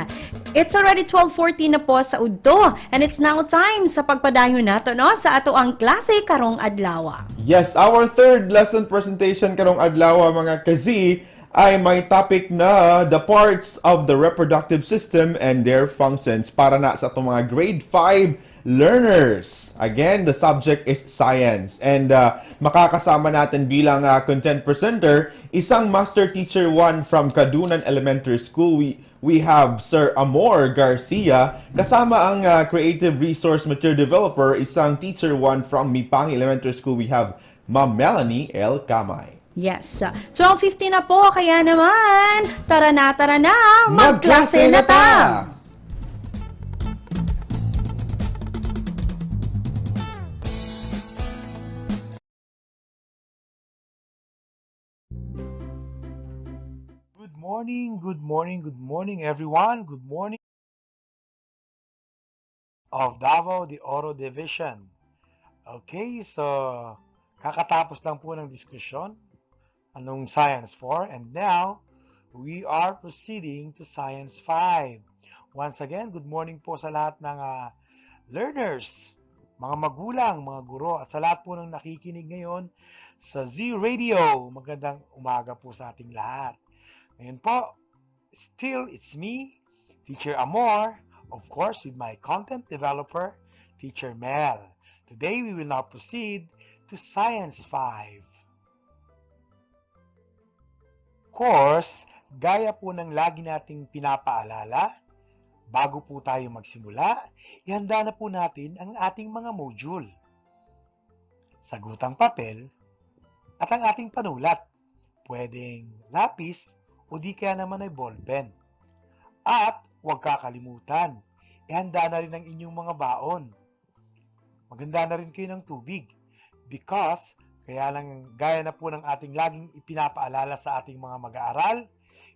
it's already 12:40 na po sa udto, and it's now time sa pagpadayon nato no sa ato ang klase karong adlaw. Yes, our third lesson presentation karong adlaw mga kazi ay may topic na the parts of the reproductive system and their functions para na sa itong mga grade 5 learners. Again, the subject is science. And makakasama natin bilang content presenter, isang Master Teacher 1 from Kadunan Elementary School. We have Sir Amor Garcia, kasama ang Creative Resource Material Developer, isang Teacher 1 from Mipang Elementary School. We have Ma'am Melanie L. Kamay. Yes, 12:50 na po, kaya naman, tara na, magklase na ta! Good morning everyone. Good morning of Davao de Oro Division. Okay, so kakatapos lang po ng diskusyon anong Science 4 and now we are proceeding to Science 5. Once again, good morning po sa lahat ng learners, mga magulang, mga guro, at sa lahat po ng nakikinig ngayon sa Z Radio. Magandang umaga po sa ating lahat. Ngayon po, still it's me, Teacher Amor, of course with my content developer, Teacher Mel. Today we will now proceed to Science 5. Course, gaya po ng lagi nating pinapaalala, bago po tayo magsimula, ihanda na po natin ang ating mga module. Sagutang papel at ang ating panulat. Pwedeng lapis o di kaya naman ay ballpen. At huwag kakalimutan, ihanda na rin ang inyong mga baon. Maganda na rin kayo ng tubig because kaya lang gaya na po ng ating laging ipinapaalala sa ating mga mag-aaral,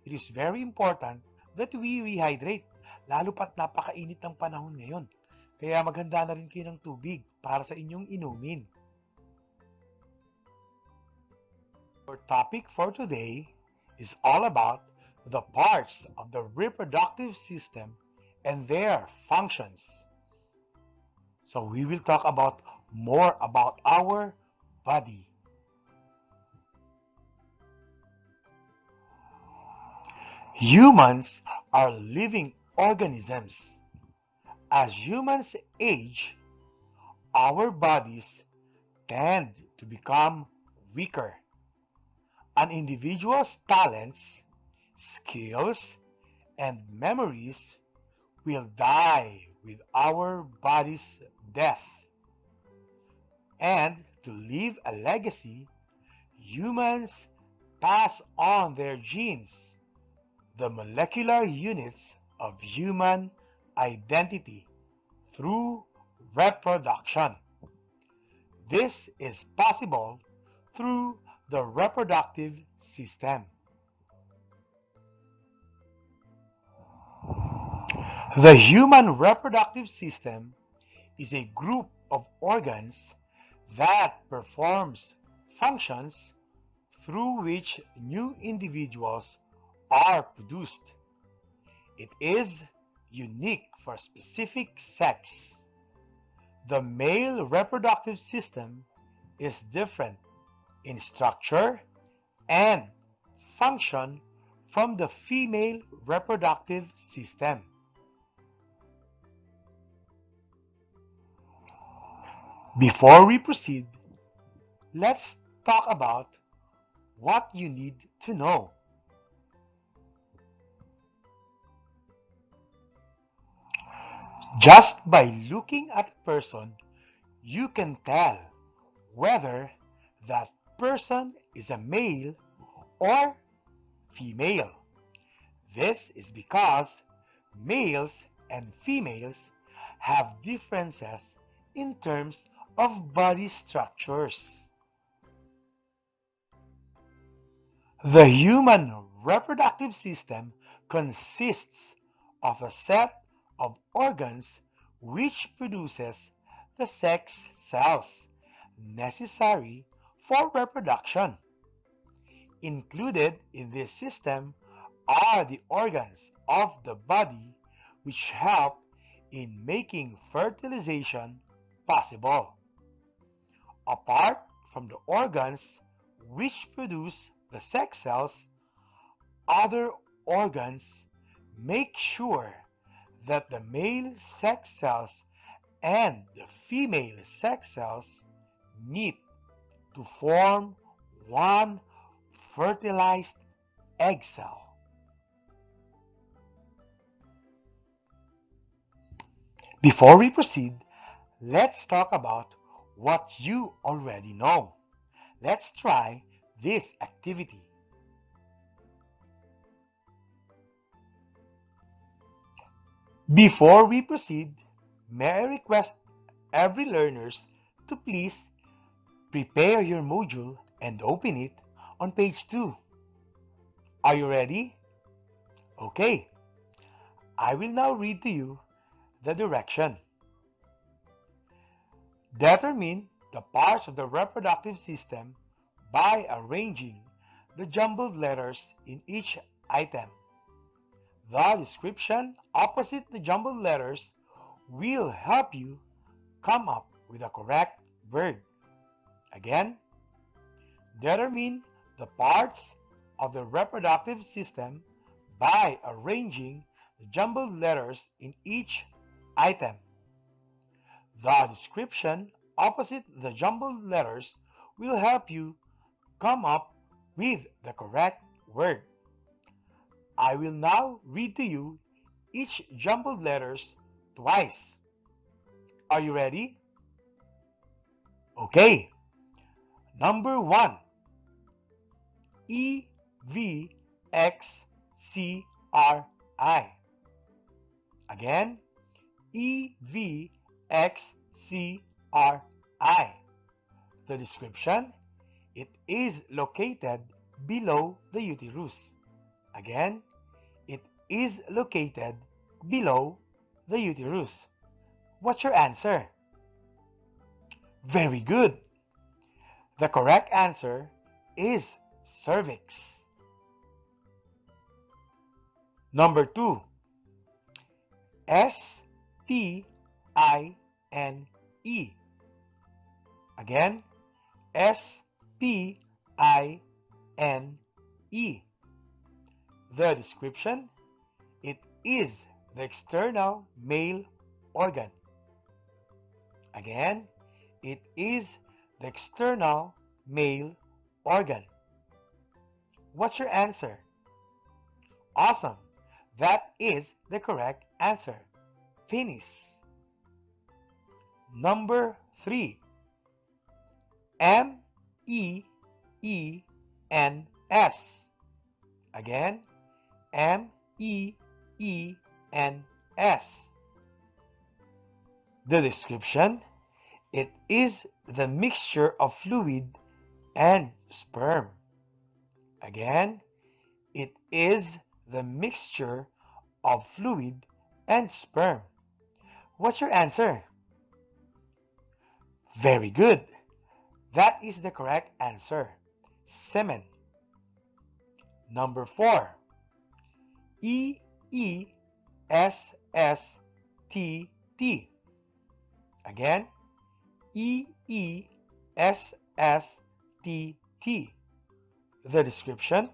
it is very important that we rehydrate, lalo pat napakainit ng panahon ngayon. Kaya maganda na rin kayo ng tubig para sa inyong inumin. Our topic for today is all about the parts of the reproductive system and their functions. So we will talk about more about our body. Humans are living organisms. As humans age, our bodies tend to become weaker. An individual's talents, skills, and memories will die with our body's death. And to leave a legacy, humans pass on their genes, the molecular units of human identity, through reproduction. This is possible through the reproductive system. The human reproductive system is a group of organs that performs functions through which new individuals are produced. It is unique for specific sex. The male reproductive system is different in structure and function from the female reproductive system. Before we proceed, let's talk about what you need to know. Just by looking at a person, you can tell whether that person is a male or female. This is because males and females have differences in terms of body structures. The human reproductive system consists of a set of organs which produces the sex cells necessary for reproduction. Included in this system are the organs of the body which help in making fertilization possible. Apart from the organs which produce the sex cells, other organs make sure that the male sex cells and the female sex cells meet to form one fertilized egg cell. Before we proceed, let's talk about what you already know. Let's try this activity. Before we proceed, may I request every learners to please prepare your module and open it on page 2. Are you ready? Okay. I will now read to you the direction. Determine the parts of the reproductive system by arranging the jumbled letters in each item. The description opposite the jumbled letters will help you come up with a correct word. Again, determine the parts of the reproductive system by arranging the jumbled letters in each item. The description opposite the jumbled letters will help you come up with the correct word. I will now read to you each jumbled letters twice. Are you ready? Okay. Number 1. EVXCRI. Again, EVXCRI. The description: it is located below the uterus. Again, it is located below the uterus. What's your answer? Very good. The correct answer is cervix. Number 2. SPINE. Again, SPINE. The description: it is the external male organ. Again, it is the external male organ. What's your answer? Awesome! That is the correct answer. Penis. Number 3. MEENS. Again, MEENS. The description: it is the mixture of fluid and sperm. Again, it is the mixture of fluid and sperm. What's your answer? Very good. That is the correct answer. Semen. Number 4. EESSTT. Again, EESSTT. The description: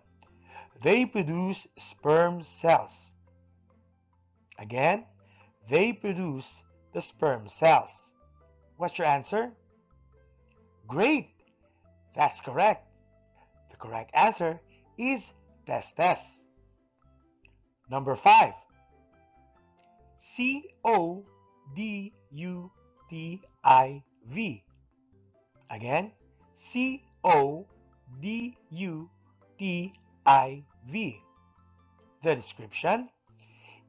they produce sperm cells. Again, they produce the sperm cells. What's your answer? Great! That's correct. The correct answer is testes. Number 5. CODUTIV. Again, CODUTIV. The description: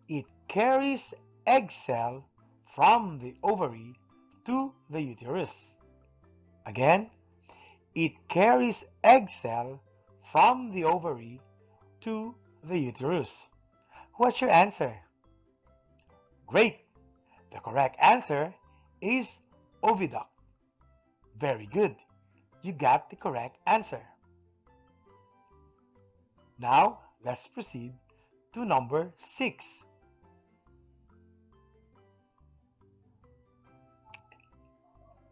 it carries egg cell from the ovary to the uterus. Again, it carries egg cell from the ovary to the uterus. What's your answer? Great! The correct answer is oviduct. Very good. You got the correct answer. Now, let's proceed to number 6.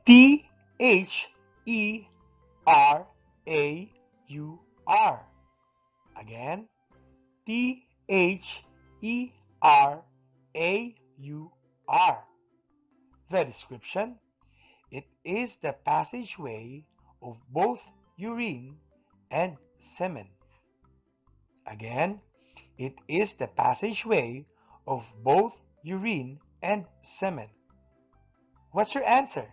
T-H-E-R-A-U-R. Again, T-H-E-R-A-U-R. The description: it is the passageway of both urine and semen. Again, it is the passageway of both urine and semen. What's your answer?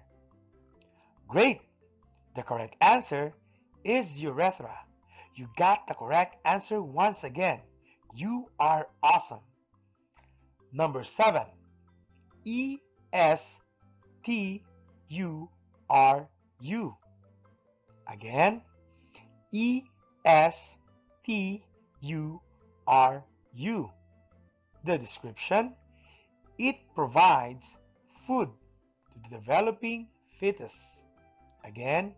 Great! The correct answer is urethra. You got the correct answer once again. You are awesome. Number 7. E-S-T-U-R-U. Again, E-S-T-U-R-U. The description: it provides food to the developing fetus. Again,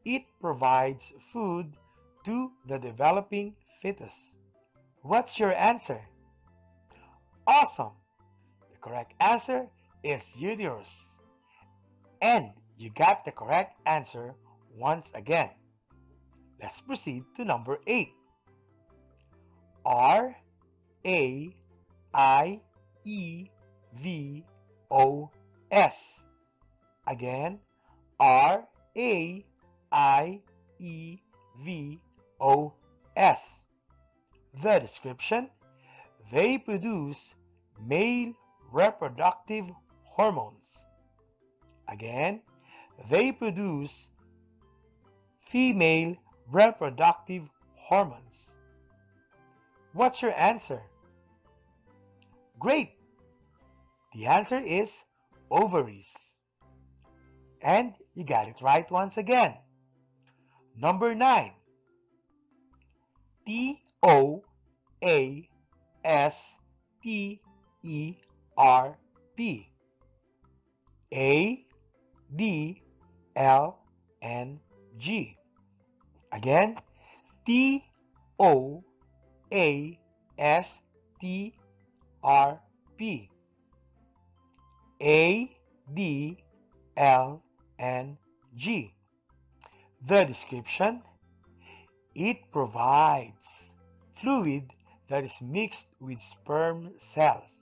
it provides food to the developing fetus. What's your answer? Awesome! The correct answer is uterus. And you got the correct answer once again. Let's proceed to number 8. R-A-I-E-V-O-S. Again, R-A-I-E-V-O-S. The description: they produce male reproductive hormones. Again, they produce female reproductive hormones. What's your answer? Great! The answer is ovaries. And you got it right once again. Number 9. T-O-A-S-T-E-R-P. A-D-L-N-G. Again, T-O-A-S-T-R-P. A-D-L-N-G. The description: it provides fluid that is mixed with sperm cells.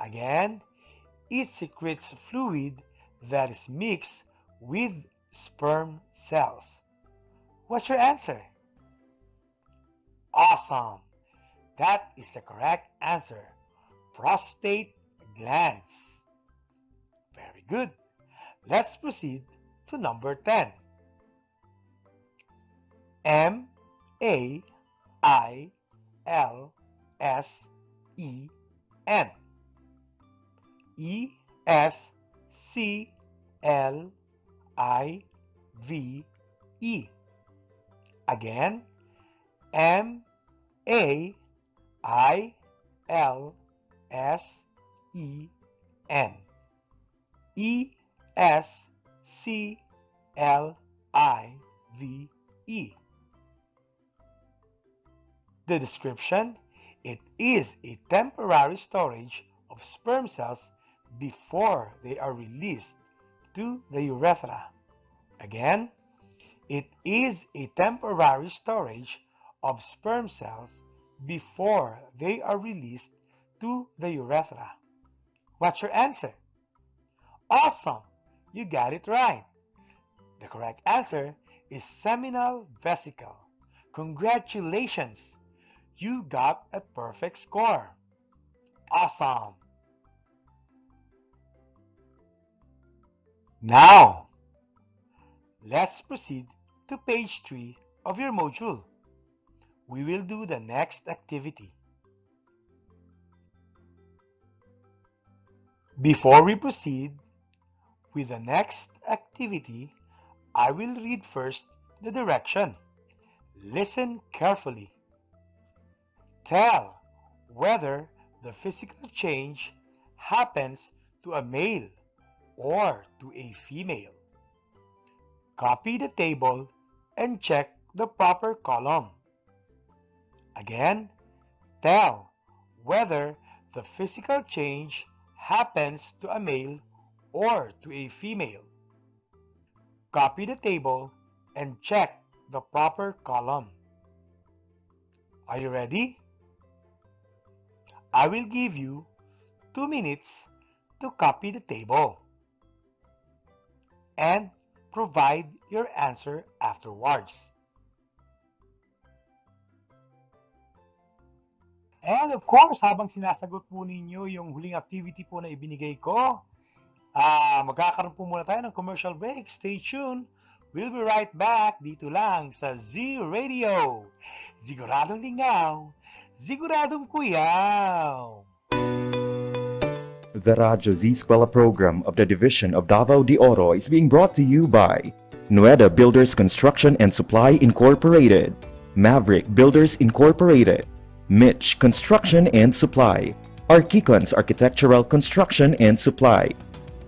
Again, it secretes fluid that is mixed with sperm cells. What's your answer? Awesome! That is the correct answer. Prostate glands. Very good. Let's proceed to number 10. M-A-I-L-S-E-N. E-S-C-L-I-V-E. Again, M-A-I-L-S-E-N. E-S-C-L-I-V-E. The description: it is a temporary storage of sperm cells before they are released to the urethra. Again, it is a temporary storage of sperm cells before they are released to the urethra. What's your answer? Awesome! You got it right. The correct answer is seminal vesicle. Congratulations! You got a perfect score. Awesome! Now, let's proceed to page 3 of your module. We will do the next activity. Before we proceed with the next activity, I will read first the direction. Listen carefully. Tell whether the physical change happens to a male or to a female. Copy the table and check the proper column. Again, tell whether the physical change happens to a male or to a female. Copy the table and check the proper column. Are you ready? I will give you 2 minutes to copy the table and provide your answer afterwards. And of course, habang sinasagot po ninyo yung huling activity po na ibinigay ko, magkakaroon po muna tayo ng commercial break. Stay tuned. We'll be right back dito lang sa Z Radio. Siguradong lingaw, siguradong kuyaw. The Radyo Z-Eskwela program of the Division of Davao de Oro is being brought to you by Nueda Builders Construction and Supply Incorporated, Maverick Builders Incorporated, Mitch Construction and Supply, Archicons Architectural Construction and Supply,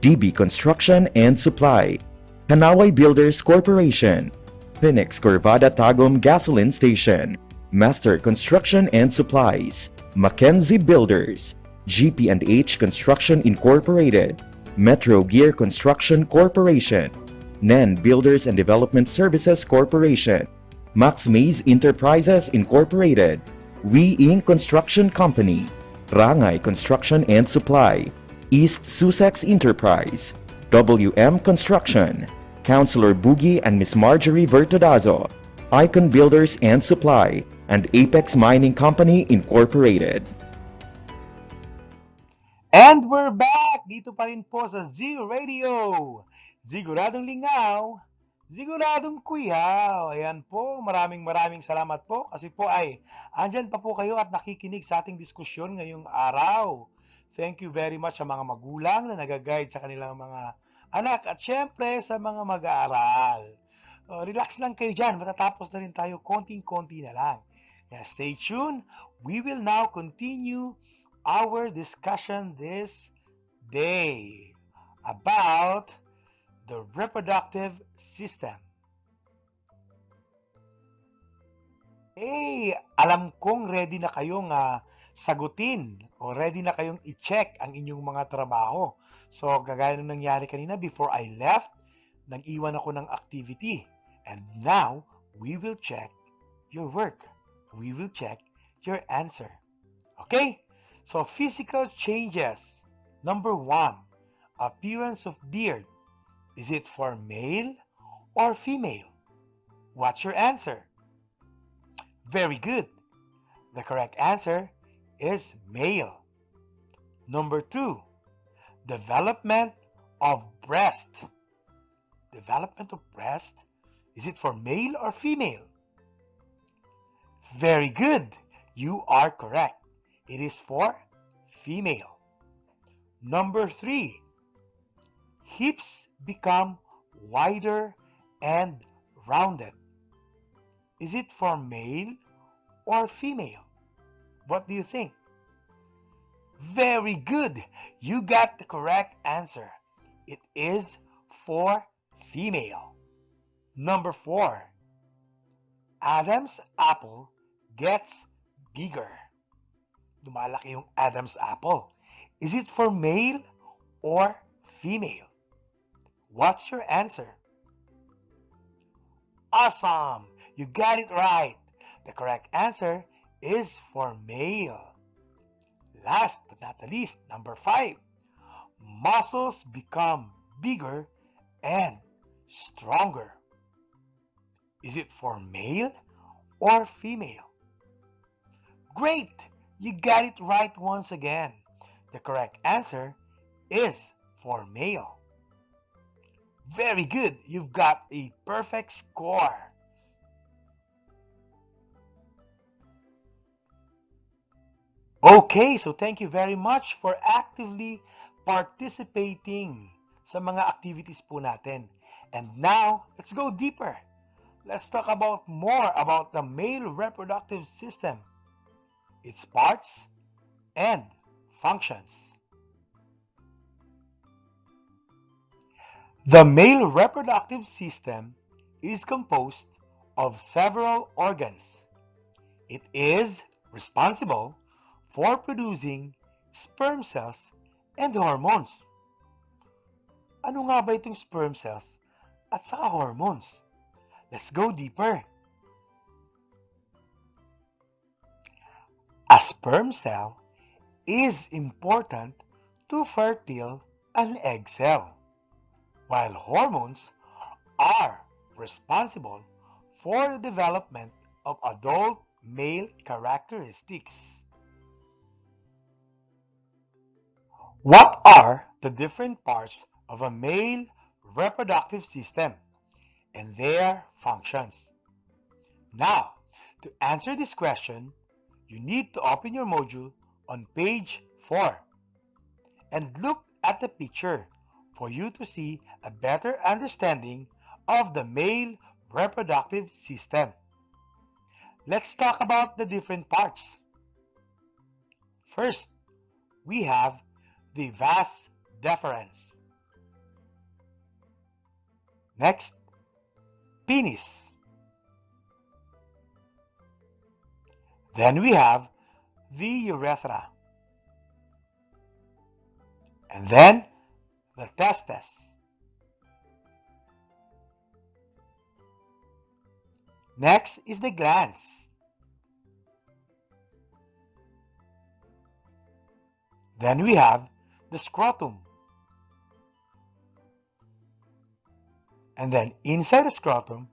DB Construction and Supply, Kanaway Builders Corporation, Phoenix Corvada Tagum Gasoline Station, Master Construction and Supplies, Mackenzie Builders, GP&H Construction Incorporated, Metro Gear Construction Corporation, NEN Builders and Development Services Corporation, Max Mays Enterprises Incorporated, We Inc. Construction Company, Rangay Construction and Supply, East Sussex Enterprise, WM Construction, Councilor Boogie and Miss Marjorie Vertodazo, Icon Builders and Supply, and Apex Mining Company Incorporated. And we're back! Dito pa rin po sa Z Radio. Siguradong lingaw, siguradong kuyaw. Ayan po, maraming salamat po kasi po ay andyan pa po kayo at nakikinig sa ating diskusyon ngayong araw. Thank you very much sa mga magulang na nag-guide sa kanilang mga anak at syempre sa mga mag-aaral. Relax lang kayo dyan, matatapos na rin tayo konting-konti na lang. Kaya stay tuned, we will now continue our discussion this day about the reproductive system. Alam kong ready na kayong sagutin o ready na kayong i-check ang inyong mga trabaho. So, kagaya ng nangyari kanina, before I left, nag-iwan ako ng activity. And now, we will check your work. We will check your answer. Okay? So, physical changes. Number 1, appearance of beard. Is it for male or female? What's your answer? Very good. The correct answer is male. Number 2, development of breast. Development of breast. Is it for male or female? Very good. You are correct. It is for female. Number 3, hips become wider and rounded. Is it for male or female? What do you think? Very good. You got the correct answer. It is for female. Number 4, Adam's apple gets bigger. Lumalaki yung Adam's apple. Is it for male or female? What's your answer? Awesome! You got it right. The correct answer is for male. Last but not the least, number 5. Muscles become bigger and stronger. Is it for male or female? Great! You got it right once again. The correct answer is for male. Very good. You've got a perfect score. Okay, so thank you very much for actively participating sa mga activities po natin. And now, let's go deeper. Let's talk about more about the male reproductive system. its parts and functions. The male reproductive system is composed of several organs. It is responsible for producing sperm cells and hormones. Ano nga ba itong sperm cells at saka hormones? Let's go deeper. A sperm cell is important to fertile an egg cell, while hormones are responsible for the development of adult male characteristics. What are the different parts of a male reproductive system and their functions? Now, to answer this question, you need to open your module on page 4 and look at the picture for you to see a better understanding of the male reproductive system. Let's talk about the different parts. First, we have the vas deferens. Next, penis. Then we have the urethra. And then the testes. Next is the glands. Then we have the scrotum. And then inside the scrotum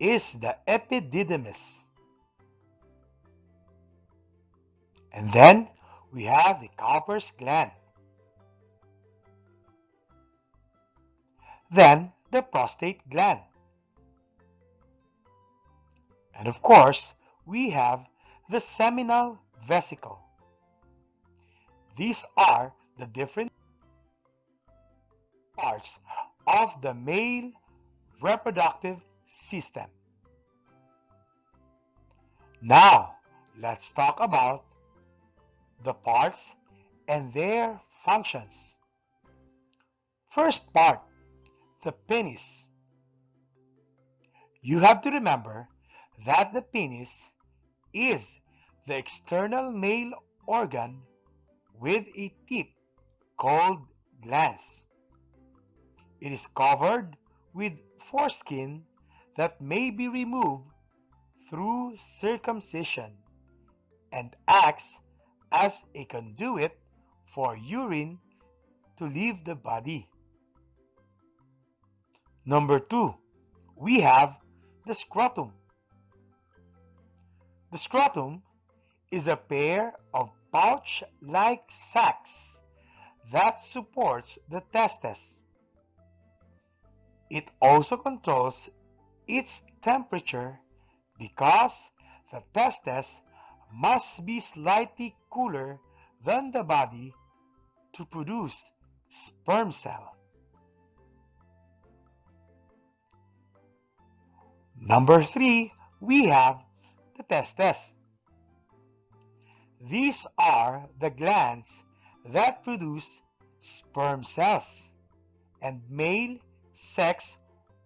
is the epididymis. And then we have the Cowper's gland. Then the prostate gland. And of course, we have the seminal vesicle. These are the different parts of the male reproductive system. Now, let's talk about the parts and their functions. First part, the penis. You have to remember that the penis is the external male organ with a tip called glans. It is covered with foreskin that may be removed through circumcision and acts as a conduit for urine to leave the body. Number 2, we have the scrotum. The scrotum is a pair of pouch-like sacs that supports the testes. It also controls its temperature because the testes must be slightly cooler than the body to produce sperm cell. Number 3, we have the testes. These are the glands that produce sperm cells and male sex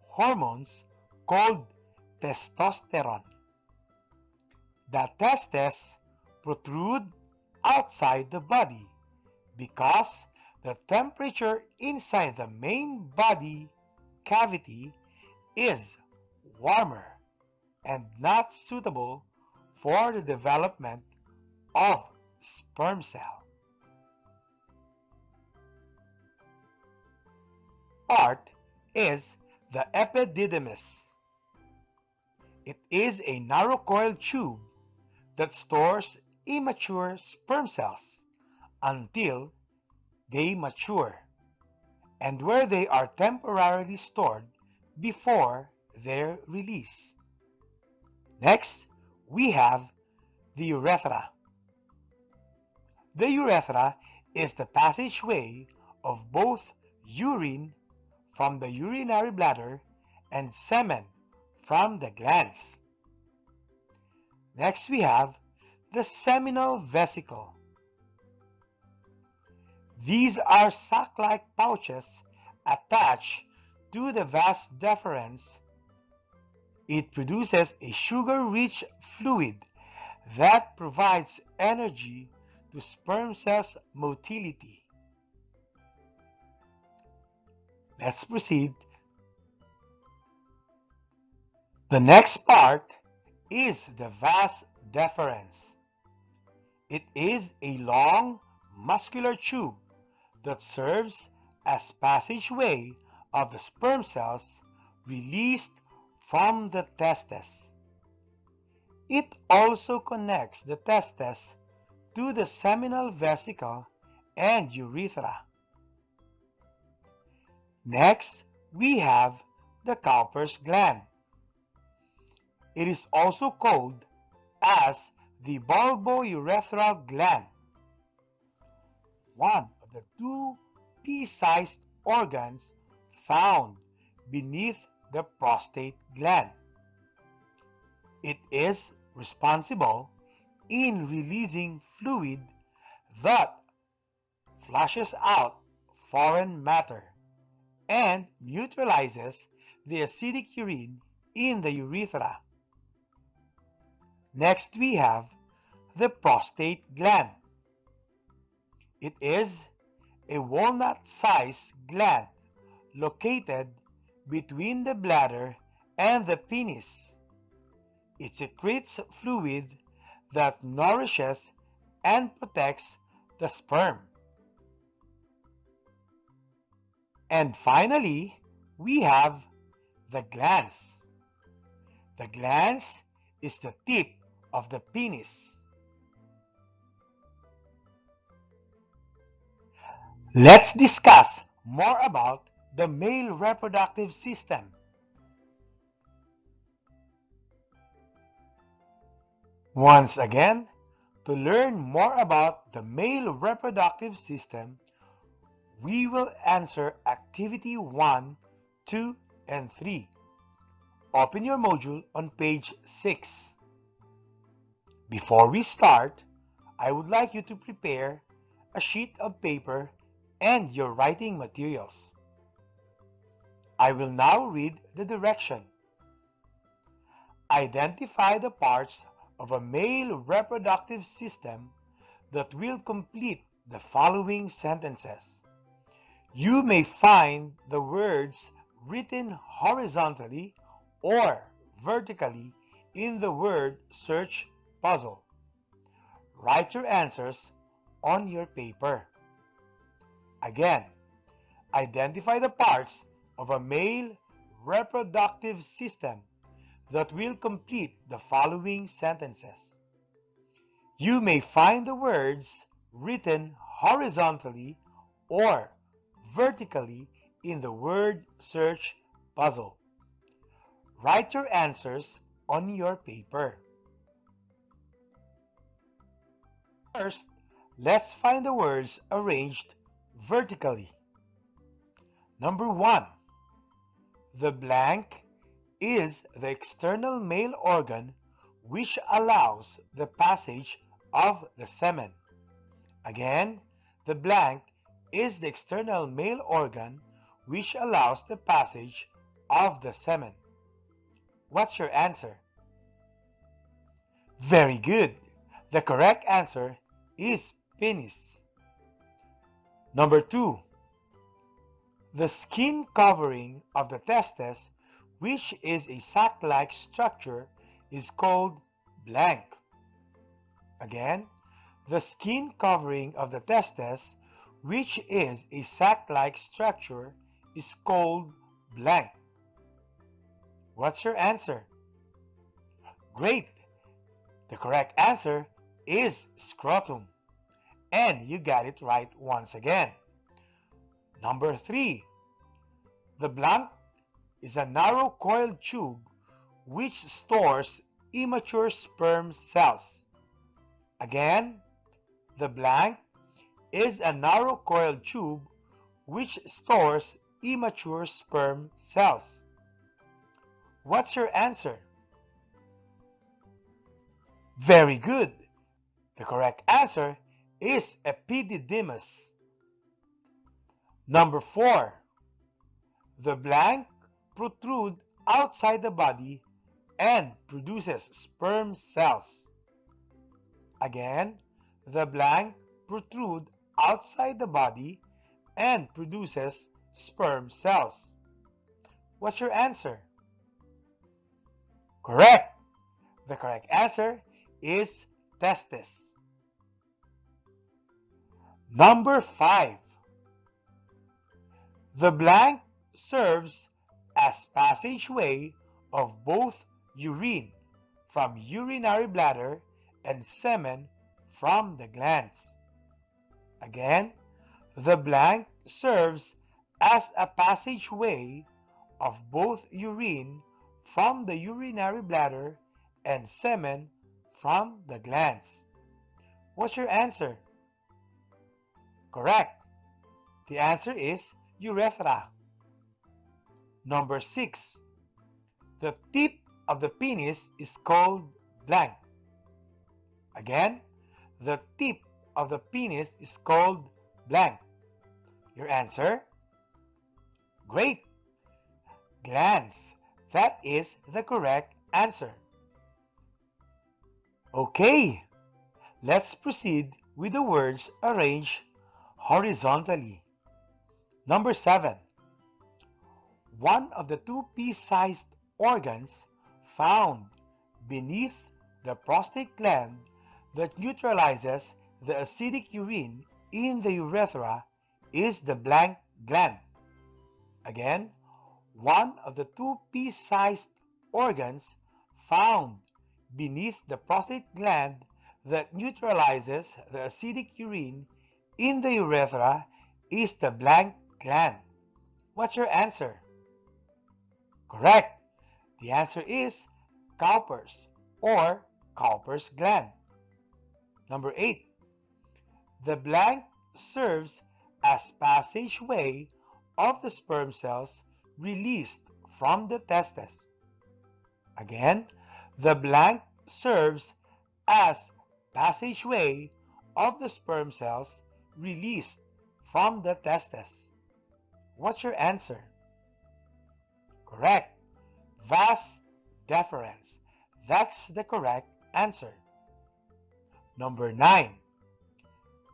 hormones called testosterone. The testes protrude outside the body because the temperature inside the main body cavity is warmer and not suitable for the development of sperm cell. Part is the epididymis. It is a narrow coiled tube that stores immature sperm cells until they mature, and where they are temporarily stored before their release. Next, we have the urethra. The urethra is the passageway of both urine from the urinary bladder and semen from the glands. Next, we have the seminal vesicle. These are sac-like pouches attached to the vas deferens. It produces a sugar-rich fluid that provides energy to sperm cells' motility. Let's proceed. The next part is the vas deferens. It is a long, muscular tube that serves as passageway of the sperm cells released from the testes. It also connects the testes to the seminal vesicle and urethra. Next, we have the Cowper's gland. It is also called as the bulbourethral gland, one of the two pea-sized organs found beneath the prostate gland. It is responsible in releasing fluid that flushes out foreign matter and neutralizes the acidic urine in the urethra. Next, we have the prostate gland. It is a walnut-sized gland located between the bladder and the penis. It secretes fluid that nourishes and protects the sperm. And finally, we have the glans. The glans is the tip of the penis. Let's discuss more about the male reproductive system. Once again, to learn more about the male reproductive system, we will answer activity 1, 2, and 3. Open your module on page 6. Before we start, I would like you to prepare a sheet of paper and your writing materials. I will now read the direction. Identify the parts of a male reproductive system that will complete the following sentences. You may find the words written horizontally or vertically in the word search puzzle. Write your answers on your paper. Again, identify the parts of a male reproductive system that will complete the following sentences. You may find the words written horizontally or vertically in the word search puzzle. Write your answers on your paper. First, let's find the words arranged vertically. Number 1. The blank is the external male organ which allows the passage of the semen. Again, the blank is the external male organ which allows the passage of the semen. What's your answer? Very good. The correct answer is penis. Number 2. The skin covering of the testes, which is a sac-like structure, is called blank. Again, the skin covering of the testes, which is a sac-like structure, is called blank. What's your answer? Great! The correct answer is scrotum. And you got it right once again. Number 3. The blank is a narrow coiled tube which stores immature sperm cells. Again, the blank is a narrow coiled tube which stores immature sperm cells. What's your answer? Very good. The correct answer is epididymis. Number 4. The blank protrude outside the body and produces sperm cells. Again, the blank protrude outside the body and produces sperm cells. What's your answer? Correct. The correct answer is testis. Number 5. The blank serves as passageway of both urine from urinary bladder and semen from the glands. Again, the blank serves as a passageway of both urine from the urinary bladder and semen from the glands. What's your answer? Correct. The answer is urethra. Number 6. The tip of the penis is called blank. Again, the tip of the penis is called blank. Your answer? Great. Glans. That is the correct answer. Okay, let's proceed with the words arranged horizontally. Number 7. One of the two pea-sized organs found beneath the prostate gland that neutralizes the acidic urine in the urethra is the blank gland. Again, one of the two pea-sized organs found beneath the prostate gland that neutralizes the acidic urine in the urethra is the blank gland. What's your answer? Correct. The answer is Cowper's or Cowper's gland. Number 8. The blank serves as passageway of the sperm cells released from the testes. Again, the blank serves as passageway of the sperm cells released from the testes. What's your answer? Correct. Vas deferens. That's the correct answer. Number 9.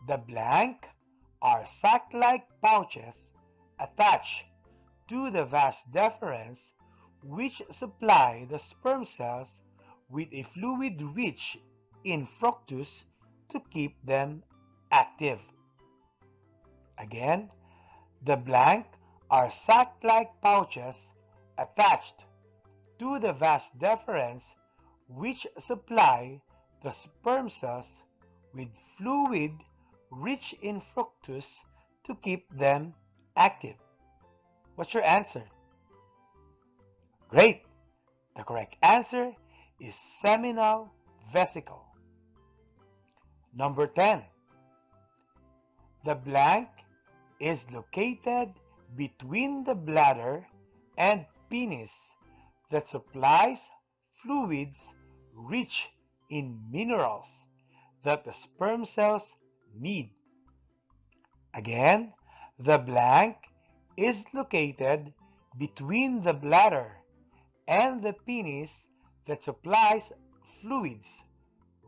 The blank are sac-like pouches attached to the vas deferens which supply the sperm cells with a fluid rich in fructose to keep them active. Again, the blank are sac-like pouches attached to the vas deferens which supply the sperm cells with fluid rich in fructose to keep them active. What's your answer? Great! The correct answer is seminal vesicle. Number 10. The blank is located between the bladder and penis that supplies fluids rich in minerals that the sperm cells need. Again, the blank is located between the bladder and the penis that supplies fluids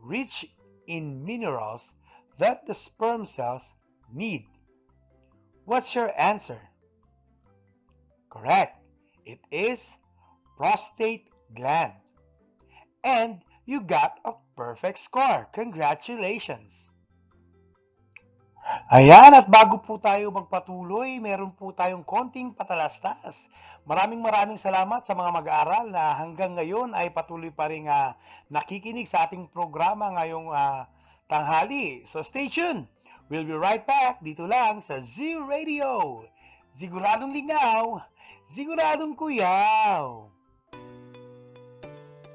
rich in minerals that the sperm cells need. What's your answer? Correct. It is prostate gland. And you got a perfect score. Congratulations! Ayan, at bago po tayo magpatuloy, meron po tayong konting patalastas. Maraming salamat sa mga mag-aaral na hanggang ngayon ay patuloy pa rin nakikinig sa ating programa ngayong tanghali. So stay tuned. We'll be right back dito lang sa Z Radio. Siguradong lingaw, siguradong kuyaw.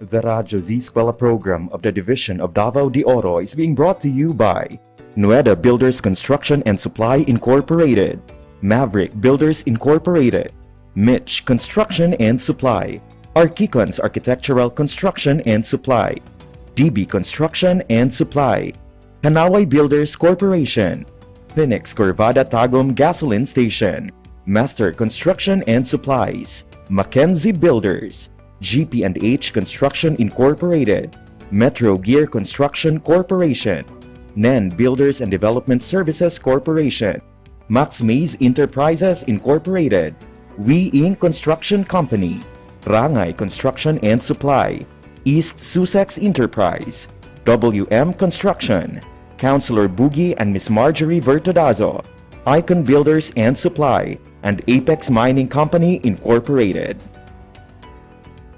The Radyo Z-Eskwela program of the Division of Davao de Oro is being brought to you by Nueda Builders Construction and Supply Incorporated, Maverick Builders Incorporated, Mitch Construction and Supply, Archicons Architectural Construction and Supply, DB Construction and Supply, Kanaway Builders Corporation, Phoenix Corvada Tagum Gasoline Station, Master Construction and Supplies, Mackenzie Builders, GP&H Construction Incorporated, Metro Gear Construction Corporation, NEN Builders and Development Services Corporation, Max Mays Enterprises Incorporated, We Inc. Construction Company, Rangay Construction and Supply, East Sussex Enterprise, WM Construction, Councilor Boogie and Miss Marjorie Vertodazo, Icon Builders and Supply, and Apex Mining Company Incorporated.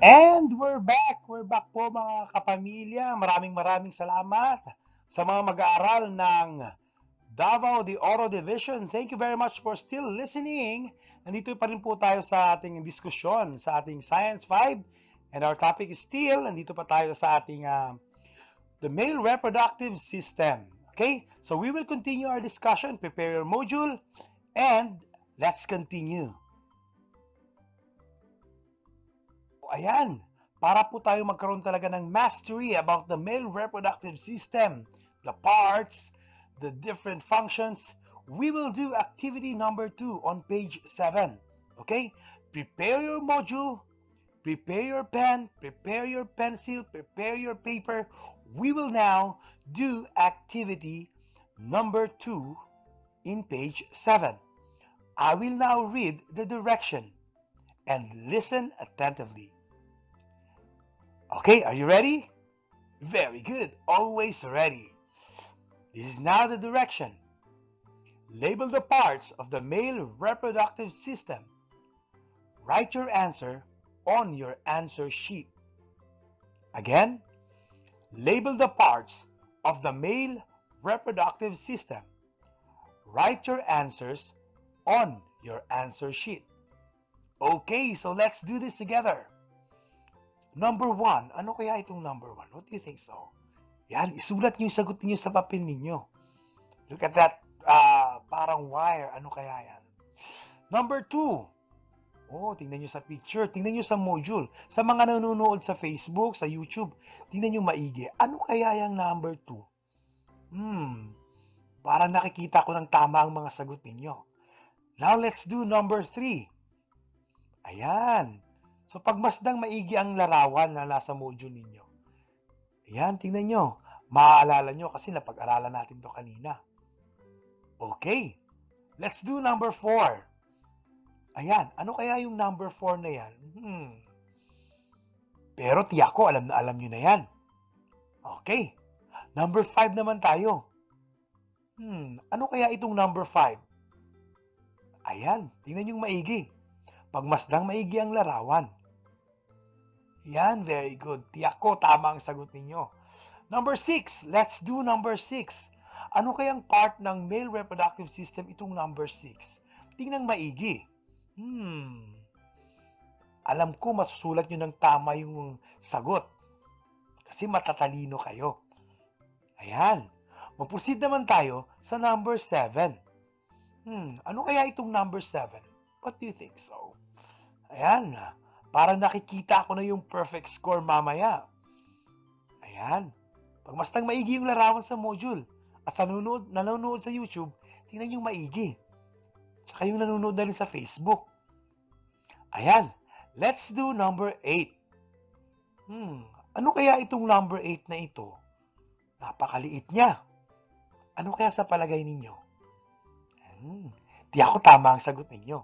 And we're back! We're back po mga kapamilya. Maraming salamat sa mga mag-aaral ng Davao de Oro Division. Thank you very much for still listening. Nandito pa rin po tayo sa ating diskusyon, sa ating Science 5. And our topic is still, nandito pa tayo sa ating the male reproductive system. Okay? So we will continue our discussion. Prepare your module. And let's continue. Ayan, para po tayo magkaroon talaga ng mastery about the male reproductive system, the parts, the different functions, we will do activity number 2 on page 7. Okay? Prepare your module, prepare your pen, prepare your pencil, prepare your paper. We will now do activity number 2 in page 7. I will now read the direction and listen attentively. Okay, are you ready? Very good. Always ready. This is now the direction. Label the parts of the male reproductive system. Write your answer on your answer sheet. Again, label the parts of the male reproductive system. Write your answers on your answer sheet. Okay, so let's do this together. Number 1. Ano kaya itong number 1? What do you think so? Yan, isulat niyo yung sagot niyo sa papel ninyo. Look at that, parang wire. Ano kaya yan? Number 2. Oh, tingnan niyo sa picture. Tingnan niyo sa module. Sa mga nanonood sa Facebook, sa YouTube, tingnan niyo maigi. Ano kaya yung number 2? Parang nakikita ko ng tama ang mga sagot ninyo. Now, let's do number 3. Ayan. So, pagmasdang maigi ang larawan na nasa module ninyo. Ayan, tingnan nyo. Maaalala nyo kasi napag-aralan natin to kanina. Okay. Let's do number 4. Ayan, ano kaya yung number 4 na yan? Pero tiyak ko, alam na alam nyo na yan. Okay. Number 5 naman tayo. Ano kaya itong number 5? Ayan, tingnan nyo maigi. Pagmasdang maigi ang larawan. Yan, very good. Tiyak ko, tama ang sagot ninyo. Number 6. Let's do number 6. Ano kayang part ng male reproductive system itong number 6? Tingnan maigi. Alam ko, masusulat nyo ng tama yung sagot. Kasi matatalino kayo. Ayan. Mag-proceed naman tayo sa number 7. Ano kaya itong number 7? What do you think so? Ayan. Parang nakikita ko na yung perfect score mamaya. Ayan. Pagmastang maigi yung larawan sa module. At sa nanonood sa YouTube, tingnan yung maigi. Tsaka yung nanonood na rin sa Facebook. Ayan. Let's do number 8. Ano kaya itong number 8 na ito? Napakaliit niya. Ano kaya sa palagay ninyo? Di ako tama ang sagot ninyo.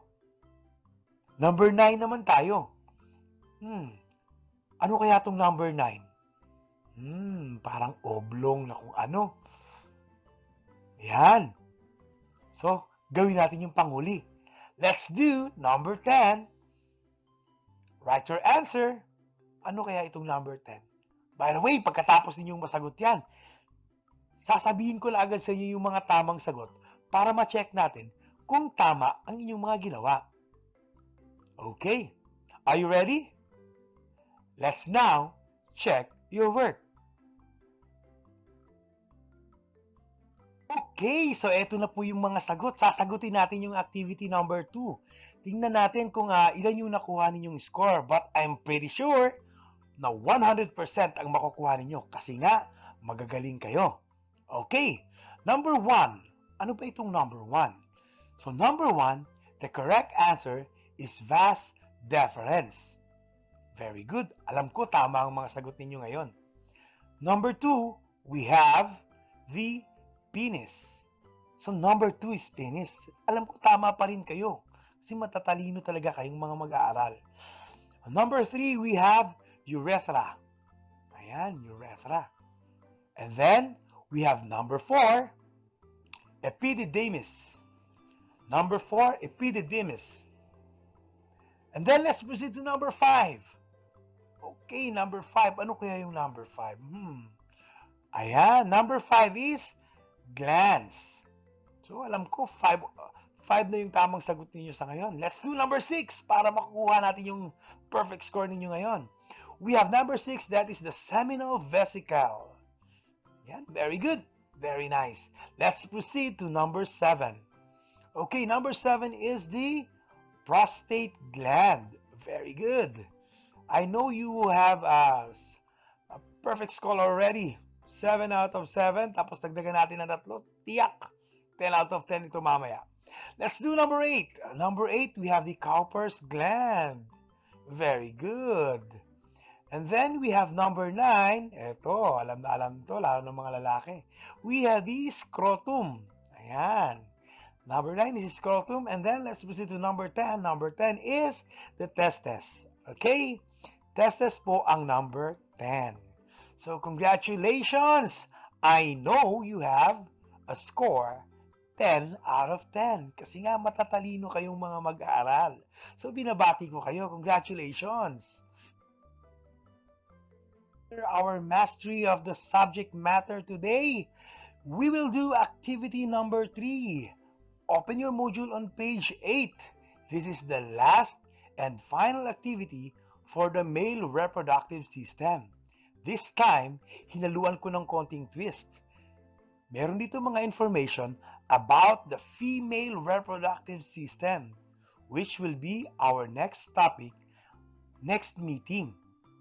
Number 9 naman tayo. Ano kaya itong number 9? Parang oblong na kung ano. Yan. So, gawin natin yung panghuli. Let's do number 10. Write your answer. Ano kaya itong number 10? By the way, pagkatapos ninyong masagot yan, sasabihin ko na agad sa inyo yung mga tamang sagot para ma-check natin kung tama ang inyong mga ginawa. Okay. Are you ready? Let's now check your work. Okay, so eto na po yung mga sagot. Sasagutin natin yung activity number 2. Tingnan natin kung ilan yung nakuha ninyong score. But I'm pretty sure na 100% ang makukuha ninyo kasi nga magagaling kayo. Okay, number 1. Ano ba itong number 1? So number 1, the correct answer is vas deferens. Very good. Alam ko tama ang mga sagot ninyo ngayon. Number 2, we have the penis. So number 2 is penis. Alam ko tama pa rin kayo kasi matatalino talaga kayong mga mag-aaral. Number 3, we have urethra. Ayan, urethra. And then, we have number 4, epididymis. Number 4, epididymis. And then, let's proceed to number 5. Okay, number 5. Ano kaya yung number 5? Ayan, number 5 is glands. So, alam ko, 5 na yung tamang sagot ninyo sa ngayon. Let's do number 6 para makukuha natin yung perfect score ninyo ngayon. We have number 6, that is the seminal vesicle. Yan, very good. Very nice. Let's proceed to number 7. Okay, number 7 is the prostate gland. Very good. I know you have a perfect score already. 7 out of 7. Tapos dagdagan natin ng 3. Tiyak. 10 out of 10 ito mamaya. Let's do number 8. Number 8, we have the Cowper's gland. Very good. And then we have number 9. Ito, alam na alam to, lalo ng mga lalaki. We have the scrotum. Ayan. Number 9 is scrotum. And then let's proceed to number 10. Number 10 is the testes. Okay? Testes po ang number 10. So, congratulations! I know you have a score 10 out of 10. Kasi nga matatalino kayong mga mag-aaral. So, binabati ko kayo. Congratulations! Our mastery of the subject matter today, we will do activity number 3. Open your module on page 8. This is the last and final activity for the male reproductive system. This time, hinaluan ko ng konting twist. Meron dito mga information about the female reproductive system, which will be our next topic, next meeting.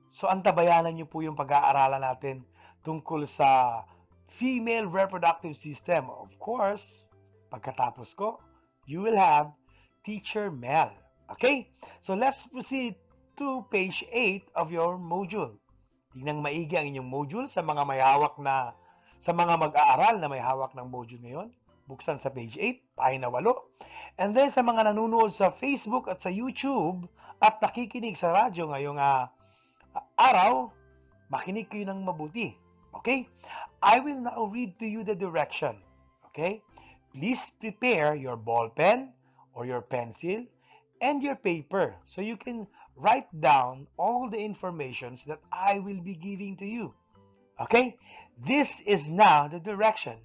So, antabayanan niyo po yung pag-aaralan natin tungkol sa female reproductive system. Of course, pagkatapos ko, you will have Teacher Mel. Okay? So, let's proceed to page 8 of your module. Tingnan maigi ang inyong module sa mga may hawak na, sa mga mag-aaral na may hawak ng module ngayon. Buksan sa page 8, pahina 8. And then sa mga nanonood sa Facebook at sa YouTube at nakikinig sa radyo ngayong araw, makinig kayo ng mabuti. Okay? I will now read to you the direction. Okay? Please prepare your ball pen or your pencil and your paper so you can write down all the informations that I will be giving to you. Okay? This is now the direction.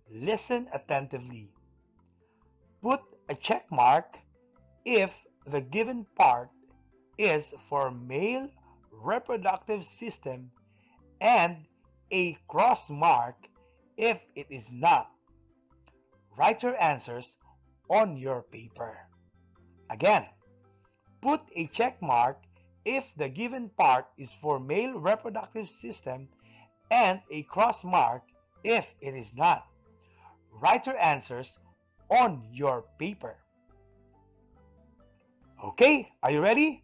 Listen attentively. Put a check mark if the given part is for male reproductive system and a cross mark if it is not. Write your answers on your paper. Again, put a check mark if the given part is for male reproductive system and a cross mark if it is not. Write your answers on your paper. Okay, are you ready?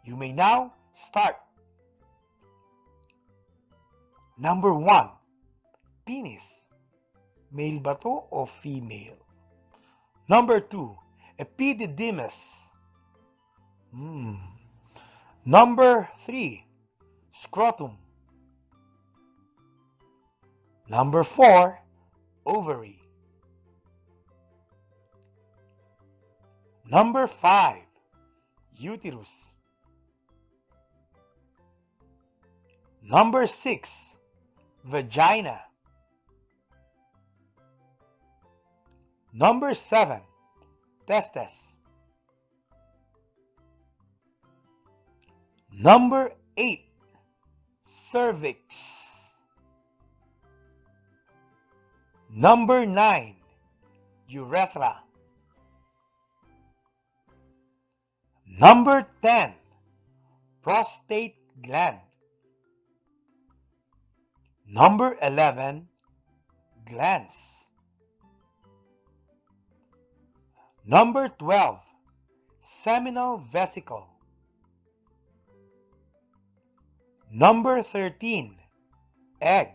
You may now start. Number 1, penis. Male ba to o female? Number 2, epididymis. Number 3, scrotum. Number 4, ovary. Number 5, uterus. Number 6, vagina. Number 7, testes. Number 8, cervix. Number 9, urethra. Number 10, prostate gland. Number 11, glance. Number 12, seminal vesicle. Number 13, egg.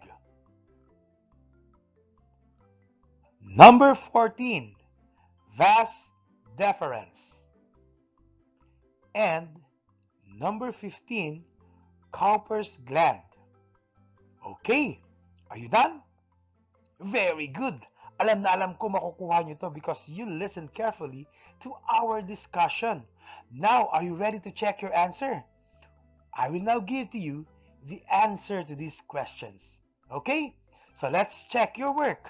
Number 14, vas deferens. And number 15, Cowper's gland. Okay, are you done? Very good. Alam na alam ko makukuha nyo to because you listened carefully to our discussion. Now, are you ready to check your answer? I will now give to you the answer to these questions. Okay, so let's check your work.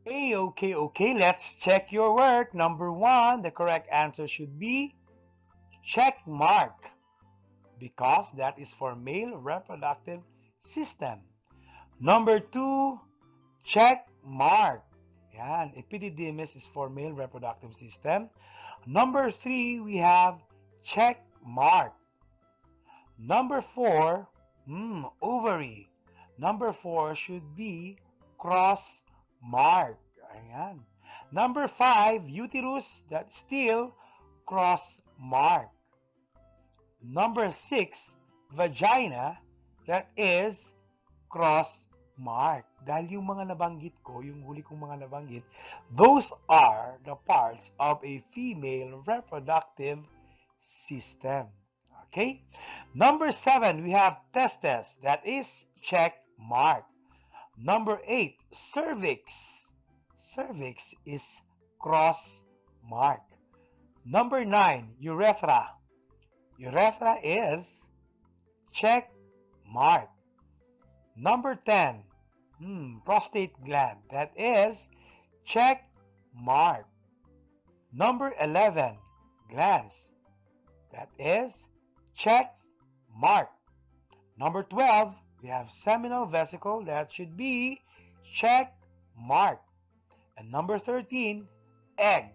Okay, let's check your work. Number 1, the correct answer should be check mark, because that is for male reproductive system. Number 2, check mark. Yan, epididymis is for male reproductive system. Number 3, we have check mark. Number 4, ovary. Number 4 should be cross mark. Ayan. Number 5, uterus, that's still cross mark. Number 6, vagina, that is cross mark. Dahil yung mga nabanggit ko, yung huli kong mga nabanggit, those are the parts of a female reproductive system. Okay? Number 7, we have testes, that is check mark. Number 8, cervix. Cervix is cross mark. Number 9, urethra. Urethra is check mark. Number 10, prostate gland. That is check mark. Number 11, glands. That is check mark. Number 12, we have seminal vesicle. That should be check mark. And number 13, egg.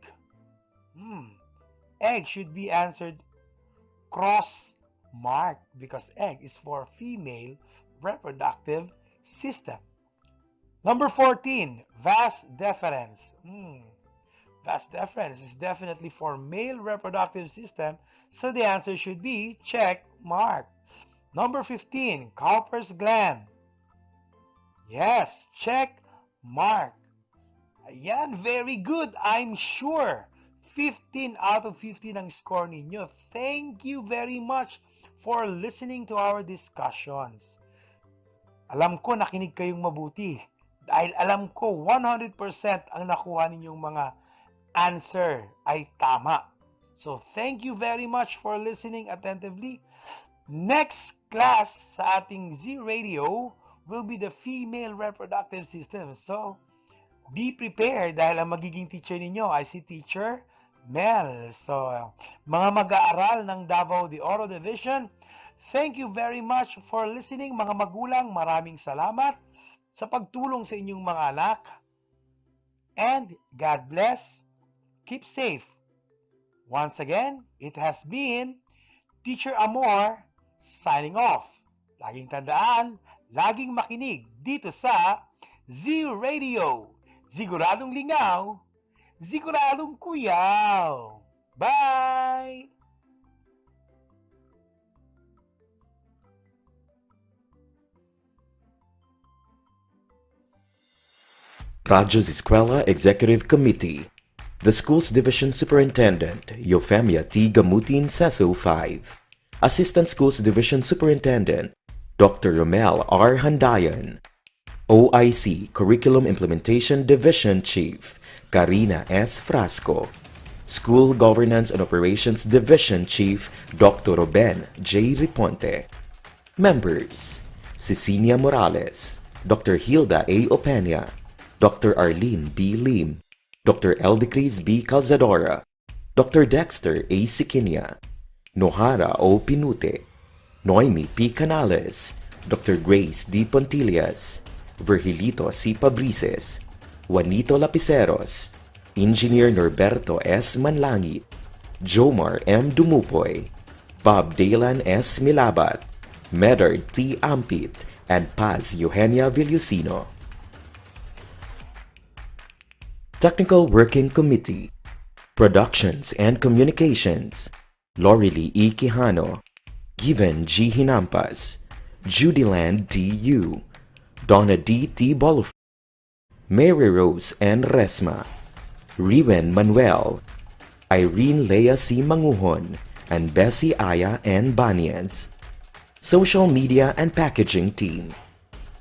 Egg should be answered cross mark because egg is for female reproductive system. Number 14, vas deferens. Vas deferens is definitely for male reproductive system, so the answer should be check mark. Number 15, Cowper's gland. Yes, check mark. Ayan, very good. I'm sure 15 out of 15 ang score ninyo. Thank you very much for listening to our discussions. Alam ko nakinig kayong mabuti dahil alam ko 100% ang nakuha ninyong mga answer ay tama. So thank you very much for listening attentively. Next class sa ating Z Radio will be the female reproductive system. So be prepared dahil ang magiging teacher ninyo ay si Teacher Mel. So, mga mag-aaral ng Davao de Oro Division, thank you very much for listening. Mga magulang, maraming salamat sa pagtulong sa inyong mga anak. And God bless. Keep safe. Once again, it has been Teacher Amor signing off. Laging tandaan, laging makinig dito sa Z Radio. Siguradong lingaw, siguradong kuyaw. Bye! Radyo Z-Eskwela Executive Committee. The Schools Division Superintendent, Eufemia T. Gamutin, CESO 5. Assistant Schools Division Superintendent, Dr. Romel R. Handayan. OIC Curriculum Implementation Division Chief, Karina S. Frasco. School Governance and Operations Division Chief, Dr. Ruben J. Riponte. Members, Cecilia Morales, Dr. Hilda A. Opeña, Dr. Arlene B. Lim, Dr. Eldecris B. Calzadora, Dr. Dexter A. Sikinia, Nohara O. Pinute, Noemi P. Canales, Dr. Grace D. Pontillas, Virgilito C. Pabrices, Juanito Lapiceros, Engineer Norberto S. Manlangit, Jomar M. Dumupoy, Bob Dalan S. Milabat, Medard T. Ampit, and Paz Eugenia Villusino. Technical Working Committee, Productions and Communications, Lorely E. Quijano, Given G. Hinampas, Judyland D. U, Donna D. T. Boluf, Mary Rose N. Resma, Riwen Manuel, Irene Lea C. Manguhon, and Bessie Aya N. Banias. Social Media and Packaging Team,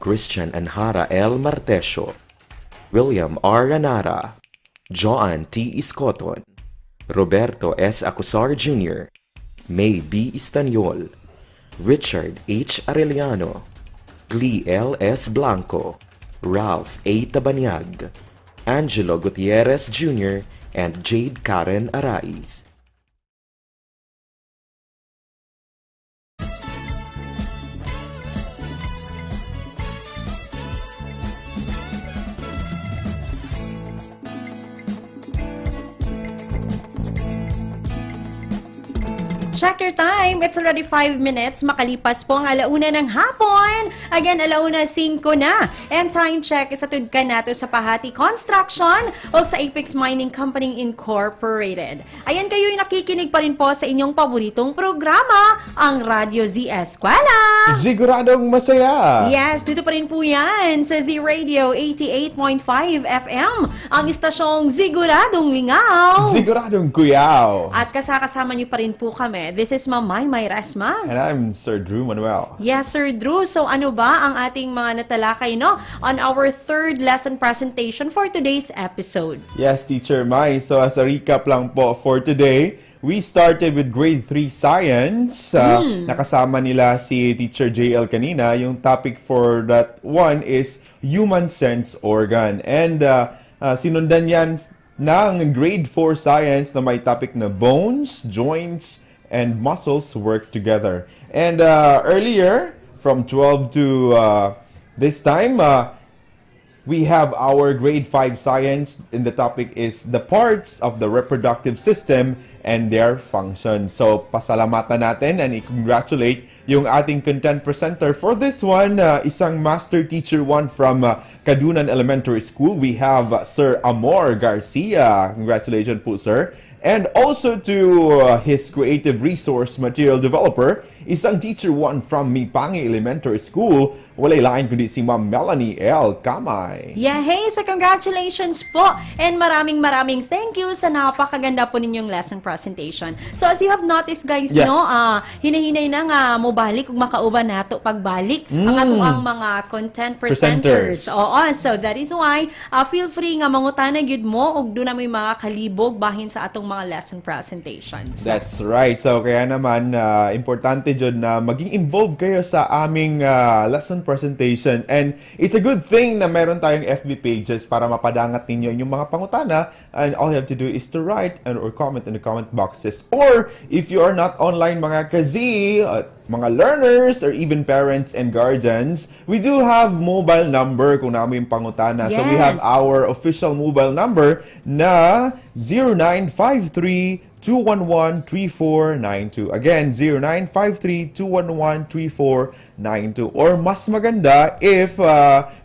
Christian Anhara L. Martesio, William R. Ranara, Joan T. Iscoton, Roberto S. Acusar Jr., May B. Istaniol, Richard H. Arellano, Glee L. S. Blanco, Ralph A. Tabanyag, Angelo Gutierrez Jr., and Jade Karen Arais. Check your time. It's already 5 minutes. Makalipas po ang alauna ng hapon. Again, alauna 5 na. And time check is atud ka nato sa Pahati Construction o sa Apex Mining Company Incorporated. Ayan, kayo'y nakikinig pa rin po sa inyong paboritong programa, ang Radyo Z-Eskwela. Siguradong masaya. Yes, dito pa rin po yan sa Z-Radio 88.5 FM. Ang istasyong Siguradong Lingaw. Siguradong Kuyaw. At kasama niyo pa rin po kami. This is Ma'am Maymay Resma. And I'm Sir Drew Manuel. Yes, Sir Drew. So ano ba ang ating mga natalakay, no? On our third lesson presentation for today's episode. Yes, Teacher Mai. So as a recap lang po for today, we started with grade 3 science. Nakasama nila si Teacher JL kanina. Yung topic for that one is human sense organ. And sinundan yan ng grade 4 science na may topic na bones, joints, and muscles work together. And earlier, from 12 to this time, we have our grade 5 science, and the topic is the parts of the reproductive system and their function. So, pasalamatan natin and i-congratulate yung ating content presenter for this one, isang master teacher one from Kadunan Elementary School. We have Sir Amor Garcia. Congratulations po, sir. And also to his creative resource material developer, isang teacher one from Mipangi Elementary School. Walay lain kundi si Ma'am Melanie L. Kamay. Yeah, hey, so congratulations po. And maraming thank you sa napakaganda po ninyong lesson presentation. So as you have noticed, guys, Yes. no, hinahinay na nga mo balik ug makauban nato pagbalik ang ato ang mga content presenters. Oo, so that is why feel free nga mangutana gyud mo ug do na may mga kalibog bahin sa atong mga lesson presentations. That's right. So kaya naman importante jud na maging involved kayo sa aming lesson presentation, and it's a good thing na meron tayong FB pages para mapadangat ninyo yung mga pangutana, and all you have to do is to write or comment in the comment boxes, or if you are not online mga kazi, mga learners, or even parents and guardians, we do have mobile number kung namin yung pangutana. Yes. So we have our official mobile number na 0953-211-3492. Again, 0953-211-3492. Or mas maganda if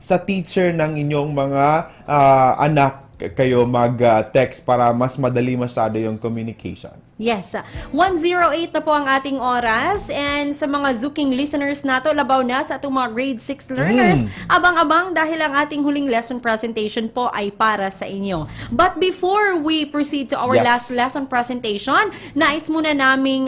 sa teacher ng inyong mga anak kayo mag-text para mas madali masyado yung communication. Yes, 1:08 na po ang ating oras, and sa mga Zooking listeners nato, labaw na sa atong mga grade 6 learners, abang-abang dahil ang ating huling lesson presentation po ay para sa inyo. But before we proceed to our last lesson presentation, nais muna naming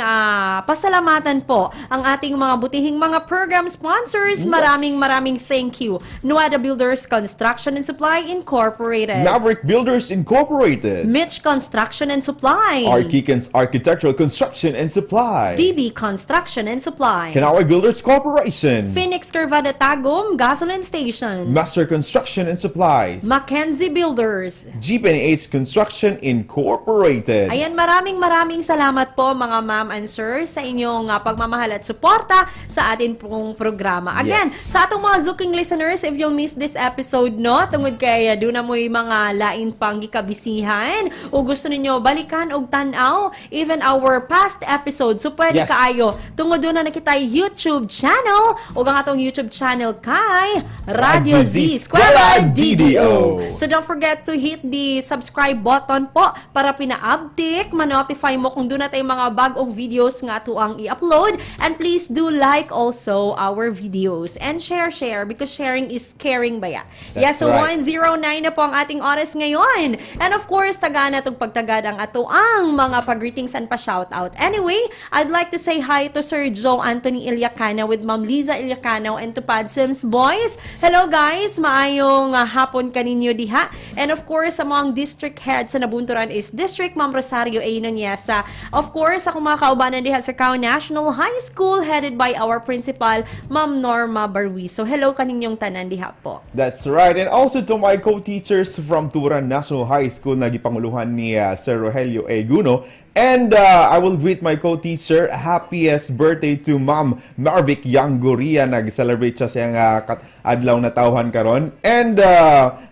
pasalamatan po ang ating mga butihing mga program sponsors. Maraming thank you. Nuada Builders Construction and Supply Incorporated, Maverick Builders Incorporated, Mitch Construction and Supply, Arkikans Architectural Construction and Supply, DB Construction and Supply, Kanaway Builders Corporation, Phoenix Curvada Tagum Gasoline Station, Master Construction and Supplies, Mackenzie Builders, GPNH Construction Incorporated. Ayan, maraming salamat po mga ma'am and sir sa inyong pagmamahal at suporta sa atin pong programa. Again, sa atong mga Zooking listeners, if you'll miss this episode, no, tungod kay doon na mo'y mga lain pang gikabisihan o gusto ninyo balikan og tan-aw even our past episodes. So pwede Yes. kaayo tungod doon na nakita YouTube channel o ang atong YouTube channel kay Radyo Z-Eskwela DDO. So don't forget to hit the subscribe button po para pina-update, ma-notify mo kung doon na tayong mga bagong videos nga to ang i-upload. And please do like also our videos and share because sharing is caring ba ya? Yes, so right. 1:09 na po ang ating oras ngayon. And of course, taga na itong pagtagad ang ato ang mga pag-greetings and pa-shoutout. Anyway, I'd like to say hi to Sir Joe Anthony Iliacana with Ma'am Liza Iliacano and to Pad Sims Boys. Hello guys, maayong hapon kaninyo diha. And of course, among district heads sa nabunturan is District Ma'am Rosario A. Nonyesa. Of course, ako mga kaubanan diha sa Cao National High School headed by our principal, Ma'am Norma Barwi. So hello kaninyong tanan diha po. That's right. And also to my co-teachers from Turan National High School na gipanguluhan ni Sir Rogelio Eguno. And I will greet my co-teacher. Happiest birthday to Ma'am Marvic Yanguria. Nag-celebrate siya sa adlaw na tawhan karon. And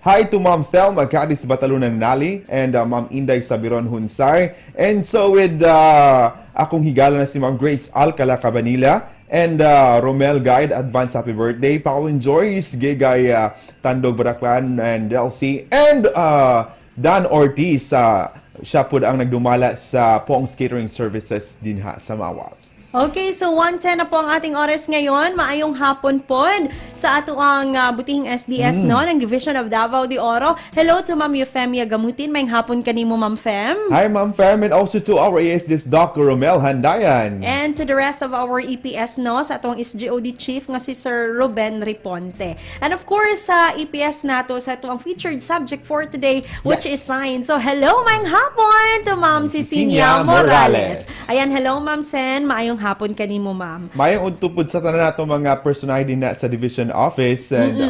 hi to Ma'am Thelma Cadiz Batalunan Nali and Ma'am Inday Sabiron Hunsay. And so with akong higala na si Ma'am Grace Alcala Cabanilla. And Romel Guide, advance happy birthday. Paolo Joyce, Gigay Tandog Baraklan and Delcy. And Dan Ortiz, siya po ang nagdumala sa Pong's Catering Services din sa Mawag. Okay, so 1:10 na po ang ating oras ngayon. Maayong hapon po sa ato ang butihing SDS no, ng Division of Davao de Oro. Hello to Ma'am Eufemia Gamutin. Mayang hapon kanimo, Ma'am Fem. Hi, Ma'am Fem. And also to our ASDS Dr. Romel Handayan. And to the rest of our EPS no, sa atong SGOD Chief nga si Sir Ruben Riponte. And of course, sa EPS nato, sa atong featured subject for today, which is science. So hello, mayang hapon to Ma'am Cecilia Morales. Ayan, hello Ma'am Sen. Maayong hapon kanimo, Ma'am. Mayong untupod sa tanan nato mga personality na sa division office and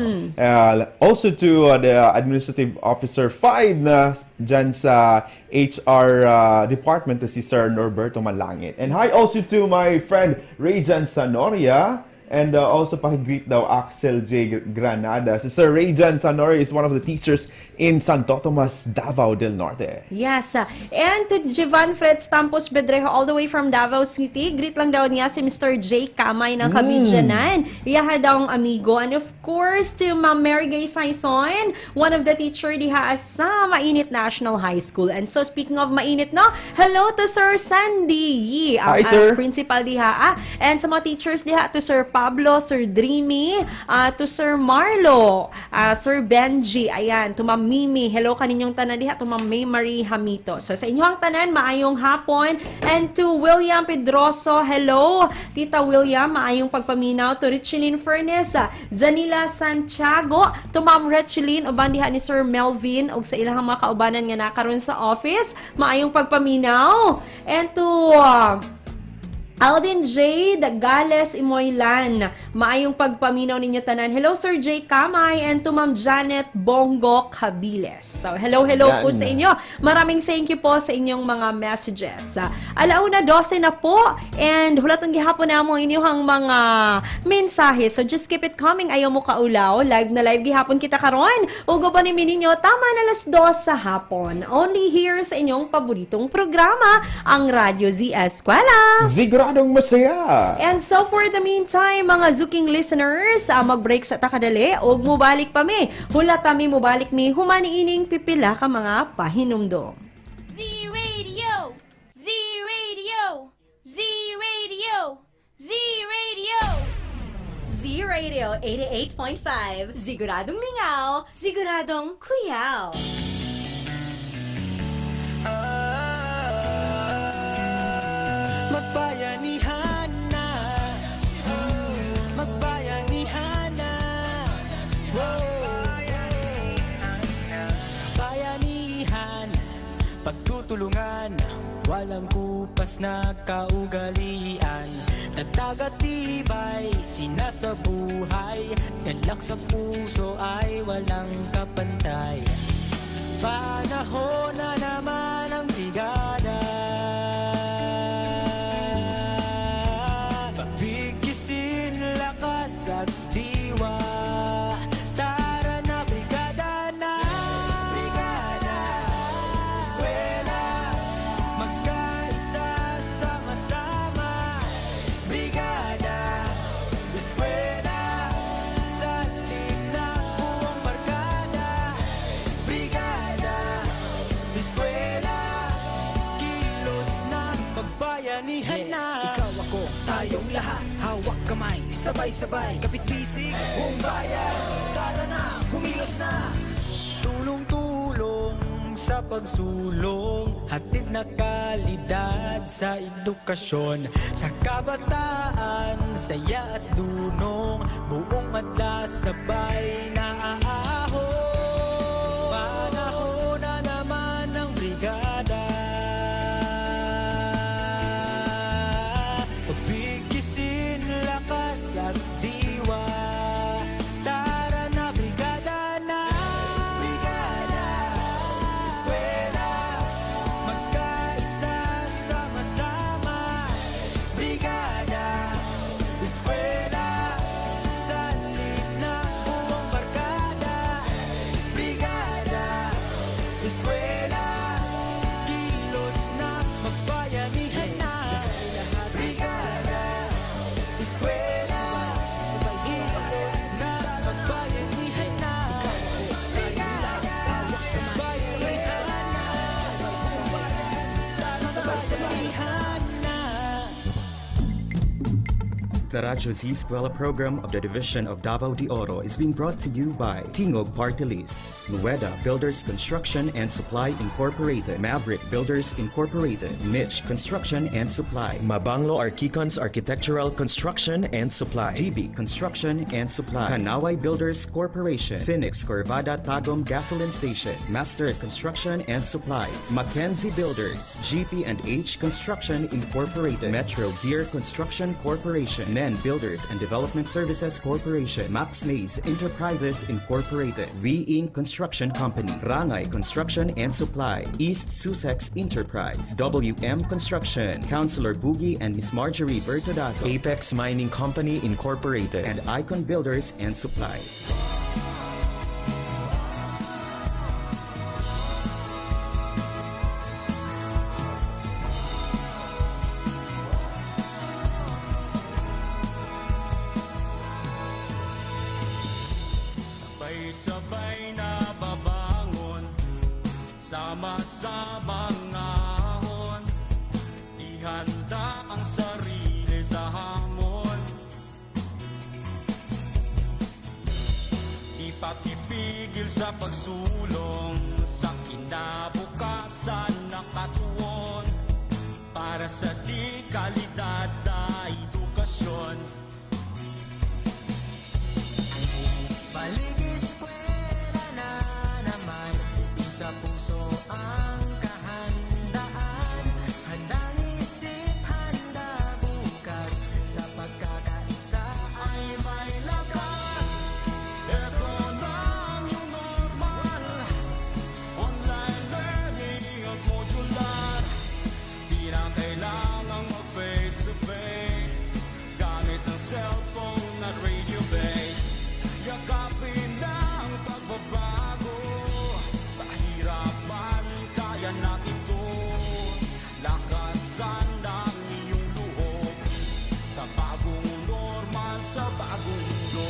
also to the administrative officer 5 na dyan sa HR department to si Sir Norberto Malangit. And hi also to my friend Rayjan Sanoria. And also pakigreet daw Axel J. Granada. Si Sir Rayjan Sanoria is one of the teachers in Santo Tomas, Davao del Norte. Yes. And to Jivan Fred Stampos Bedrejo all the way from Davao City. Greet lang daw niya si Mr. J. Kamay ng Kabidjanan. Iyaha daw ang amigo. And of course, to Ma'am Mary Gay Saison, one of the teacher diha sa Mainit National High School. And so speaking of mainit, no, hello to Sir Sandy Yi, ang principal diha. And sa mga teachers diha, to Sir Pablo, Sir Dreamy, to Sir Marlo, Sir Benji, ayan, to Ma'am Mimi, hello kaninyong tanan diha, to Ma'am May Marie Hamito. So sa inyong tanan, maayong hapon. And to William Pedroso, hello, Tita William, maayong pagpaminaw. To Richelyn Furnes, Zanila Santiago, to Ma'am Richelyn, uban diha ni Sir Melvin, og sa ilang mga kaubanan nga nakaroon sa office, maayong pagpaminaw. And to Alden J. Gales Imoylan, maayong pagpaminaw ninyo tanan. Hello Sir J. Kamay and to Ma'am Janet Bongo Cabiles. So hello po sa inyo. Maraming thank you po sa inyong mga messages. Alauna 12 na po and hulatong gihapon na mo inyong mga mensahe. So just keep it coming. Ayaw mo kaulaw. Live na live gihapon kita karon. Ugo ba ni ninyo tama na alas 2 sa hapon. Only here sa inyong paboritong programa, ang Radyo Z-Eskwela. Siguradong masaya. And so for the meantime, mga Zuking listeners, mag-break sa takadali og mubalik pa mi. Hula tami mubalik mi humani ining pipila ka mga pahinumdom. Z-Radio! Z-Radio! Z-Radio! Z-Radio! Z-Radio 88.5. Siguradong lingaw, siguradong kuyaw. Magbayanihan na, magbayanihan na, bayanihan, pagtutulungan, walang kupas na kaugalian, nagtagatibay, sinasabuhay, galak sa puso ay walang kapantay, panahon na naman ang bigada. At diwa, tara na brigada na, brigada. magbayanihan na. Ikaw ako, tayong lahat, hawak kamay, sabay-sabay, kapit-bisig, buong bayan. Tara na, kumilos na. Tulong-tulong sa pagsulong, hatid na kalidad sa edukasyon. Sa kabataan, saya at dunong, buong madla sabay na aahon. Panahon na naman ng brigada, pagbigisin lakas at diwa. Tara na, brigada na. Brigada Eskwela, magkaisa sama-sama. Brigada Eskwela, salit na buong barkada. Brigada Eskwela, kilos na, magbayanihan na. Brigada Eskwela, kilos na, magbayanihan na. Brigada Eskwela, sabay-sabayhan na. The Radyo Z-Eskwela program of the Division of Davao de Oro is being brought to you by Tingog Party List, Nueda Builders Construction and Supply Incorporated, Maverick Builders Incorporated, Mitch Construction and Supply, Mabanglo Archicons Architectural Construction and Supply, GB Construction and Supply, Kanaway Builders Corporation, Phoenix Corvada Tagum Gasoline Station, Master Construction and Supplies, Mackenzie Builders, GP and H Construction Incorporated, Metro Gear Construction Corporation, Men Builders and Development Services Corporation, Max Mays Enterprises Incorporated, V-Ing Construction Company, Rangay Construction and Supply, East Sussex Enterprise, WM Construction, Councilor Boogie and Miss Marjorie Bertodato, Apex Mining Company Incorporated, and Icon Builders and Supply. Sabay-sabay na babangon, sama-samang ahon, ihanda ang sarili sa hamon. Ipapipigil sa pagsulong, sa kinabukasan na katuon, para sa di kalidad na edukasyon. Balik eskwela na naman, sa puso ang kahandaan. Handang isip, handa bukas, sa pagkakaisa ay may lakas. Ito na ang new normal, online learning at modular. Di na kailangang mag-face to face, gamit ng cellphone at radio base. Yakapin ang pagbabago, pahirapan, kaya natin to. Lakasan ng iyong loob, sa bagong normal, sa bagong mundo.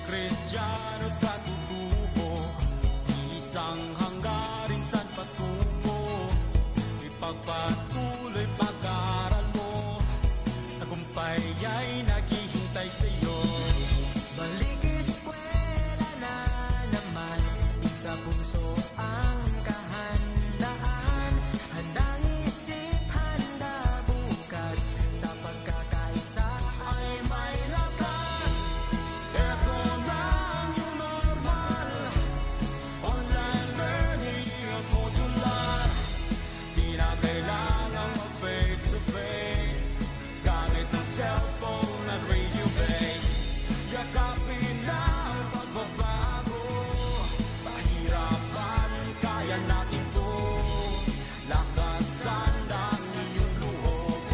Kristiyano katutubo, isang hanggarin san patubo. Ipagpatuloy pag-aaral mo, tagumpay ay naghihintay sa'yo. Balik eskwela na naman, sa puso ang kahandaan. Handang isip, handa bukas, sa pagkakaisa ay may lakas. Ito na ang new normal, online learning at modular. Di na kailangang mag-face to face, gamit ng cellphone at radio base. Yakapin na ang pagbabago, pahirapan, kaya natin to. Lakasan ng iyong loob,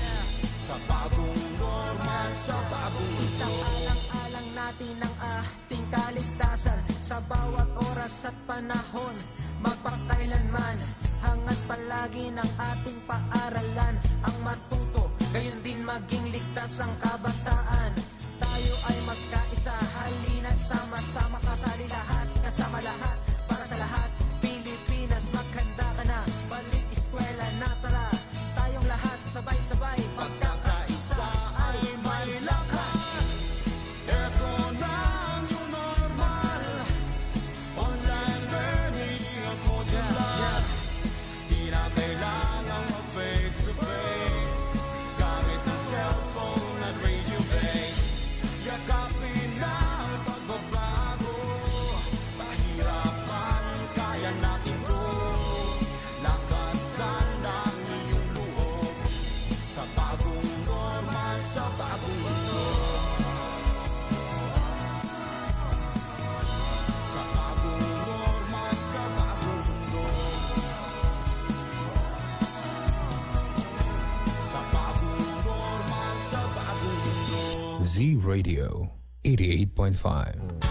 sa bagong normal, sa bagong mundo. Isang alang-alang natin ang ating kaligtasan, sa bawat oras at panahon, magpakailanman. Hangat palagi ng ating paaralan, ang matuto maging ligtas ang kabataan. Tayo ay magkaisa, halina't sama-sama, kasali lahat, kasama lahat, para sa lahat. Pilipinas, maghanda ka na, balik eskwela na, tara. Tayong lahat, sabay-sabay, pagkakaisa ay may lakas. Ito na ang new normal, online learning at modular. Di na kailangan mag-face to face, gamit ang cellphone at radio base. Yakapin na ang pagbabago, pahirapan, kaya natin to. Lakasan ang iyong loob, sa bagong normal, sa bagong mundo. Sa bagong normal, sa bagong mundo. Sa bagong normal, sa bagong mundo. Z Radio 88.5.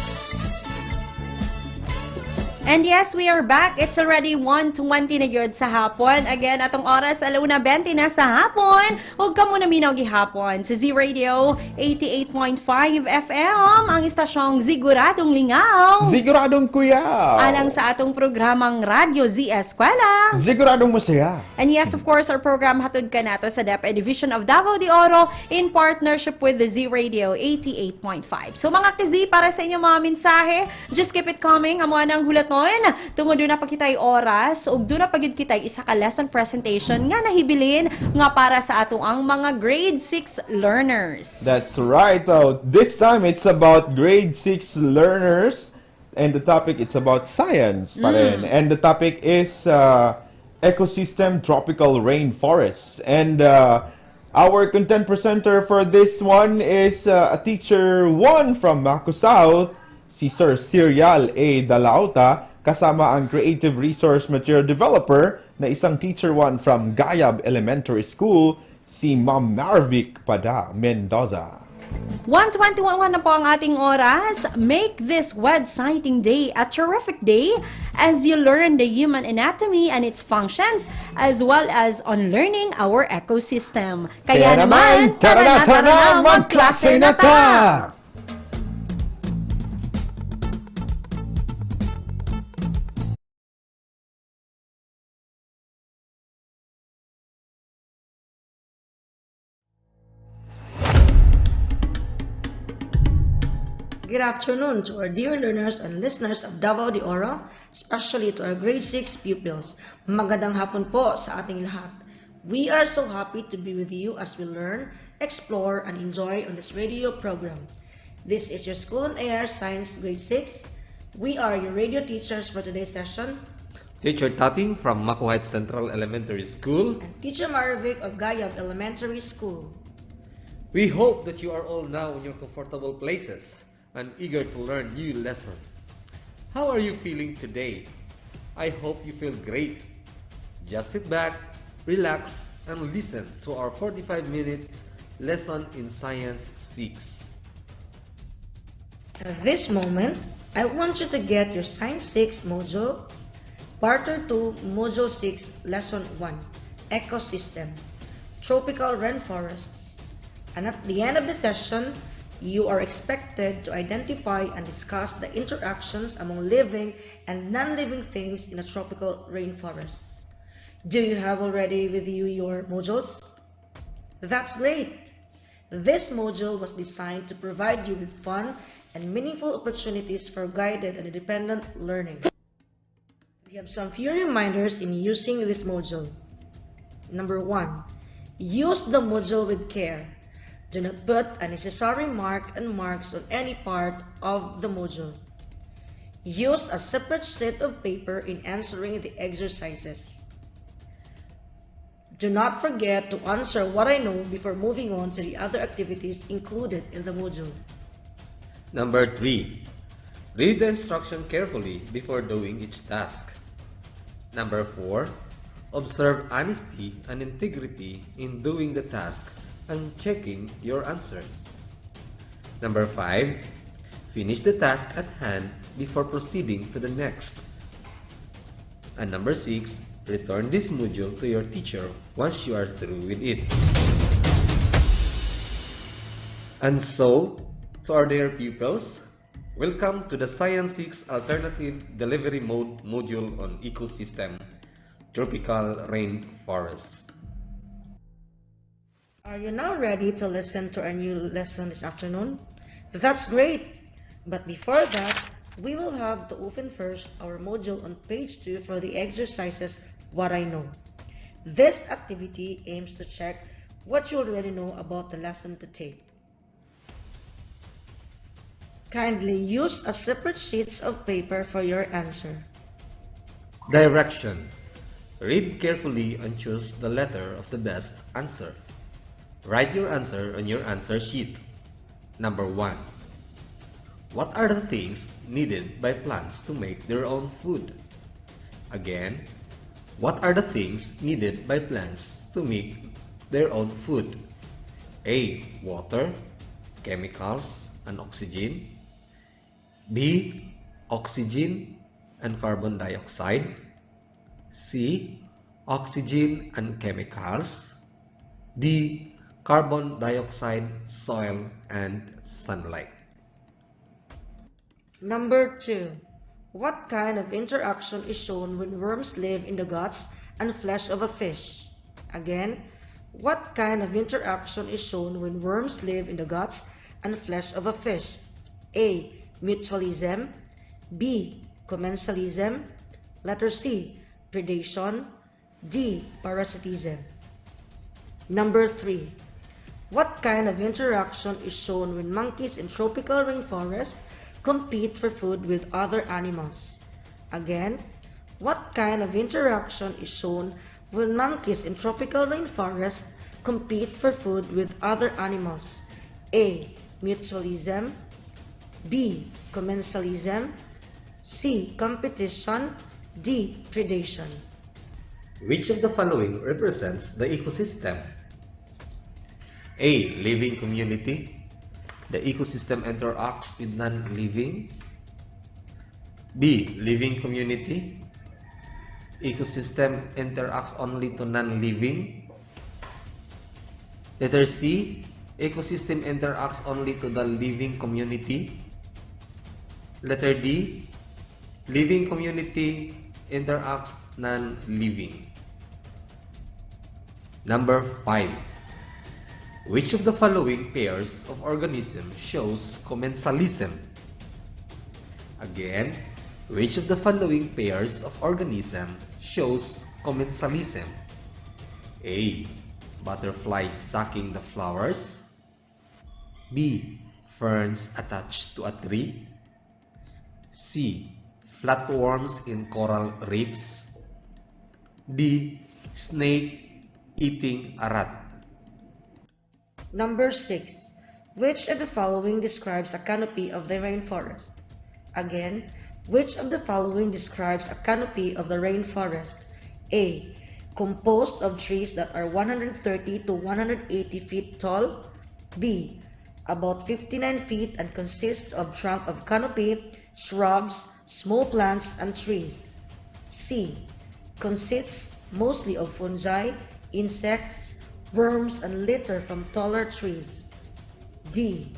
And yes, we are back. It's already 1:20 na gyud sa hapon. Again, atong oras 1:20 na sa hapon. Huwag ka muna minaw gihapon sa Z Radio 88.5 FM, ang istasyong Siguradong Lingaw. Siguradong kuya. Alang sa atong programang Radyo Z-Eskwela. Siguradong masaya. And yes, of course, our program hatod ka nato sa DepEd Division of Davao de Oro in partnership with the Z Radio 88.5. So mga kizi, para sa inyong mga mensahe, just keep it coming. Amo nang hulat nun. Tungod doon na pagkitay oras ug doon na pagid kitay isa ka lesson presentation nga nahibilin nga para sa atong ang mga grade 6 learners. That's right. This time it's about grade 6 learners and the topic it's about science pa rin. And the topic is ecosystem tropical rainforests. And our content presenter for this one is a teacher 1 from Mako South, si Sir Cirial A. Dalauta, kasama ang Creative Resource Material Developer na isang teacher 1 from Gayab Elementary School, si Ma'am Marvic Pada Mendoza. 1:21 na po ang ating oras. Make this web-citing day a terrific day as you learn the human anatomy and its functions as well as on learning our ecosystem. Kaya naman, tara na, magklase na ta! Good afternoon to our dear learners and listeners of Davao de Oro, especially to our grade 6 pupils. Magandang hapon po sa ating lahat. We are so happy to be with you as we learn, explore, and enjoy on this radio program. This is your School on Air Science Grade 6. We are your radio teachers for today's session. Teacher Tating from Makuhait Central Elementary School. And Teacher Marvic of Gayab Elementary School. We hope that you are all now in your comfortable places and eager to learn new lesson. How are you feeling today? I hope you feel great. Just sit back, relax, and listen to our 45-minute lesson in Science 6. At this moment, I want you to get your Science 6 module, Quarter 2, Module 6, Lesson 1, Ecosystem, Tropical Rainforests. And at the end of the session, you are expected to identify and discuss the interactions among living and non-living things in a tropical rainforests. Do you have already with you your modules? That's great! This module was designed to provide you with fun and meaningful opportunities for guided and independent learning. We have some few reminders in using this module. Number 1. Use the module with care. Do not put unnecessary marks on any part of the module. Use a separate sheet of paper in answering the exercises. Do not forget to answer what I know before moving on to the other activities included in the module. Number 3. Read the instruction carefully before doing each task. Number 4. Observe honesty and integrity in doing the task and checking your answers. Number 5. Finish the task at hand before proceeding to the next. And number 6. Return this module to your teacher once you are through with it. And so, to our dear pupils, welcome to the Science 6 Alternative Delivery Mode module on Ecosystem, Tropical Rainforests. Are you now ready to listen to our new lesson this afternoon? That's great! But before that, we will have to open first our module on page 2 for the exercises What I Know. This activity aims to check what you already know about the lesson to take. Kindly use a separate sheets of paper for your answer. Direction. Read carefully and choose the letter of the best answer. Write your answer on your answer sheet. Number 1. What are the things needed by plants to make their own food? Again, what are the things needed by plants to make their own food? A. Water, chemicals, and oxygen. B. Oxygen and carbon dioxide. C. Oxygen and chemicals. D. Carbon dioxide, soil, and sunlight. Number 2. What kind of interaction is shown when worms live in the guts and flesh of a fish? Again, what kind of interaction is shown when worms live in the guts and flesh of a fish? A. Mutualism. B. Commensalism. Letter C. Predation. D. Parasitism. Number 3. What kind of interaction is shown when monkeys in tropical rainforest compete for food with other animals? Again, what kind of interaction is shown when monkeys in tropical rainforest compete for food with other animals? A. Mutualism. B. Commensalism. C. Competition. D. Predation. Which of the following represents the ecosystem? A. Living community. The ecosystem interacts with non-living. B. Living community. Ecosystem interacts only to non-living. Letter C. Ecosystem interacts only to the living community. Letter D. Living community interacts non-living. Number 5. Which of the following pairs of organisms shows commensalism? Again, which of the following pairs of organisms shows commensalism? A. Butterfly sucking the flowers. B. Ferns attached to a tree. C. Flatworms in coral reefs. D. Snake eating a rat. Number 6. Which of the following describes a canopy of the rainforest? Again, which of the following describes a canopy of the rainforest? A. Composed of trees that are 130 to 180 feet tall. B. About 59 feet and consists of trunk of canopy, shrubs, small plants, and trees. C. Consists mostly of fungi, insects, worms, and litter from taller trees. D.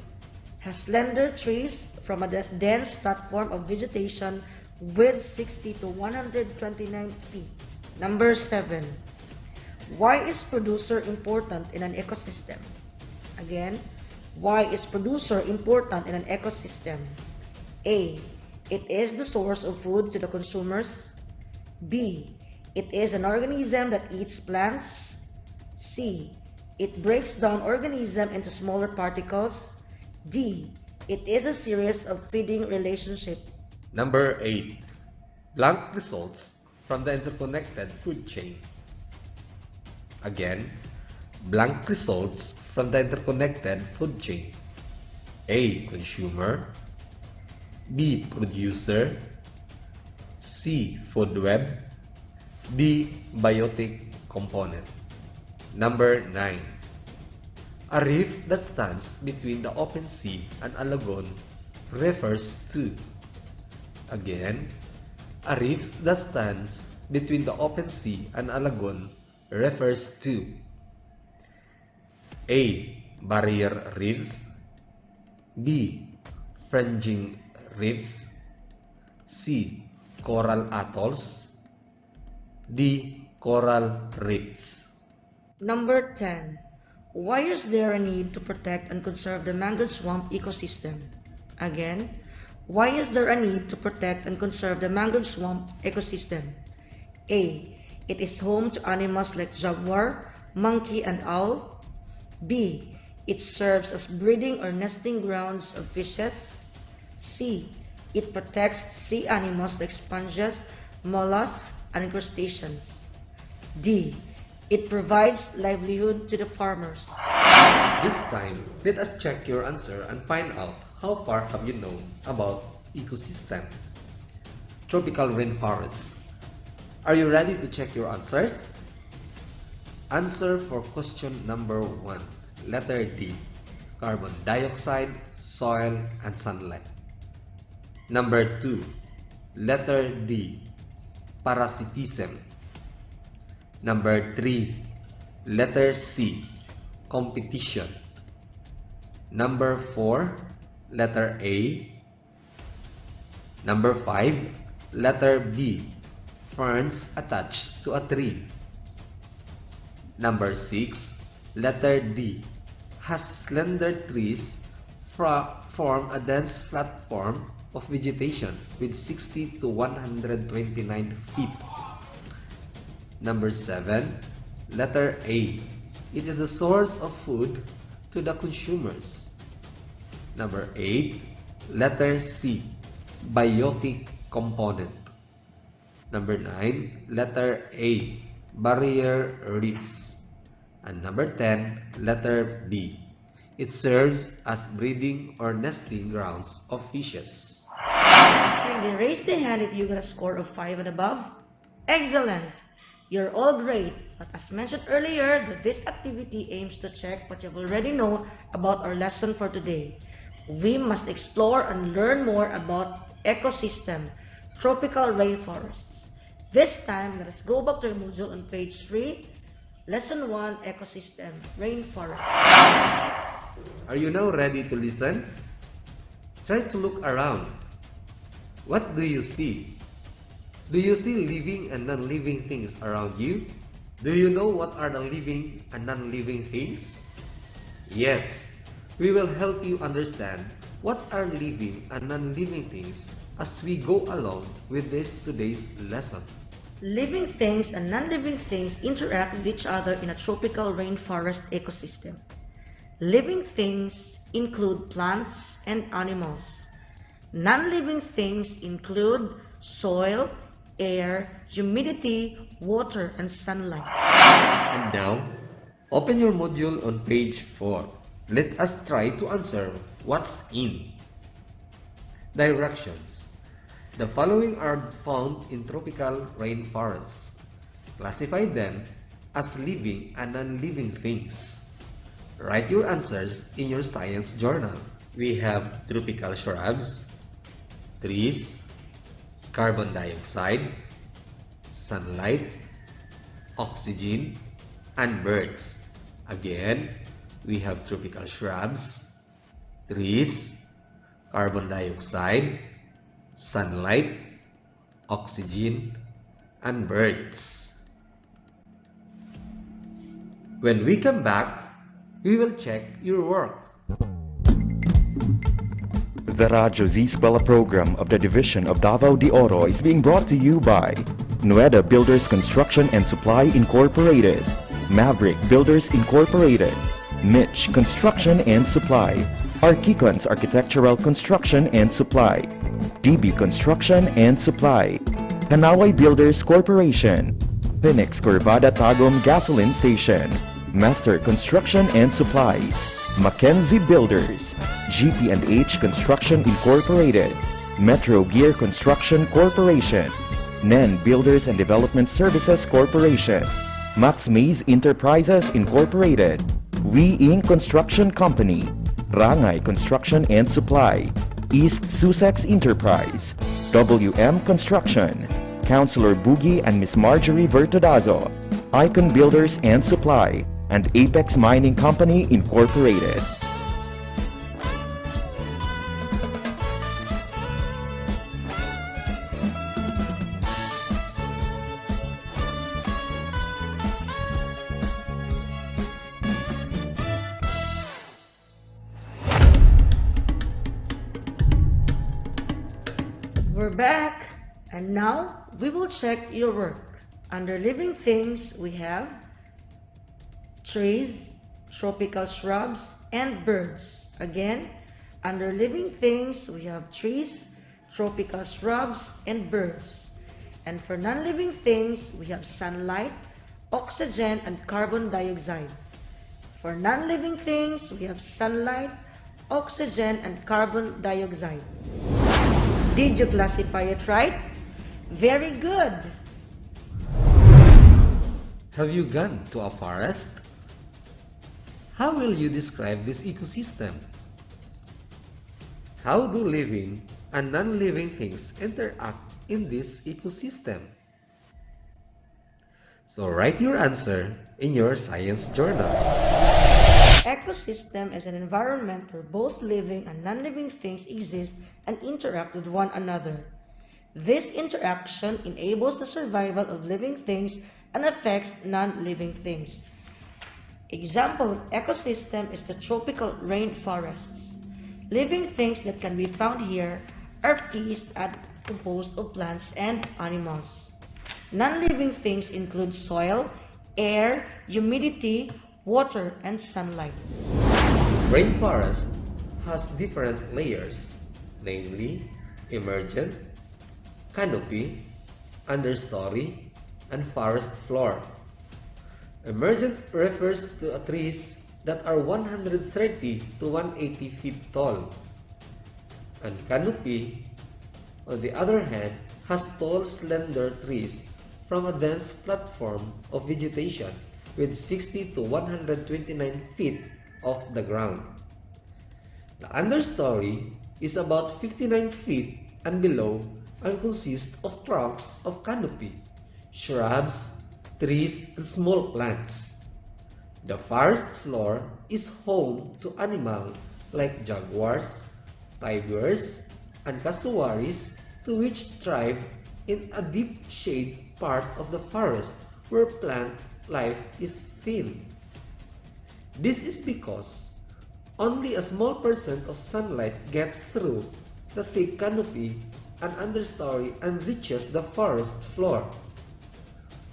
Has slender trees from a dense platform of vegetation with 60 to 129 feet. Number 7. Why is producer important in an ecosystem? Again, why is producer important in an ecosystem? A. It is the source of food to the consumers. B. It is an organism that eats plants. C. It breaks down organism into smaller particles. D. It is a series of feeding relationship. Number 8. Blank results from the interconnected food chain. Again, blank results from the interconnected food chain. A. Consumer. B. Producer. C. Food web. D. Biotic component. Number 9. A reef that stands between the open sea and a lagoon refers to. Again, a reef that stands between the open sea and a lagoon refers to. A. Barrier reefs. B. Fringing reefs. C. Coral atolls. D. Coral reefs. Number 10. Why is there a need to protect and conserve the mangrove swamp ecosystem? Again, why is there a need to protect and conserve the mangrove swamp ecosystem? A. It is home to animals like jaguar, monkey, and owl. B. It serves as breeding or nesting grounds of fishes. C. It protects sea animals like sponges, mollusks, and crustaceans. D. It provides livelihood to the farmers. This time, let us check your answer and find out how far have you known about ecosystem. Tropical rainforest. Are you ready to check your answers? Answer for question number 1. Letter D. Carbon dioxide, soil, and sunlight. Number 2. Letter D. Parasitism. Number 3. Letter C. Competition. Number 4. Letter A. Number 5. Letter B. Ferns attached to a tree. Number 6. Letter D. Has slender trees form a dense platform of vegetation with 60 to 129 feet. Number 7. Letter A. It is the source of food to the consumers. Number 8. Letter C. Biotic component. Number 9. Letter A. Barrier reefs. And number 10. Letter B. It serves as breeding or nesting grounds of fishes. Kindly raise the hand if you got a score of 5 and above. Excellent! You're all great, but as mentioned earlier, this activity aims to check what you've already known about our lesson for today. We must explore and learn more about ecosystem, tropical rainforests. This time, let us go back to our module on page 3, Lesson 1, Ecosystem, Rainforest. Are you now ready to listen? Try to look around. What do you see? Do you see living and non-living things around you? Do you know what are the living and non-living things? Yes, we will help you understand what are living and non-living things as we go along with today's lesson. Living things and non-living things interact with each other in a tropical rainforest ecosystem. Living things include plants and animals. Non-living things include soil, air, humidity, water, and sunlight. And now, open your module on page 4. Let us try to answer what's in. Directions. The following are found in tropical rainforests. Classify them as living and non-living things. Write your answers in your science journal. We have tropical shrubs, trees, carbon dioxide, sunlight, oxygen, and birds. Again, we have tropical shrubs, trees, carbon dioxide, sunlight, oxygen, and birds. When we come back, we will check your work. The Radyo Z-Eskwela program of the Division of Davao de Oro is being brought to you by Nueda Builders Construction and Supply Incorporated, Maverick Builders Incorporated, Mitch Construction and Supply, Archicons Architectural Construction and Supply, DB Construction and Supply, Hanaway Builders Corporation, Phoenix Corvada Tagum Gasoline Station, Master Construction and Supplies, Mackenzie Builders, GP&H Construction Incorporated, Metro Gear Construction Corporation, NEN Builders and Development Services Corporation, Max Mays Enterprises Incorporated, We Inc. Construction Company, Rangay Construction and Supply, East Sussex Enterprise, WM Construction, Councilor Boogie and Miss Marjorie Vertodazo, Icon Builders and Supply, and Apex Mining Company Incorporated. We're back, and now we will check your work. Under living things, we have trees, tropical shrubs, and birds. Again, under living things, we have trees, tropical shrubs, and birds. And for non-living things, we have sunlight, oxygen, and carbon dioxide. For non-living things, we have sunlight, oxygen, and carbon dioxide. Did you classify it right? Very good! Have you gone to a forest? How will you describe this ecosystem? How do living and non-living things interact in this ecosystem? So write your answer in your science journal. Ecosystem is an environment where both living and non-living things exist and interact with one another. This interaction enables the survival of living things and affects non-living things. Example of ecosystem is the tropical rainforests. Living things that can be found here are trees and composed of plants and animals. Non-living things include soil, air, humidity, water, and sunlight. Rainforest has different layers, namely emergent, canopy, understory, and forest floor. Emergent refers to trees that are 130 to 180 feet tall, and canopy, on the other hand, has tall, slender trees from a dense platform of vegetation with 60 to 129 feet off the ground. The understory is about 59 feet and below and consists of trunks of canopy, shrubs, trees, and small plants. The forest floor is home to animals like jaguars, tigers, and cassowaries, to which thrive in a deep shade part of the forest where plant life is thin. This is because only a small percent of sunlight gets through the thick canopy and understory and reaches the forest floor.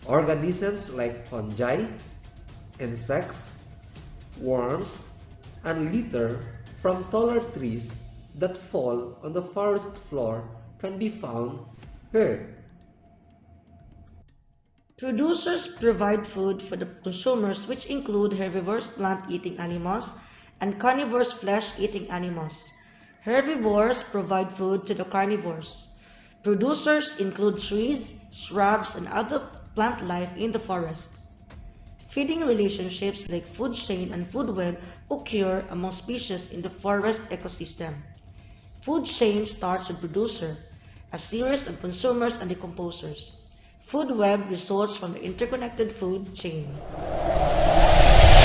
Organisms like fungi, insects, worms, and litter from taller trees that fall on the forest floor can be found here. Producers provide food for the consumers, which include herbivores, plant-eating animals, and carnivores, flesh-eating animals. Herbivores provide food to the carnivores. Producers include trees, shrubs, and other plant life in the forest. Feeding relationships like food chain and food web occur among species in the forest ecosystem. Food chain starts with producer, a series of consumers and decomposers. Food web results from the interconnected food chain.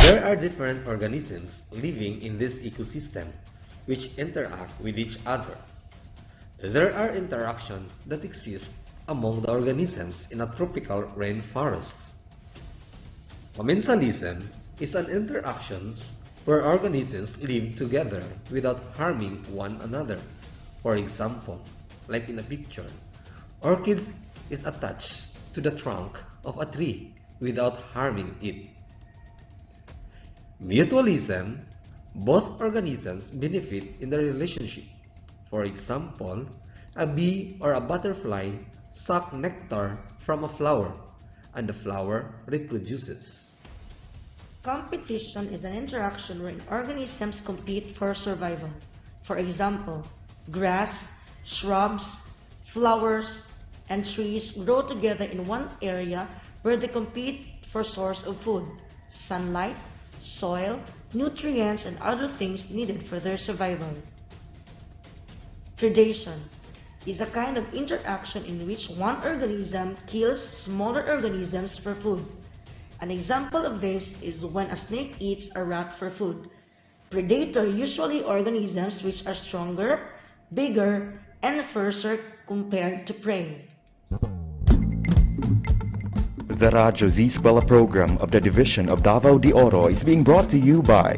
There are different organisms living in this ecosystem which interact with each other. There are interactions that exist among the organisms in a tropical rainforest. Commensalism is an interaction where organisms live together without harming one another. For example, like in a picture, orchids is attached to the trunk of a tree without harming it. Mutualism, both organisms benefit in the relationship. For example, a bee or a butterfly suck nectar from a flower, and the flower reproduces. Competition is an interaction wherein organisms compete for survival. For example, grass, shrubs, flowers, and trees grow together in one area where they compete for source of food, sunlight, soil, nutrients, and other things needed for their survival. Predation is a kind of interaction in which one organism kills smaller organisms for food. An example of this is when a snake eats a rat for food. Predator usually organisms which are stronger, bigger, and fiercer compared to prey. The Radyo Z-Eskwela program of the Division of Davao de Oro is being brought to you by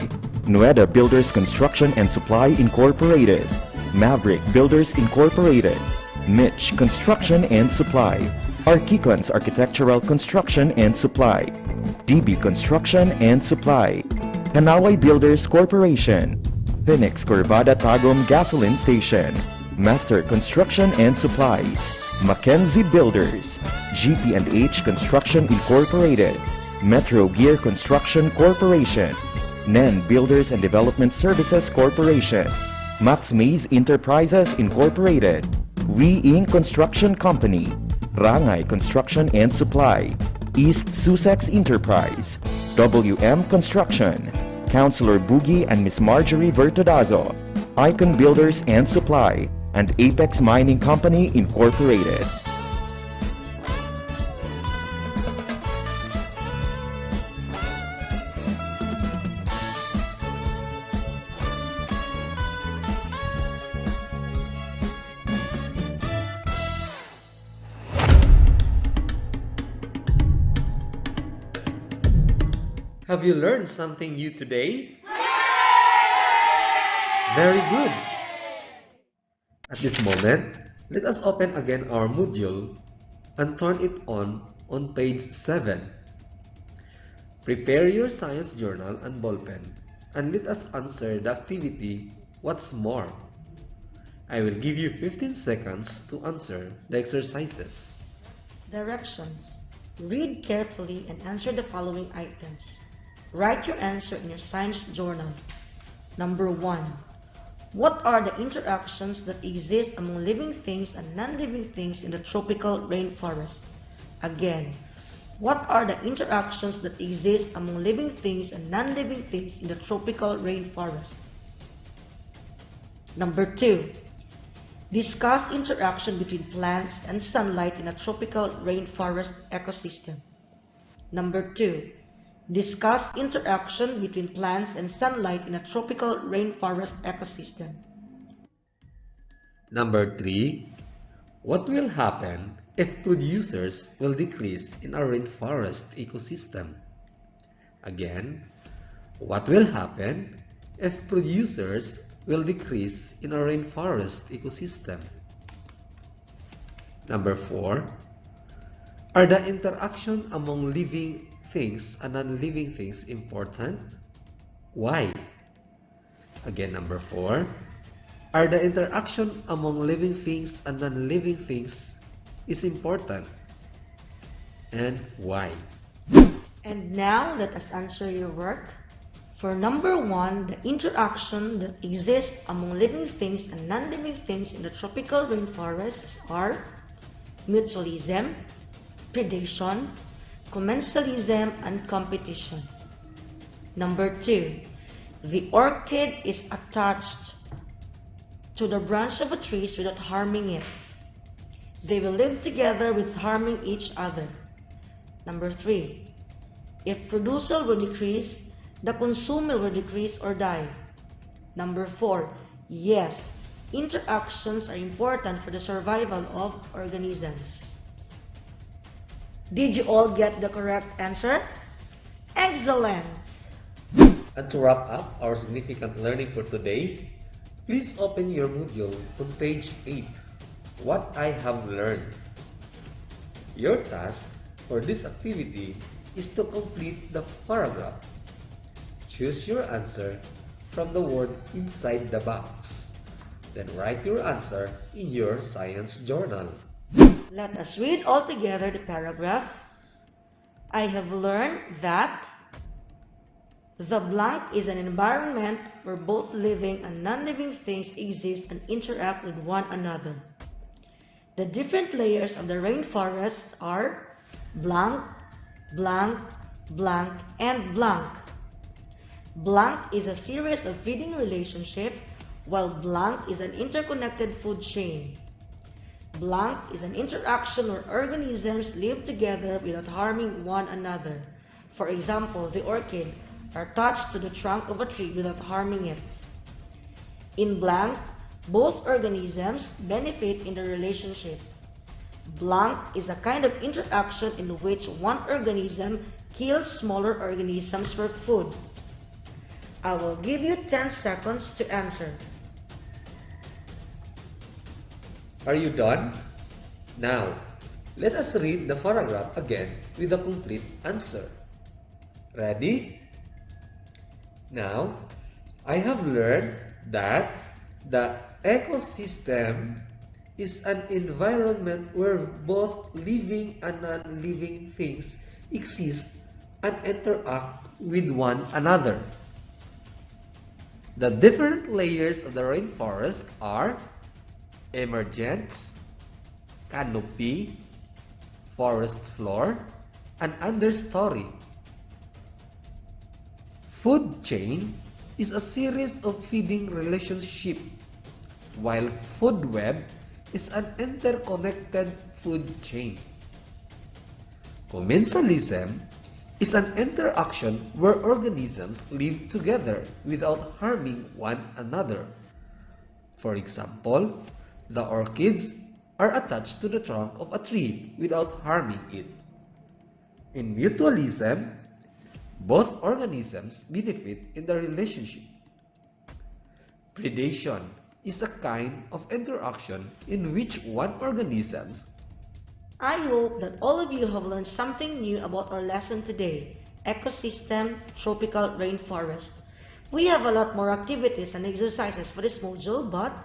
Nueda Builders Construction and Supply Incorporated, Maverick Builders Incorporated, Mitch Construction and Supply, Archicons Architectural Construction and Supply, DB Construction and Supply, Hanaway Builders Corporation, Phoenix Corvada Tagum Gasoline Station, Master Construction and Supplies, Mackenzie Builders, GP&H Construction Incorporated, Metro Gear Construction Corporation, NEN Builders and Development Services Corporation, Max Mays Enterprises Incorporated, We Inc. Construction Company, Rangay Construction and Supply, East Sussex Enterprise, WM Construction, Councilor Boogie and Miss Marjorie Vertodazo, Icon Builders and Supply, and Apex Mining Company Incorporated. Have you learned something new today? Very good! At this moment, let us open again our module and turn it on page 7. Prepare your science journal and ballpen and let us answer the activity, what's more? I will give you 15 seconds to answer the exercises. Directions. Read carefully and answer the following items. Write your answer in your science journal. Number 1. What are the interactions that exist among living things and non-living things in the tropical rainforest? Again, what are the interactions that exist among living things and non-living things in the tropical rainforest? Number 2. Discuss interaction between plants and sunlight in a tropical rainforest ecosystem. Number 2. Discuss interaction between plants and sunlight in a tropical rainforest ecosystem. Number 3. What will happen if producers will decrease in our rainforest ecosystem? Again, what will happen if producers will decrease in our rainforest ecosystem? Number 4. Are the interaction among living things and non-living things important? Why? Again, number 4. Are the interaction among living things and non-living things is important? And why? And now let us answer your work. For number 1, the interaction that exists among living things and non-living things in the tropical rainforests are mutualism, predation, commensalism, and competition. Number 2, the orchid is attached to the branch of a tree without harming it. They will live together without harming each other. Number 3, if producer will decrease, the consumer will decrease or die. Number 4, yes, interactions are important for the survival of organisms. Did you all get the correct answer? Excellent! And to wrap up our significant learning for today, please open your module on page 8, What I Have Learned. Your task for this activity is to complete the paragraph. Choose your answer from the word inside the box. Then write your answer in your science journal. Let us read all together the paragraph. I have learned that the blank is an environment where both living and non-living things exist and interact with one another. The different layers of the rainforest are blank, blank, blank, and blank. Blank is a series of feeding relationships, while blank is an interconnected food chain. Blank is an interaction where organisms live together without harming one another. For example, the orchid are attached to the trunk of a tree without harming it. In blank, both organisms benefit in the relationship. Blank is a kind of interaction in which one organism kills smaller organisms for food. I will give you 10 seconds to answer. Are you done? Now, let us read the paragraph again with the complete answer. Ready? Now, I have learned that the ecosystem is an environment where both living and non-living things exist and interact with one another. The different layers of the rainforest are emergence, canopy, forest floor, and understory. Food chain is a series of feeding relationships, while food web is an interconnected food chain. Commensalism is an interaction where organisms live together without harming one another. For example, the orchids are attached to the trunk of a tree without harming it. In mutualism, both organisms benefit in the relationship. Predation is a kind of interaction in which one organism. I hope that all of you have learned something new about our lesson today, ecosystem, tropical rainforest. We have a lot more activities and exercises for this module, but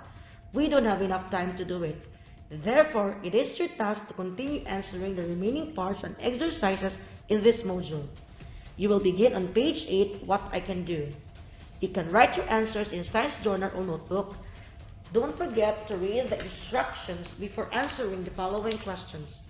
we don't have enough time to do it. Therefore, it is your task to continue answering the remaining parts and exercises in this module. You will begin on page 8, What I Can Do. You can write your answers in science journal or notebook. Don't forget to read the instructions before answering the following questions.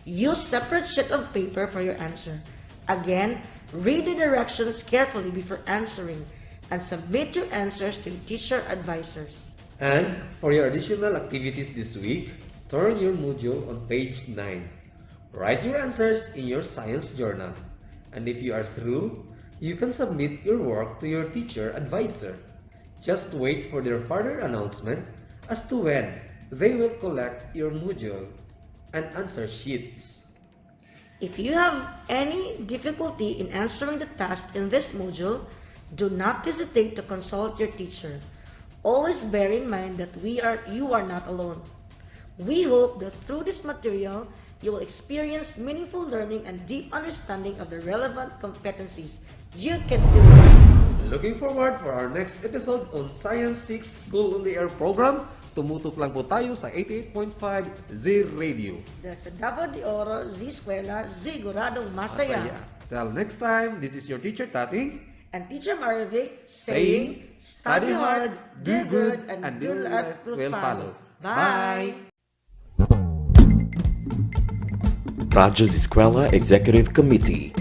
Use separate sheet of paper for your answer. Again, read the directions carefully before answering and submit your answers to your teacher advisors. And for your additional activities this week, turn your module on page 9. Write your answers in your science journal. And if you are through, you can submit your work to your teacher advisor. Just wait for their further announcement as to when they will collect your module and answer sheets. If you have any difficulty in answering the task in this module, do not hesitate to consult your teacher. Always bear in mind that you are not alone. We hope that through this material, you will experience meaningful learning and deep understanding of the relevant competencies you can do. Looking forward for our next episode on Science 6 School on the Air program. Tumutok lang po tayo sa 88.5 Z-Radio. That's a Davao de Oro Z-Eskwela, Ziguradong Masaya. Till next time, this is your teacher Tating and teacher Marivic saying, study hard, do good, and good life will follow. Bye! Radyo Z-Eskwela Executive Committee,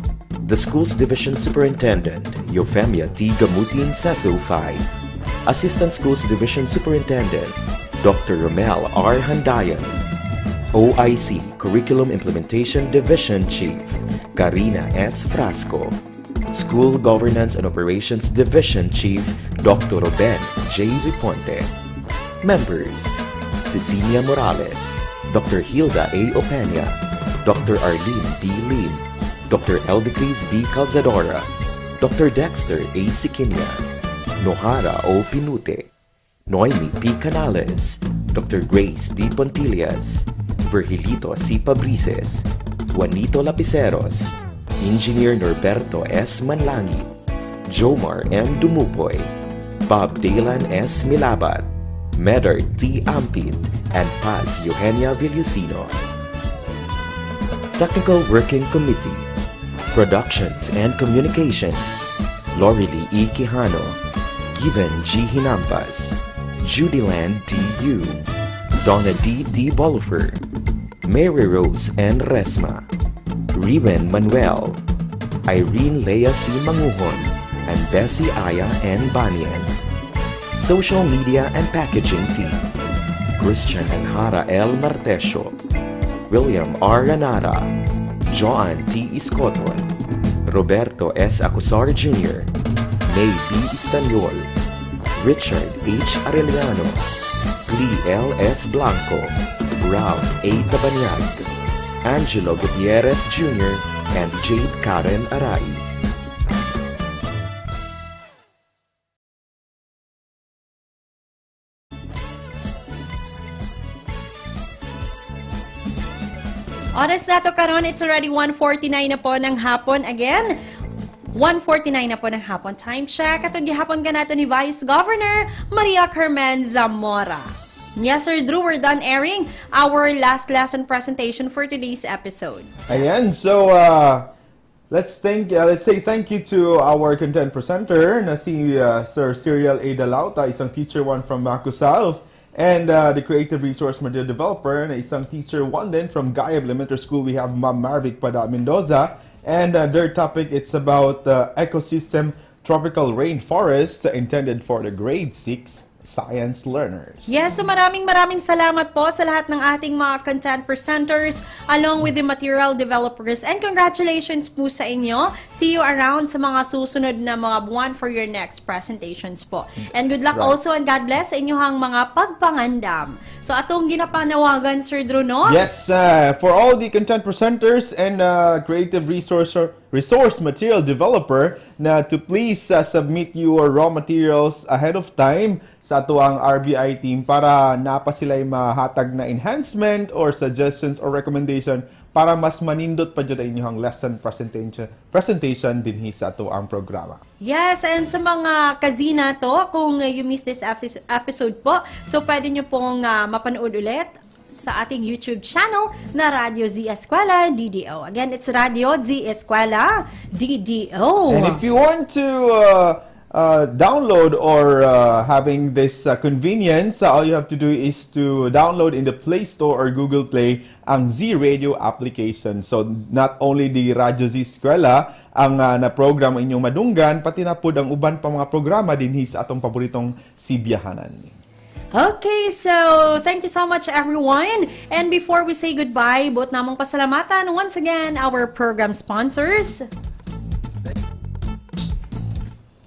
the Schools Division Superintendent, Eufemia T. Gamutin, SESO 5, Assistant Schools Division Superintendent, Dr. Romel R. Handayan, OIC Curriculum Implementation Division Chief, Karina S. Frasco, School Governance and Operations Division Chief, Dr. Ruben J. Riponte. Members: Cecilia Morales, Dr. Hilda A. Opeña, Dr. Arlene B. Lim, Dr. Eldicris B. Calzadora, Dr. Dexter A. Siquinia, Nohara O. Pinute, Noemi P. Canales, Dr. Grace D. Pontillas, Virgilito C. Pabrices, Juanito Lapiceros, Engineer Norberto S. Manlangi, Jomar M. Dumupoy, Bob Dalan S. Milabat, Medard T. Ampin, and Paz Eugenia Villusino. Technical Working Committee, Productions and Communications, Lorely E. Quijano, Given G. Hinampas, Judyland T. Yu, Donna D. D. Bolifer, Mary Rose N. Resma, Riven Manuel, Irene Lea C. Manguhon, and Bessie Aya N. Banias. Social Media and Packaging Team, Christian and Hara L. Martesio, William R. Ranara, Joan T. Iscoton, Roberto S. Acusar Jr., May B. Istanyol, Richard H. Arellano, Lee L. S. Blanco, Ralph A. Tabanyag, Angelo Gutierrez Jr., and Jade Karen Arais. Oras na to karon, it's already 1:49 na po ng hapon. Again, 1:49 na po ng hapon. Time check. Atong gihapon ka nato ni Vice Governor Maria Carmen Zamora. Yes, Sir Drew, we're done airing our last lesson presentation for today's episode. Ayan, so let's say thank you to our content presenter na si Sir Cyril A. Dalauta, isang teacher 1 from Macu South, and the creative resource material developer na isang teacher 1 din from Gayab Elementary School. We have Ma'am Marvic Pada Mendoza, and their topic, it's about ecosystem tropical rainforest intended for the grade 6 science learners. Yes, so maraming salamat po sa lahat ng ating mga content presenters along with the material developers, and congratulations po sa inyo. See you around sa mga susunod na mga buwan for your next presentations po. And good luck also, and God bless sa inyong mga pagpangandam. So atong ginapanawagan, Sir Drew, no? Yes, for all the content presenters and creative resource material developer na to please submit your raw materials ahead of time sa ato ang RBI team para napa sila'y mahatag na enhancement or suggestions or recommendation para mas manindot pa dyan inyong lesson presentation dinhi sa ato ang programa. Yes, and sa mga kazina to, kung you missed this episode po, so pwede nyo pong mapanood ulit sa ating YouTube channel na Radyo Z-Eskwela DDO. Again, it's Radyo Z-Eskwela DDO. And if you want to download or having this convenience, all you have to do is to download in the Play Store or Google Play ang Z-Radio application. So, not only the Radyo Z-Eskwela ang na-program inyong madunggan, pati na po ang uban pa mga programa din sa atong paboritong sibiyahanan. Okay, so thank you so much everyone. And before we say goodbye, buot namang pasalamatan once again our program sponsors.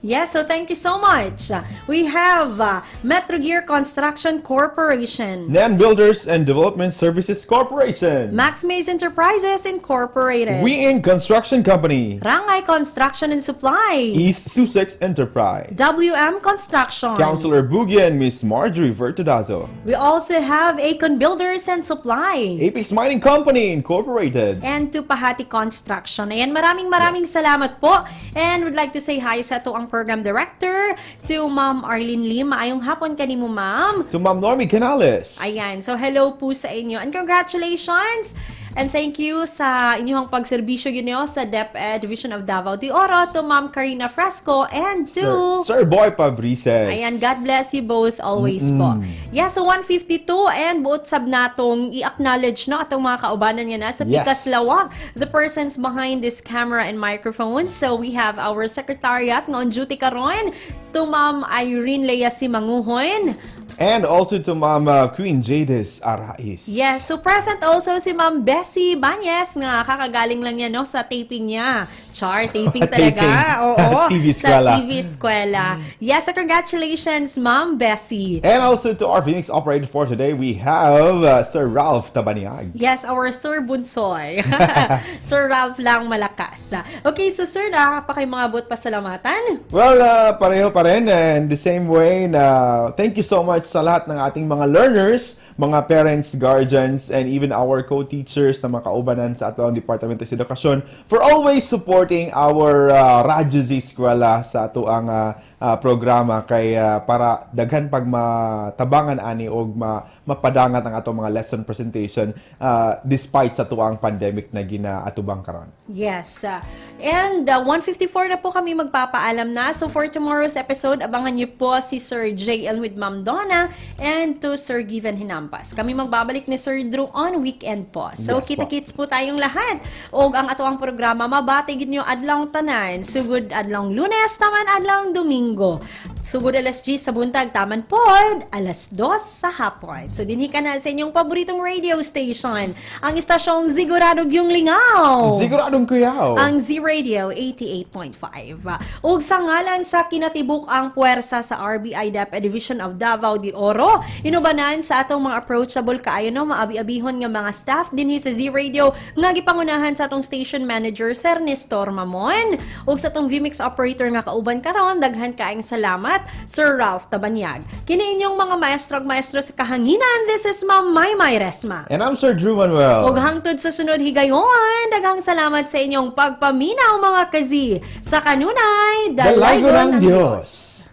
Yes, so thank you so much. We have Metro Gear Construction Corporation, Nan Builders and Development Services Corporation, Max Mays Enterprises Incorporated, We In Construction Company, Rangay Construction and Supply, East Sussex Enterprise, WM Construction, Councilor Boogie and Miss Marjorie Vertudazo. We also have Acon Builders and Supply, Apex Mining Company Incorporated, and Tupahati Construction. Ayan, maraming salamat po. And would like to say hi sa to ang Program Director, to Ma'am Arlene Lim. Maayong hapon kanimo, Ma'am. To Ma'am Normie Canales. Ayan, so hello po sa inyo. And congratulations! And thank you sa inyong pagserbisyo yun sa DepEd Division of Davao de Oro, to Ma'am Karina Fresco, and to Sir Boy Pabrices. Ayan, God bless you both always po. Yeah, so 152, and buot sab natong i-acknowledge no atong mga kaubanan nga na sa Pikas Lawag, the persons behind this camera and microphones. So we have our secretariat nga on duty karon, to Ma'am Irene Lea Simanguhon, and also to Ma'am Queen Jadis Arais. Yes, so present also si Ma'am Bessie Banyes nga kakagaling lang niya sa taping niya. Char, taping talaga. Oo, TV Eskwela. Sa TV Eskwela. Yes, so congratulations, Ma'am Bessie. And also to our Phoenix operator for today, we have Sir Ralph Tabaniag. Yes, our Sir Bunsoy. Sir Ralph lang malakas. Okay, so Sir, nakakapakay mga bot pasalamatan? Well, pareho pa rin. And the same way na thank you so much sa lahat ng ating mga learners, mga parents, guardians, and even our co-teachers na makaubanan sa atong Department of Education for always supporting our Radyo Z-Eskwela sa ato ang programa kay para daghan pag matabangan ani og mapadangat ang atong mga lesson presentation despite sa tuang pandemic na ginaatubang karon. Yes. And 154 na po kami magpapaalam na. So for tomorrow's episode, abangan niyo po si Sir JL with Ma'am Donna and to Sir Given Hinampas. Kami magbabalik ni Sir Drew on weekend po. So kita-kits po tayong lahat. Og ang atoang programa mabatigid niyo adlong tanan. Sugod adlong Lunes, taman adlong Domingo. Sugod alas 10 sa buntag, taman pod alas 2 sa hapon. So dinhi ka na sa inyong paboritong radio station, ang istasyong Siguradong Yung Lingaw, Siguradong Kuyaw, ang Z-Radio 88.5. Ug sa ngalan sa kinatibuk ang puwersa sa RBI DepEd Division of Davao de Oro, inubanan sa atong mga approachable kaayo no maabi-abihon nga mga staff dinhi sa Z-Radio nga gipangunahan sa atong station manager Sir Nestor Mamon ug sa atong VMix operator nga kauban karon, daghan kaayong salamat at Sir Ralph Tabanyag. Kini inyong mga maestro at maestro sa kahanginan, this is Ma'am Maymay Resma. And I'm Sir Drew Manuel. Ug hangtod sa sunod higayon, daghang salamat sa inyong pagpaminaw mga kazi. Sa kanunay, Dalago ng Diyos.